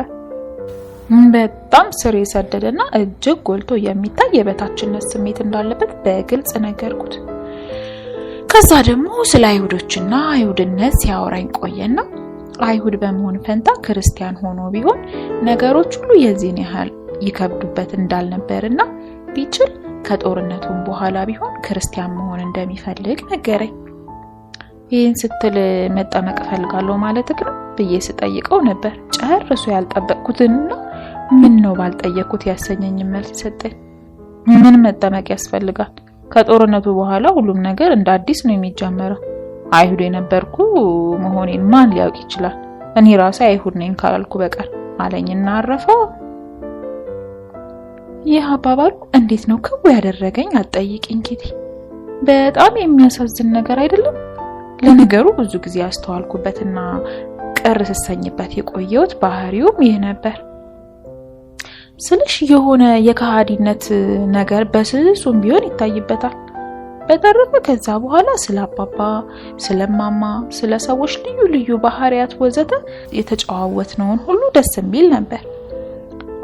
በጣም ስር የሰደደና እጅግ ጎልቶ የሚታይ የበታችነት ስሜት እንዳለበት በግልጽ ነገርኩት። ከዛ ደግሞ ስለ አይሁዶችና አይሁድነት ሲያወራኝ ቆየና አይሁድ በመሆን ፈንታ ክርስቲያን ሆኖ ቢሆን ነገሮች ሁሉ የዚህን ያህል ይከብዱበት እንዳልነበርና ቢችል ከጦርነቱም በኋላ ቢሆን ክርስቲያን መሆን እንደሚፈልግ ነገረኝ። ይህን ስትል መጠመቅ ፈልጋለሁ ማለትህ ነው ብዬ ስጠይቀው ነበር ጨርሶ ያልጠበቅኩትና ምን ነው ባልጠየቅኩት ያሰኘኝ መልስ ሰጠኝ። ምን መጠመቅ ያስፈልጋል? ከጦርነቱ በኋላ ሁሉም ነገር እንደ አዲስ ነው የሚጀመረው። አይሁድ የነበርኩ መሆኔን ማን ሊያውቅ ይችላል? እኔ ራሴ አይሁድ ነኝ ካላልኩ በቀር አለኝና አረፈ። ይህ አባባሉ እንዴት ነው ክው ያደረገኝ አትጠይቂኝ ኪቲ። በጣም የሚያሳዝን ነገር አይደለም? ለነገሩ ብዙ ጊዜ አስተዋልኩበትና ቅር ስሰኝበት የቆየሁት ባህሪውም ይህ ነበር። ስልሽ የሆነ የካሃዲነት ነገር በስሱም ቢሆን ይታይበታል። በተረፈ ከዛ በኋላ ስለ አባባ፣ ስለማማ፣ ስለ ሰዎች ልዩ ባህሪያት ወዘተ የተጨዋወትነውን ሁሉ ደስ የሚል ነበር።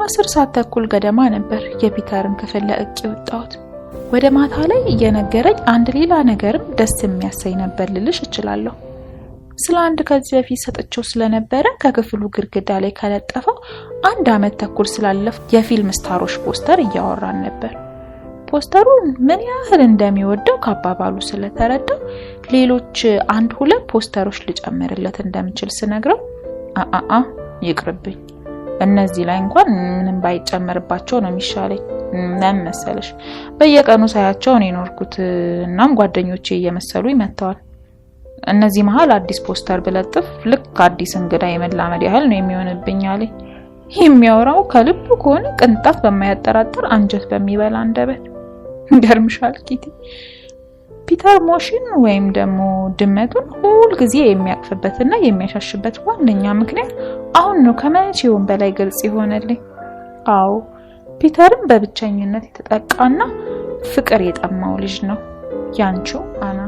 10 ሰዓት ተኩል ገደማ ነበር የፒተርን ክፍል ለቅቄ ወጣሁት። ወደ ማታ ላይ እየነገረኝ አንድ ሌላ ነገርም ደስ የሚያሰኝ ነበር ልልሽ እችላለሁ። ስለ አንድ ከዚህ በፊት ሰጥቼው ስለነበረ ከክፍሉ ግድግዳ ላይ ከለጠፈው 1 ዓመት ተኩል ስላለፈ የፊልም ስታሮች ፖስተር እያወራን ነበር። ፖስተሩን ምን ያህል እንደሚወደው ከአባባሉ ስለተረዳው ሌሎች 1-2 ፖስተሮች ልጨምርለት እንደምችል ስነግረው ይቅርብኝ፣ እነዚህ ላይ እንኳን ምንም ባይጨመርባቸው ነው የሚሻለኝ። ለምን መሰለሽ በየቀኑ ሳያቸው ነው የኖርኩት። እናም ጓደኞቼ እየመሰሉ ይመጣዋል። እነዚህ መሃል አዲስ ፖስተር ብለጥፍ ልክ አዲስ እንግዳ የመላመድ ያህል ነው የሚሆንብኝ አለኝ። የሚያወራው ከልቡ ከሆነ ቅንጣት በማያጠራጥር አንጀት በሚበላ አንደበት። ገርምሻል ኪቲ። ፒተር ሞሽን ወይም ደግሞ ድመቱን ሁል ጊዜ የሚያቅፍበትና የሚያሻሽበት ዋነኛ ምክንያት አሁን ነው ከመቼውም በላይ ግልጽ ይሆነልኝ። አዎ ፒተርም በብቸኝነት የተጠቃና ፍቅር የጠማው ልጅ ነው። ያንቺው አና።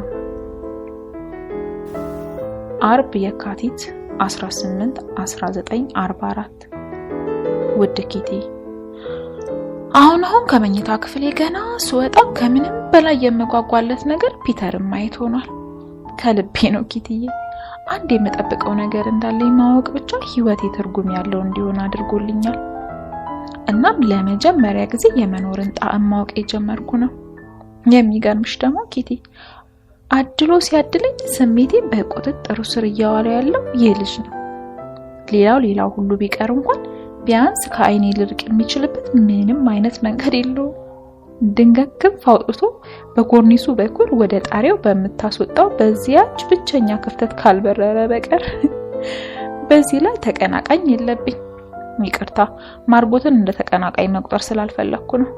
አርብ የካቲት 18 1944። ውድ ኪቲ፣ አሁን ከመኝታ ክፍሌ ገና ስወጣ ከምንም በላይ የምጓጓለት ነገር ፒተርን ማየት ሆኗል። ከልቤ ነው ኪቲዬ። አንድ የምጠብቀው ነገር እንዳለኝ ማወቅ ብቻ ህይወቴ ትርጉም ያለው እንዲሆን አድርጎልኛል። እናም ለመጀመሪያ ጊዜ የመኖርን ጣዕም ማወቅ የጀመርኩ ነው። የሚገርምሽ ደግሞ ኪቲ፣ አድሎ ሲያድለኝ ስሜቴን በቁጥጥር ስር እያዋለ ያለው ይህ ልጅ ነው። ሌላው ሁሉ ቢቀር እንኳን ቢያንስ ከአይኔ ልርቅ የሚችልበት ምንም አይነት መንገድ የለውም። ድንገት ክንፍ አውጥቶ በኮርኒሱ በኩል ወደ ጣሪያው በምታስወጣው በዚያች ብቸኛ ክፍተት ካልበረረ በቀር በዚህ ላይ ተቀናቃኝ የለብኝ። ይቅርታ፣ ማርጎትን እንደ ተቀናቃኝ መቁጠር ስላልፈለኩ ነው።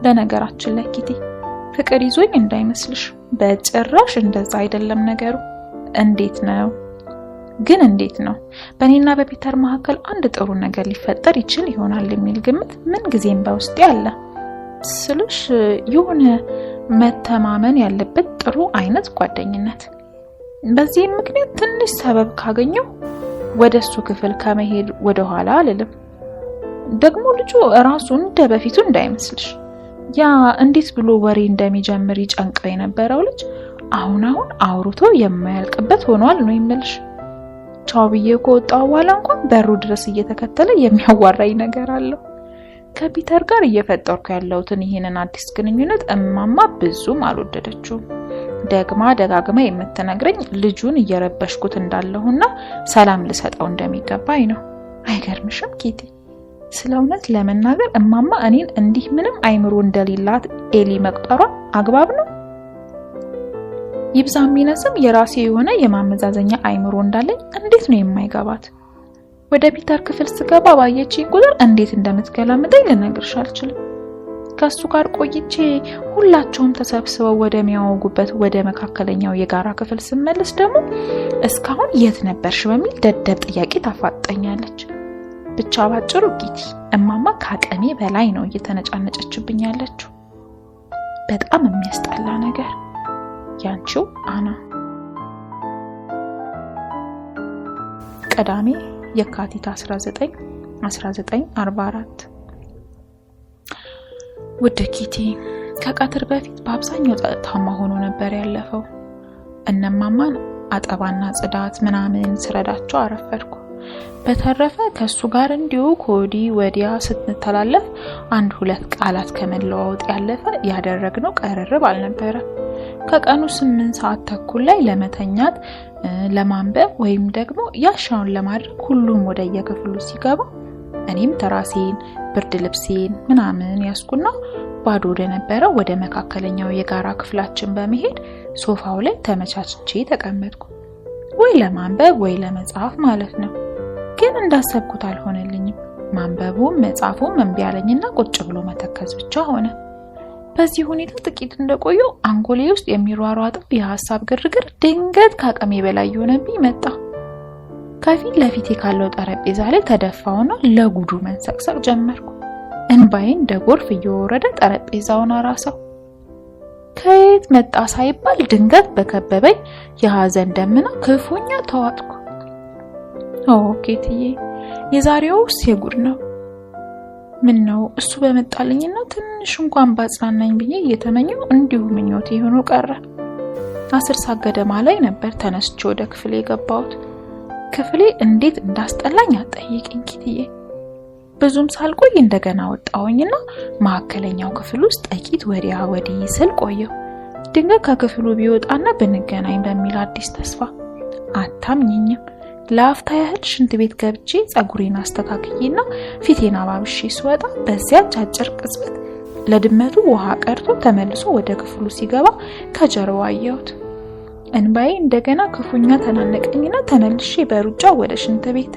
በነገራችን ላይ ኪቲ፣ ፍቅር ይዞኝ እንዳይመስልሽ፣ በጭራሽ እንደዛ አይደለም ነገሩ። እንዴት ነው በእኔና በፒተር መካከል አንድ ጥሩ ነገር ሊፈጠር ይችል ይሆናል የሚል ግምት ምን ጊዜም በውስጤ አለ። ስልሽ የሆነ መተማመን ያለበት ጥሩ አይነት ጓደኝነት። በዚህ ምክንያት ትንሽ ሰበብ ካገኘው ወደሱ ክፍል ከመሄድ ወደ ኋላ አልልም። ደግሞ ልጁ ራሱን እንደበፊቱ እንዳይመስልሽ። ያ እንዴት ብሎ ወሬ እንደሚጀምር ይጨንቀው የነበረው ልጅ አሁን አውርቶ የማያልቅበት ሆኗል ነው የምልሽ። ቻው ብዬ ከወጣው በኋላ እንኳን በሩ ድረስ እየተከተለ የሚያዋራኝ ነገር አለው። ከፒተር ጋር እየፈጠርኩ ያለውትን ይሄንን አዲስ ግንኙነት እማማ ብዙም አልወደደችውም። ደጋግማ የምትነግረኝ ልጁን እየረበሽኩት እንዳለሁና ሰላም ልሰጠው እንደሚገባኝ ነው። አይገርምሽም ኪቲ? ስለ እውነት ለመናገር እማማ እኔን እንዲህ ምንም አይምሮ እንደሌላት ኤሊ መቁጠሯ አግባብ ነው? ይብዛም ይነስም የራሴ የሆነ የማመዛዘኛ አይምሮ እንዳለኝ እንዴት ነው የማይገባት? ወደ ፒተር ክፍል ስገባ ባየችኝ ቁጥር እንዴት እንደምትገላምጠኝ ልነግርሽ አልችልም። ከሱ ጋር ቆይቼ ሁላቸውም ተሰብስበው ወደሚያወጉበት ወደ መካከለኛው የጋራ ክፍል ስመለስ ደግሞ እስካሁን የት ነበርሽ በሚል ደደብ ጥያቄ ታፋጠኛለች። ብቻ ባጭሩ ጊቲ እማማ ከአቅሜ በላይ ነው እየተነጫነጨችብኝ ያለችው። በጣም የሚያስጠላ ነገር። ያንቺው አና። ቅዳሜ የካቲት 19 1944። ውድ ኪቲ፣ ከቀትር በፊት በአብዛኛው ጸጥታማ ሆኖ ነበር ያለፈው። እነማማን አጠባና ጽዳት ምናምን ስረዳቸው አረፈድኩ። በተረፈ ከሱ ጋር እንዲሁ ኮዲ ወዲያ ስትተላለፍ አንድ ሁለት ቃላት ከመለዋወጥ ያለፈ ያደረግነው ቀርርብ አልነበረ። ከቀኑ 8 ሰዓት ተኩል ላይ ለመተኛት ለማንበብ ወይም ደግሞ ያሻውን ለማድረግ ሁሉም ወደ የክፍሉ ሲገባ እኔም ተራሴን ብርድ ልብሴን ምናምን ያስኩና ባዶ ወደ ነበረው ወደ መካከለኛው የጋራ ክፍላችን በመሄድ ሶፋው ላይ ተመቻችቼ ተቀመጥኩ። ወይ ለማንበብ ወይ ለመጻፍ ማለት ነው። ግን እንዳሰብኩት አልሆነልኝም። ማንበቡም መጻፉም እምቢ አለኝና ቁጭ ብሎ መተከዝ ብቻ ሆነ። በዚህ ሁኔታ ጥቂት እንደቆዩ አንጎሌ ውስጥ የሚሯሯጠው የሐሳብ ግርግር ድንገት ከአቅሜ በላይ ሆነብኝ መጣ። ከፊት ለፊቴ ካለው ጠረጴዛ ላይ ተደፋውና ለጉዱ መንሰቅሰቅ ጀመርኩ። እንባዬን እንደ ጎርፍ እየወረደ ጠረጴዛውን አራሰው። ከየት መጣ ሳይባል ድንገት በከበበኝ የሐዘን ደመና ክፉኛ ተዋጥኩ። ኬትዬ፣ የዛሬውስ የጉድ ነው። ምን ነው እሱ በመጣልኝና ትንሽ እንኳን ባጽናናኝ ብዬ እየተመኘው እንዲሁ ምኞቴ ሆኖ ቀረ። 10 ሰዓት ገደማ ላይ ነበር ተነስቼ ወደ ክፍሌ የገባሁት። ክፍሌ እንዴት እንዳስጠላኝ አትጠይቂኝ ኪትዬ። ብዙም ሳልቆይ እንደገና ወጣሁኝና መካከለኛው ክፍል ውስጥ ጥቂት ወዲያ ወዲህ ስል ቆየሁ። ድንገት ከክፍሉ ቢወጣና ብንገናኝ በሚል አዲስ ተስፋ። አታምኝኝም፣ ለአፍታ ያህል ሽንት ቤት ገብቼ ጸጉሬን አስተካክዬና ፊቴን አባብሼ ስወጣ በዚያች አጭር ቅጽበት ለድመቱ ውሃ ቀርቶ ተመልሶ ወደ ክፍሉ ሲገባ ከጀርባው አየሁት። እንባዬ እንደገና ክፉኛ ተናነቀኝና ተመልሼ በሩጫ ወደ ሽንት ቤት።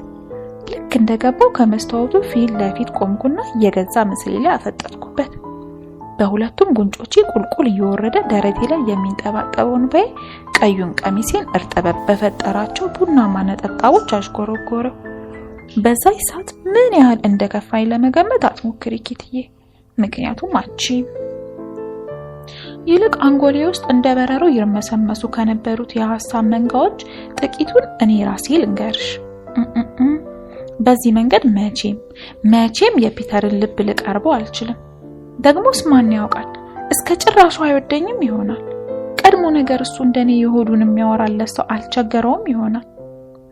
ልክ እንደገባው ከመስታወቱ ፊት ለፊት ቆምኩና የገዛ ምስሌ ላይ አፈጠጥኩበት። በሁለቱም ጉንጮቼ ቁልቁል እየወረደ ደረቴ ላይ የሚንጠባጠበው እንባዬ ቀዩን ቀሚሴን እርጥበት በፈጠራቸው ቡናማ ነጠብጣቦች አሽጎረጎረው። በዛይ ሰዓት ምን ያህል እንደከፋኝ ለመገመት አትሞክሪ ኪትዬ፣ ምክንያቱም ይልቅ አንጎሌ ውስጥ እንደ በረሮ ይርመሰመሱ ከነበሩት የሐሳብ መንጋዎች ጥቂቱን እኔ ራሴ ልንገርሽ። በዚህ መንገድ መቼም የፒተርን ልብ ልቀርበው አልችልም። ደግሞስ ማን ያውቃል፣ እስከ ጭራሹ አይወደኝም ይሆናል። ቀድሞ ነገር እሱ እንደኔ የሆዱን የሚያወራለት ሰው አልቸገረውም ይሆናል።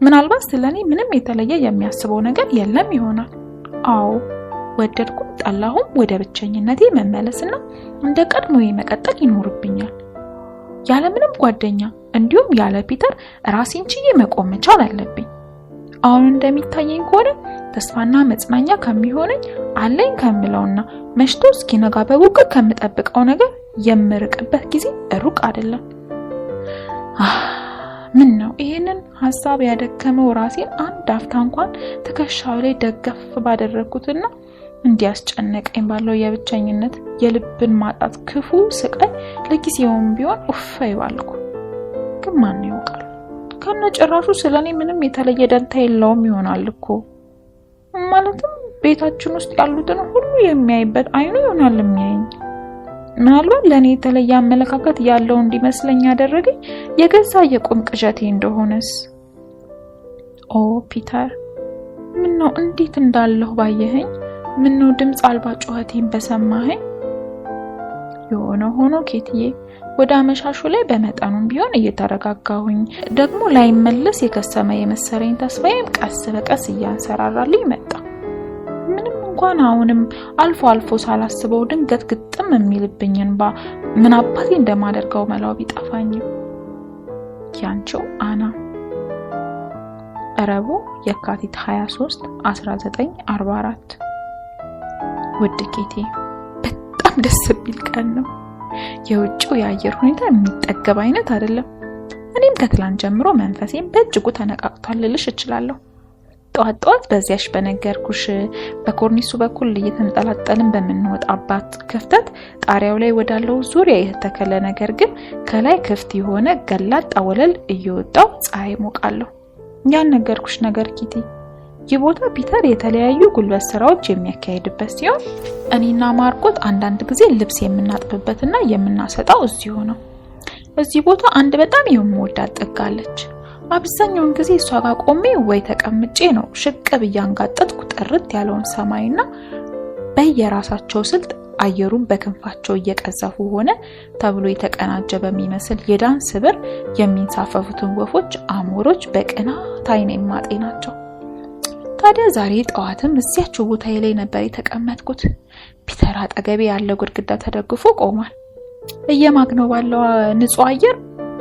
ምናልባት ስለኔ ምንም የተለየ የሚያስበው ነገር የለም ይሆናል። አዎ ወደድኩም ጠላሁም ወደ ብቸኝነቴ መመለስና እንደ ቀድሞ መቀጠል ይኖርብኛል። ያለ ምንም ጓደኛ እንዲሁም ያለ ፒተር ራሴን ችዬ መቆም መቻል አለብኝ። አሁን እንደሚታየኝ ከሆነ ተስፋና መጽናኛ ከሚሆነኝ አለኝ ከምለውና መሽቶ እስኪነጋ በጉጉት ከምጠብቀው ነገር የምርቅበት ጊዜ ሩቅ አይደለም። ምን ነው ይሄንን ሐሳብ ያደከመው ራሴን አንድ አፍታ እንኳን ትከሻው ላይ ደገፍ ባደረኩትና እንዲያስጨነቀኝ ባለው የብቸኝነት የልብን ማጣት ክፉ ስቃይ ለጊዜውም ቢሆን ይባልኩ። ግን ማን ያውቃል፣ ከነጭራሹ ስለኔ ምንም የተለየ ደንታ የለውም ይሆናል እኮ። ማለትም ቤታችን ውስጥ ያሉትን ሁሉ የሚያይበት አይኑ ይሆናል የሚያየኝ። ምናልባት ለኔ የተለየ አመለካከት ያለው እንዲመስለኝ ያደረገኝ የገዛ የቁም ቅዠቴ እንደሆነስ። ኦ ፒተር፣ ምን ነው እንዴት እንዳለሁ ባየኸኝ? ምን ነው ድምጽ አልባ ጩኸቴን በሰማኸኝ? የሆነ ሆኖ ኬትዬ ወደ አመሻሹ ላይ በመጠኑም ቢሆን እየተረጋጋሁኝ ደግሞ ላይመለስ የከሰመ የመሰለኝ ተስፋዬም ቀስ በቀስ እያንሰራራልኝ መጣ። ምንም እንኳን አሁንም አልፎ አልፎ ሳላስበው ድንገት ግጥም የሚልብኝን ምን አባቴ እንደማደርገው መላው ቢጠፋኝም። ያንቺው አና። ረቡዕ የካቲት 23 1944። ውድ ኬቴ፣ በጣም ደስ የሚል ቀን ነው። የውጭው የአየር ሁኔታ የሚጠገብ አይነት አይደለም። እኔም ከትላንት ጀምሮ መንፈሴን በእጅጉ ተነቃቅቷል ልልሽ እችላለሁ። ጧት በዚያሽ በነገርኩሽ በኮርኒሱ በኩል እየተንጠላጠልን በመንወጣባት ክፍተት ጣሪያው ላይ ወዳለው ዙሪያ የተተከለ ነገር ግን ከላይ ክፍት የሆነ ገላጣ ወለል እየወጣው ፀሐይ ሞቃለሁ። ያን ነገርኩሽ ነገር ኪቲ፣ ይህ ቦታ ፒተር የተለያዩ ጉልበት ስራዎች የሚያካሂድበት ሲሆን እኔና ማርቆት አንዳንድ ጊዜ ልብስ የምናጥብበትና የምናሰጣው እዚሁ ነው። እዚህ ቦታ አንድ በጣም የምወዳት ጥጋለች። አብዛኛውን ጊዜ እሷ ጋር ቆሜ ወይ ተቀምጬ ነው ሽቅብ እያንጋጠጥኩ ጥርት ያለውን ሰማይና በየራሳቸው ስልት አየሩን በክንፋቸው እየቀዘፉ ሆነ ተብሎ የተቀናጀ በሚመስል የዳንስ ብር የሚንሳፈፉትን ወፎች፣ አሞሮች በቅናት አይኔ ማጤ ናቸው። ታዲያ ዛሬ ጠዋትም እዚያች ቦታዬ ላይ ነበር የተቀመጥኩት። ፒተር አጠገቤ ያለው ግድግዳ ተደግፎ ቆሟል። እየማግነው ባለው ንጹህ አየር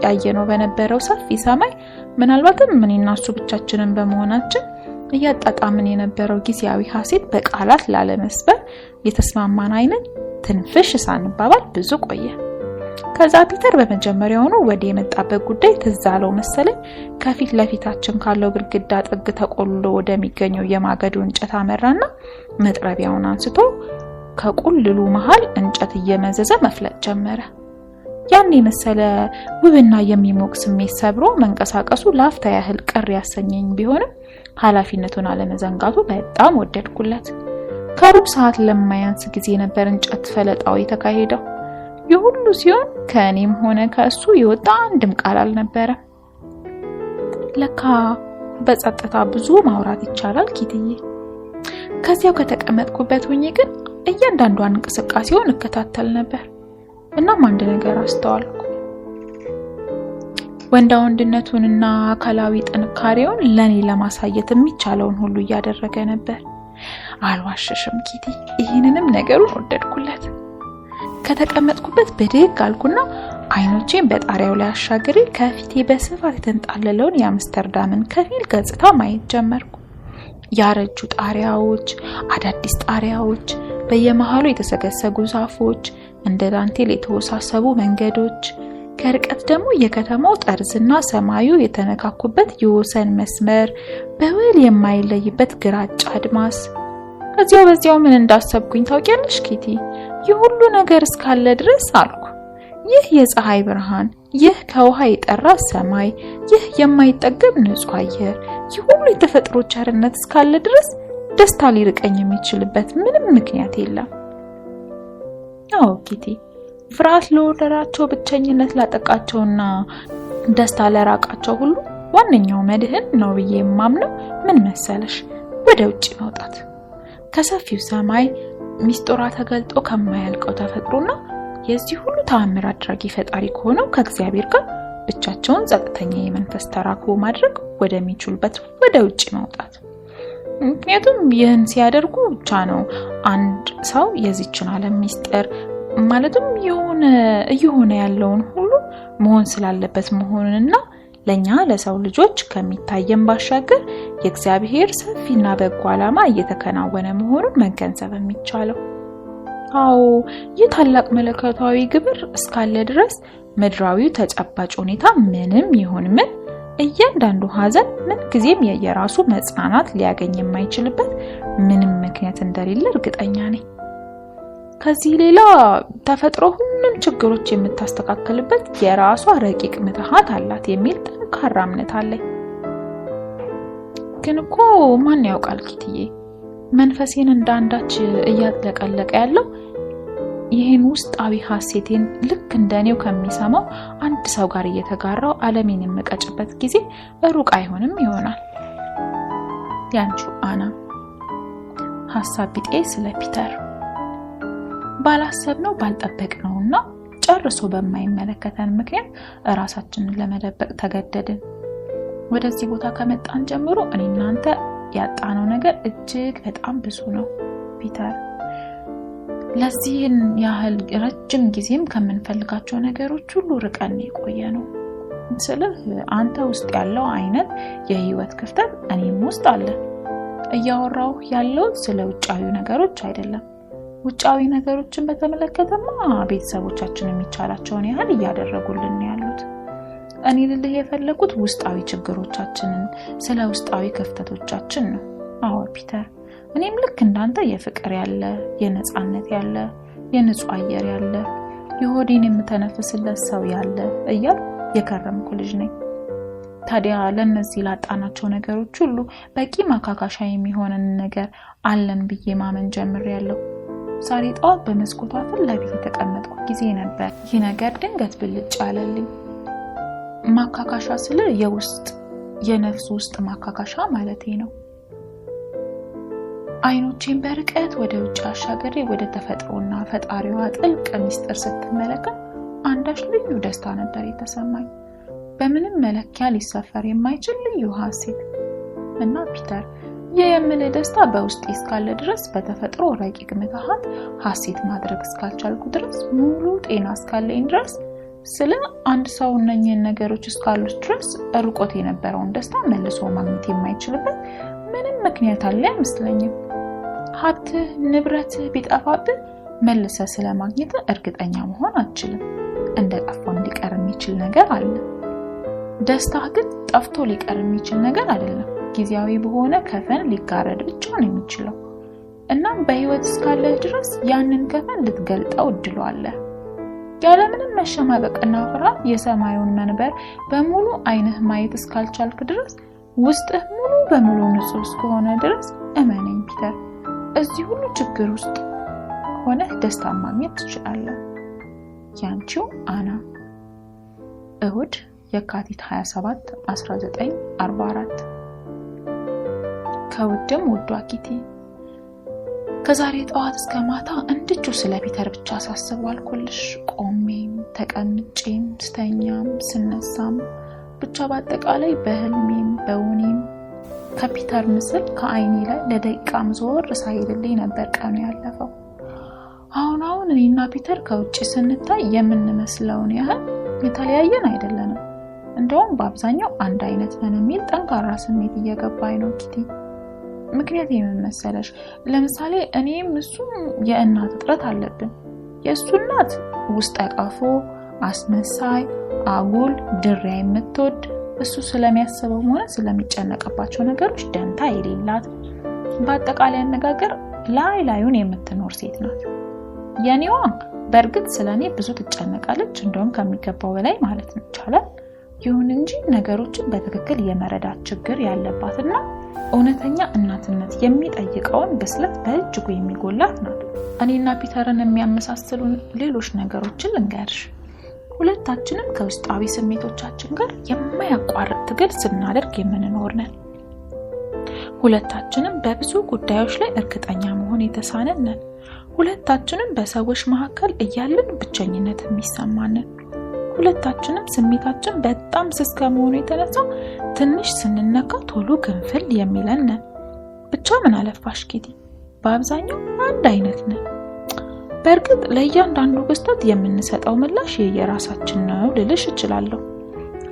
ያየነው በነበረው ሰፊ ሰማይ ምናልባትም እኔና እሱ ብቻችንን በመሆናችን እያጣጣምን የነበረው ጊዜያዊ ሐሴት በቃላት ላለመስበር የተስማማን አይነት ትንፍሽ ሳንባባል ብዙ ቆየ። ከዛ ፒተር በመጀመሪያውኑ ወደ የመጣበት ጉዳይ ትዝ አለው መሰለኝ። ከፊት ለፊታችን ካለው ግድግዳ ጥግ ተቆልሎ ወደሚገኘው የማገዶ እንጨት አመራና መጥረቢያውን አንስቶ ከቁልሉ መሃል እንጨት እየመዘዘ መፍለጥ ጀመረ። ያን የመሰለ ውብና የሚሞቅ ስሜት ሰብሮ መንቀሳቀሱ ላፍታ ያህል ቅር ያሰኘኝ ቢሆንም ኃላፊነቱን አለመዘንጋቱ በጣም ወደድኩለት። ከሩብ ሰዓት ለማያንስ ጊዜ ነበር እንጨት ፈለጣው የተካሄደው። የሁሉ ሲሆን ከእኔም ሆነ ከእሱ የወጣ አንድም ቃል አልነበረ። ለካ በጸጥታ ብዙ ማውራት ይቻላል ኪትዬ። ከዚያው ከተቀመጥኩበት ሆኜ ግን እያንዳንዷን እንቅስቃሴውን እከታተል ነበር። እናም አንድ ነገር አስተዋልኩ። ወንድነቱንና አካላዊ ጥንካሬውን ለኔ ለማሳየት የሚቻለውን ሁሉ እያደረገ ነበር። አልዋሽሽም ኪቲ፣ ይህንንም ነገሩን ወደድኩለት። ከተቀመጥኩበት ብድግ አልኩና አይኖቼን በጣሪያው ላይ አሻግሬ ከፊቴ በስፋት የተንጣለለውን የአምስተርዳምን ከፊል ገጽታ ማየት ጀመርኩ። ያረጁ ጣሪያዎች፣ አዳዲስ ጣሪያዎች፣ በየመሃሉ የተሰገሰጉ ዛፎች፣ እንደ ዳንቴል የተወሳሰቡ መንገዶች፣ ከርቀት ደግሞ የከተማው ጠርዝና ሰማዩ የተነካኩበት የወሰን መስመር፣ በውል የማይለይበት ግራጫ አድማስ። በዚያው ምን እንዳሰብኩኝ ታውቂያለሽ ኪቲ? ይህ ሁሉ ነገር እስካለ ድረስ አልኩ፣ ይህ የፀሐይ ብርሃን፣ ይህ ከውሃ የጠራ ሰማይ፣ ይህ የማይጠገብ ንጹህ አየር፣ ይህ ሁሉ የተፈጥሮ ቸርነት እስካለ ድረስ ደስታ ሊርቀኝ የሚችልበት ምንም ምክንያት የለም። አዎ ኪቲ፣ ፍርሃት ለወረራቸው፣ ብቸኝነት ላጠቃቸውና ደስታ ለራቃቸው ሁሉ ዋነኛው መድህን ነው ብዬ የማምነው ምን መሰለሽ? ወደ ውጪ መውጣት፣ ከሰፊው ሰማይ ሚስጥሯ ተገልጦ ከማያልቀው ተፈጥሮና የዚህ ሁሉ ተአምር አድራጊ ፈጣሪ ከሆነው ከእግዚአብሔር ጋር ብቻቸውን ጸጥተኛ የመንፈስ ተራክቦ ማድረግ ወደሚችሉበት ወደ ውጪ መውጣት። ምክንያቱም ይህን ሲያደርጉ ብቻ ነው አንድ ሰው የዚችን ዓለም ሚስጥር ማለትም እየሆነ ያለውን ሁሉ መሆን ስላለበት መሆኑንና ለኛ ለሰው ልጆች ከሚታየን ባሻገር የእግዚአብሔር ሰፊና በጎ ዓላማ እየተከናወነ መሆኑን መገንዘብ የሚቻለው። አዎ ይህ ታላቅ መለኮታዊ ግብር እስካለ ድረስ ምድራዊው ተጨባጭ ሁኔታ ምንም ይሁን ምን፣ እያንዳንዱ ሐዘን ምን ጊዜም የየራሱ መጽናናት ሊያገኝ የማይችልበት ምንም ምክንያት እንደሌለ እርግጠኛ ነኝ። ከዚህ ሌላ ተፈጥሮ ሁሉም ችግሮች የምታስተካክልበት የራሷ ረቂቅ ምትሃት አላት የሚል ጠንካራ እምነት አለኝ። ግን እኮ ማን ያውቃል ኪትዬ፣ መንፈሴን እንዳንዳች እያጥለቀለቀ ያለው ይህን ውስጣዊ ሐሴቴን ልክ እንደኔው ከሚሰማው አንድ ሰው ጋር እየተጋራው ዓለሜን የምቀጭበት ጊዜ ሩቅ አይሆንም ይሆናል። ያንቺው አና። ሐሳብ ቢጤ ስለ ፒተር። ባላሰብነው ባልጠበቅነውና ጨርሶ በማይመለከተን ምክንያት ራሳችንን ለመደበቅ ተገደድን። ወደዚህ ቦታ ከመጣን ጀምሮ እኔና አንተ ያጣነው ነገር እጅግ በጣም ብዙ ነው ፒተር። ለዚህን ያህል ረጅም ጊዜም ከምንፈልጋቸው ነገሮች ሁሉ ርቀን የቆየነው። ስለህ አንተ ውስጥ ያለው አይነት የህይወት ክፍተት እኔም ውስጥ አለ። እያወራው ያለው ስለ ውጫዊ ነገሮች አይደለም። ውጫዊ ነገሮችን በተመለከተማ ቤተሰቦቻችን የሚቻላቸውን ያህል እያደረጉልን ያሉት። እኔ ልልህ የፈለኩት ውስጣዊ ችግሮቻችንን፣ ስለ ውስጣዊ ክፍተቶቻችን ነው። አዎ ፒተር፣ እኔም ልክ እንዳንተ የፍቅር ያለ፣ የነጻነት ያለ፣ የንጹህ አየር ያለ፣ የሆዴን የምተነፍስለት ሰው ያለ እያል የከረምኩ ልጅ ነኝ። ታዲያ ለነዚህ ላጣናቸው ነገሮች ሁሉ በቂ ማካካሻ የሚሆነን ነገር አለን ብዬ ማመን ጀምሬያለሁ። ዛሬ ጠዋት በመስኮቷ ፊት ለፊት የተቀመጥኩ ጊዜ ነበር ይህ ነገር ድንገት ብልጭ አለልኝ። ማካካሻ ስለ የውስጥ የነፍስ ውስጥ ማካካሻ ማለቴ ነው። አይኖቼን በርቀት ወደ ውጭ አሻገሬ ወደ ተፈጥሮና ፈጣሪዋ ጥልቅ ምስጢር ስትመለከት አንዳች ልዩ ደስታ ነበር የተሰማኝ። በምንም መለኪያ ሊሰፈር የማይችል ልዩ ሐሴት እና ፒተር፣ የምልህ ደስታ በውስጤ እስካለ ድረስ በተፈጥሮ ረቂቅ ምትሃት ሐሴት ማድረግ እስካልቻልኩ ድረስ ሙሉ ጤና እስካለኝ ድረስ ስለ አንድ ሰው እነኚህን ነገሮች እስካሉት ድረስ ርቆት የነበረውን ደስታ መልሶ ማግኘት የማይችልበት ምንም ምክንያት አለ አይመስለኝም። ሀብት ንብረት ቢጠፋብህ መልሰህ ስለማግኘት እርግጠኛ መሆን አትችልም። እንደጠፋም ሊቀር የሚችል ነገር አለ። ደስታ ግን ጠፍቶ ሊቀር የሚችል ነገር አይደለም። ጊዜያዊ በሆነ ከፈን ሊጋረድ ብቻ ነው የሚችለው። እናም በህይወት እስካለህ ድረስ ያንን ከፈን ልትገልጠው እድሉ አለ። ያለምንም መሸማቀቅና ፍርሃት የሰማዩን መንበር በሙሉ አይንህ ማየት እስካልቻልክ ድረስ ውስጥህ ሙሉ በሙሉ ንጹህ እስከሆነ ድረስ እመነኝ ፒተር፣ እዚህ ሁሉ ችግር ውስጥ ሆነህ ደስታ ማግኘት ትችላለህ። ያንቺው አና። እሁድ የካቲት 27 1944። ከውድም ውዷ ኪቲ፣ ከዛሬ ጠዋት እስከ ማታ እንድቹ ስለ ፒተር ብቻ ሳስብ ዋልኩልሽ። ቆሜም ተቀምጬም ስተኛም ስነሳም ብቻ በአጠቃላይ በህልሜም በውኔም ከፒተር ምስል ከአይኔ ላይ ለደቂቃም ዞር ሳይልልኝ ነበር ቀኑ ያለፈው። አሁን እኔና ፒተር ከውጭ ስንታይ የምንመስለውን ያህል የተለያየን አይደለንም። እንደውም በአብዛኛው አንድ አይነት ነን የሚል ጠንካራ ስሜት እየገባኝ ነው ኪቲ። ምክንያት የምመሰለሽ፣ ለምሳሌ እኔም እሱም የእናት እጥረት አለብን። የእሱ እናት ውስጥ አቃፎ አስመሳይ፣ አጉል፣ ድሪያ የምትወድ እሱ ስለሚያስበው ሆነ ስለሚጨነቅባቸው ነገሮች ደንታ የሌላት፣ በአጠቃላይ አነጋገር ላይ ላዩን የምትኖር ሴት ናት። የኔዋ በእርግጥ ስለኔ ብዙ ትጨነቃለች፣ እንደውም ከሚገባው በላይ ማለት ይቻላል። ይሁን እንጂ ነገሮችን በትክክል የመረዳት ችግር ያለባትና እውነተኛ እናትነት የሚጠይቀውን ብስለት በእጅጉ የሚጎላት ናት። እኔና ፒተርን የሚያመሳስሉን ሌሎች ነገሮችን ልንገርሽ። ሁለታችንም ከውስጣዊ ስሜቶቻችን ጋር የማያቋርጥ ትግል ስናደርግ የምንኖር ነን። ሁለታችንም በብዙ ጉዳዮች ላይ እርግጠኛ መሆን የተሳነን ነን። ሁለታችንም በሰዎች መካከል እያለን ብቸኝነት የሚሰማንን፣ ሁለታችንም ስሜታችን በጣም ስስ ከመሆኑ የተነሳ ትንሽ ስንነካ ቶሎ ግንፍል የሚለን ነን። ብቻ ምን አለፋሽ ኪቲ፣ በአብዛኛው አንድ አይነት ነን። በእርግጥ ለእያንዳንዱ ክስተት የምንሰጠው ምላሽ የየራሳችን ነው ልልሽ እችላለሁ።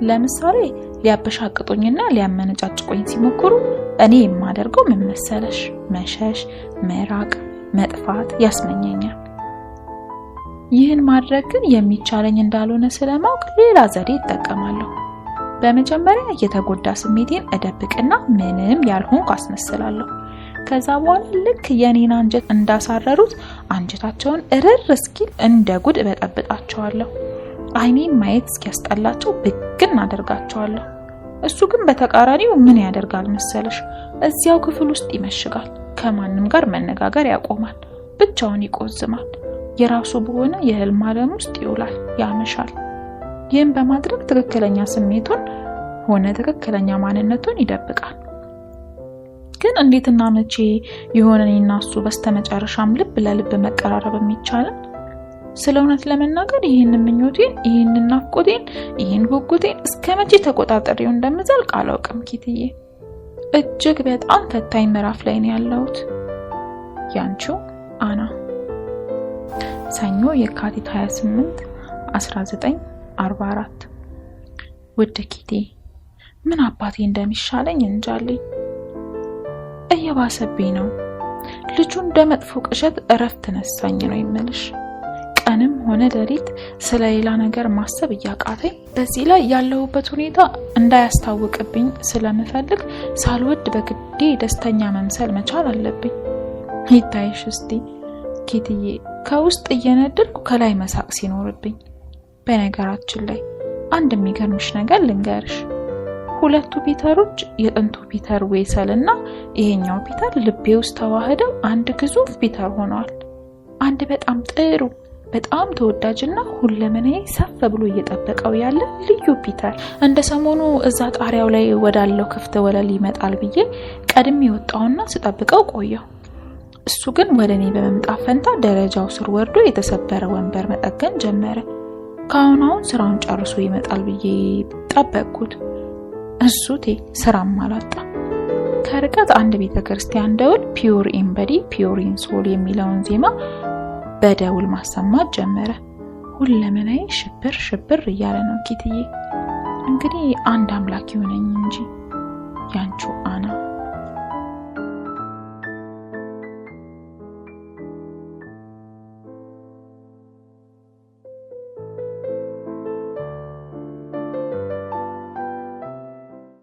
ለምሳሌ ሊያበሻቅጡኝና ሊያመነጫጭቁኝ ሲሞክሩ እኔ የማደርገው ምን መሰለሽ? መሸሽ፣ መራቅ፣ መጥፋት ያስመኘኛል። ይህን ማድረግ ግን የሚቻለኝ እንዳልሆነ ስለማውቅ ሌላ ዘዴ እጠቀማለሁ። በመጀመሪያ የተጎዳ ስሜቴን እደብቅና ምንም ያልሆንኩ አስመስላለሁ። ከዛ በኋላ ልክ የኔን አንጀት እንዳሳረሩት አንጀታቸውን እርር እስኪል እንደ ጉድ እበጠብጣቸዋለሁ። አይኔን ማየት እስኪያስጠላቸው ብግን አደርጋቸዋለሁ። እሱ ግን በተቃራኒው ምን ያደርጋል መሰለሽ? እዚያው ክፍል ውስጥ ይመሽጋል። ከማንም ጋር መነጋገር ያቆማል። ብቻውን ይቆዝማል። የራሱ በሆነ የህልም ዓለም ውስጥ ይውላል፣ ያመሻል። ይህን በማድረግ ትክክለኛ ስሜቱን ሆነ ትክክለኛ ማንነቱን ይደብቃል። ግን እንዴትና መቼ የሆነኝና እሱ በስተመጨረሻም ልብ ለልብ መቀራረብ የሚቻለን? ስለ እውነት ለመናገር ይህንን ምኞቴን፣ ይህንን ናፍቆቴን፣ ይህን ጉጉቴን እስከመቼ ተቆጣጠሬው እንደምዘልቅ አላውቅም ኪትዬ። እጅግ በጣም ፈታኝ ምዕራፍ ላይ ነው ያለሁት። ያንቺው አና። ሰኞ የካቲት 28 1944። ውድ ኪቲ፣ ምን አባቴ እንደሚሻለኝ እንጃለኝ። እየባሰብኝ ነው። ልጁ እንደመጥፎ ቅዠት እረፍት ነሳኝ ነው የምልሽ። ቀንም ሆነ ሌሊት ስለሌላ ነገር ማሰብ እያቃተኝ፣ በዚህ ላይ ያለሁበት ሁኔታ እንዳያስታውቅብኝ ስለምፈልግ ሳልወድ በግዴ ደስተኛ መምሰል መቻል አለብኝ። ይታይሽ እስቲ ኪትዬ፣ ከውስጥ እየነደድኩ ከላይ መሳቅ ሲኖርብኝ። በነገራችን ላይ አንድ የሚገርምሽ ነገር ልንገርሽ። ሁለቱ ፒተሮች የጥንቱ ፒተር ዌሰልና ይሄኛው ፒተር ልቤ ውስጥ ተዋህደው አንድ ግዙፍ ፒተር ሆነዋል። አንድ በጣም ጥሩ፣ በጣም ተወዳጅና ሁለመናዬ ሰፍ ብሎ እየጠበቀው ያለ ልዩ ፒተር። እንደ ሰሞኑ እዛ ጣሪያው ላይ ወዳለው ክፍት ወለል ይመጣል ብዬ ቀድሜ ወጣውና ስጠብቀው ቆየው። እሱ ግን ወደኔ በመምጣት ፈንታ ደረጃው ስር ወርዶ የተሰበረ ወንበር መጠገን ጀመረ። ካሁን ስራውን ጨርሶ ይመጣል ብዬ ጠበቅኩት። እሱቴ ስራም አላጣ። ከርቀት አንድ ቤተክርስቲያን ደውል ፒዩር ኢን ቦዲ ፒዩር ኢን ሶል የሚለውን ዜማ በደውል ማሰማት ጀመረ። ሁለመናዬ ሽብር ሽብር እያለ ነው ኪትዬ። እንግዲህ አንድ አምላክ ይሆነኝ እንጂ። ያንቺው አና።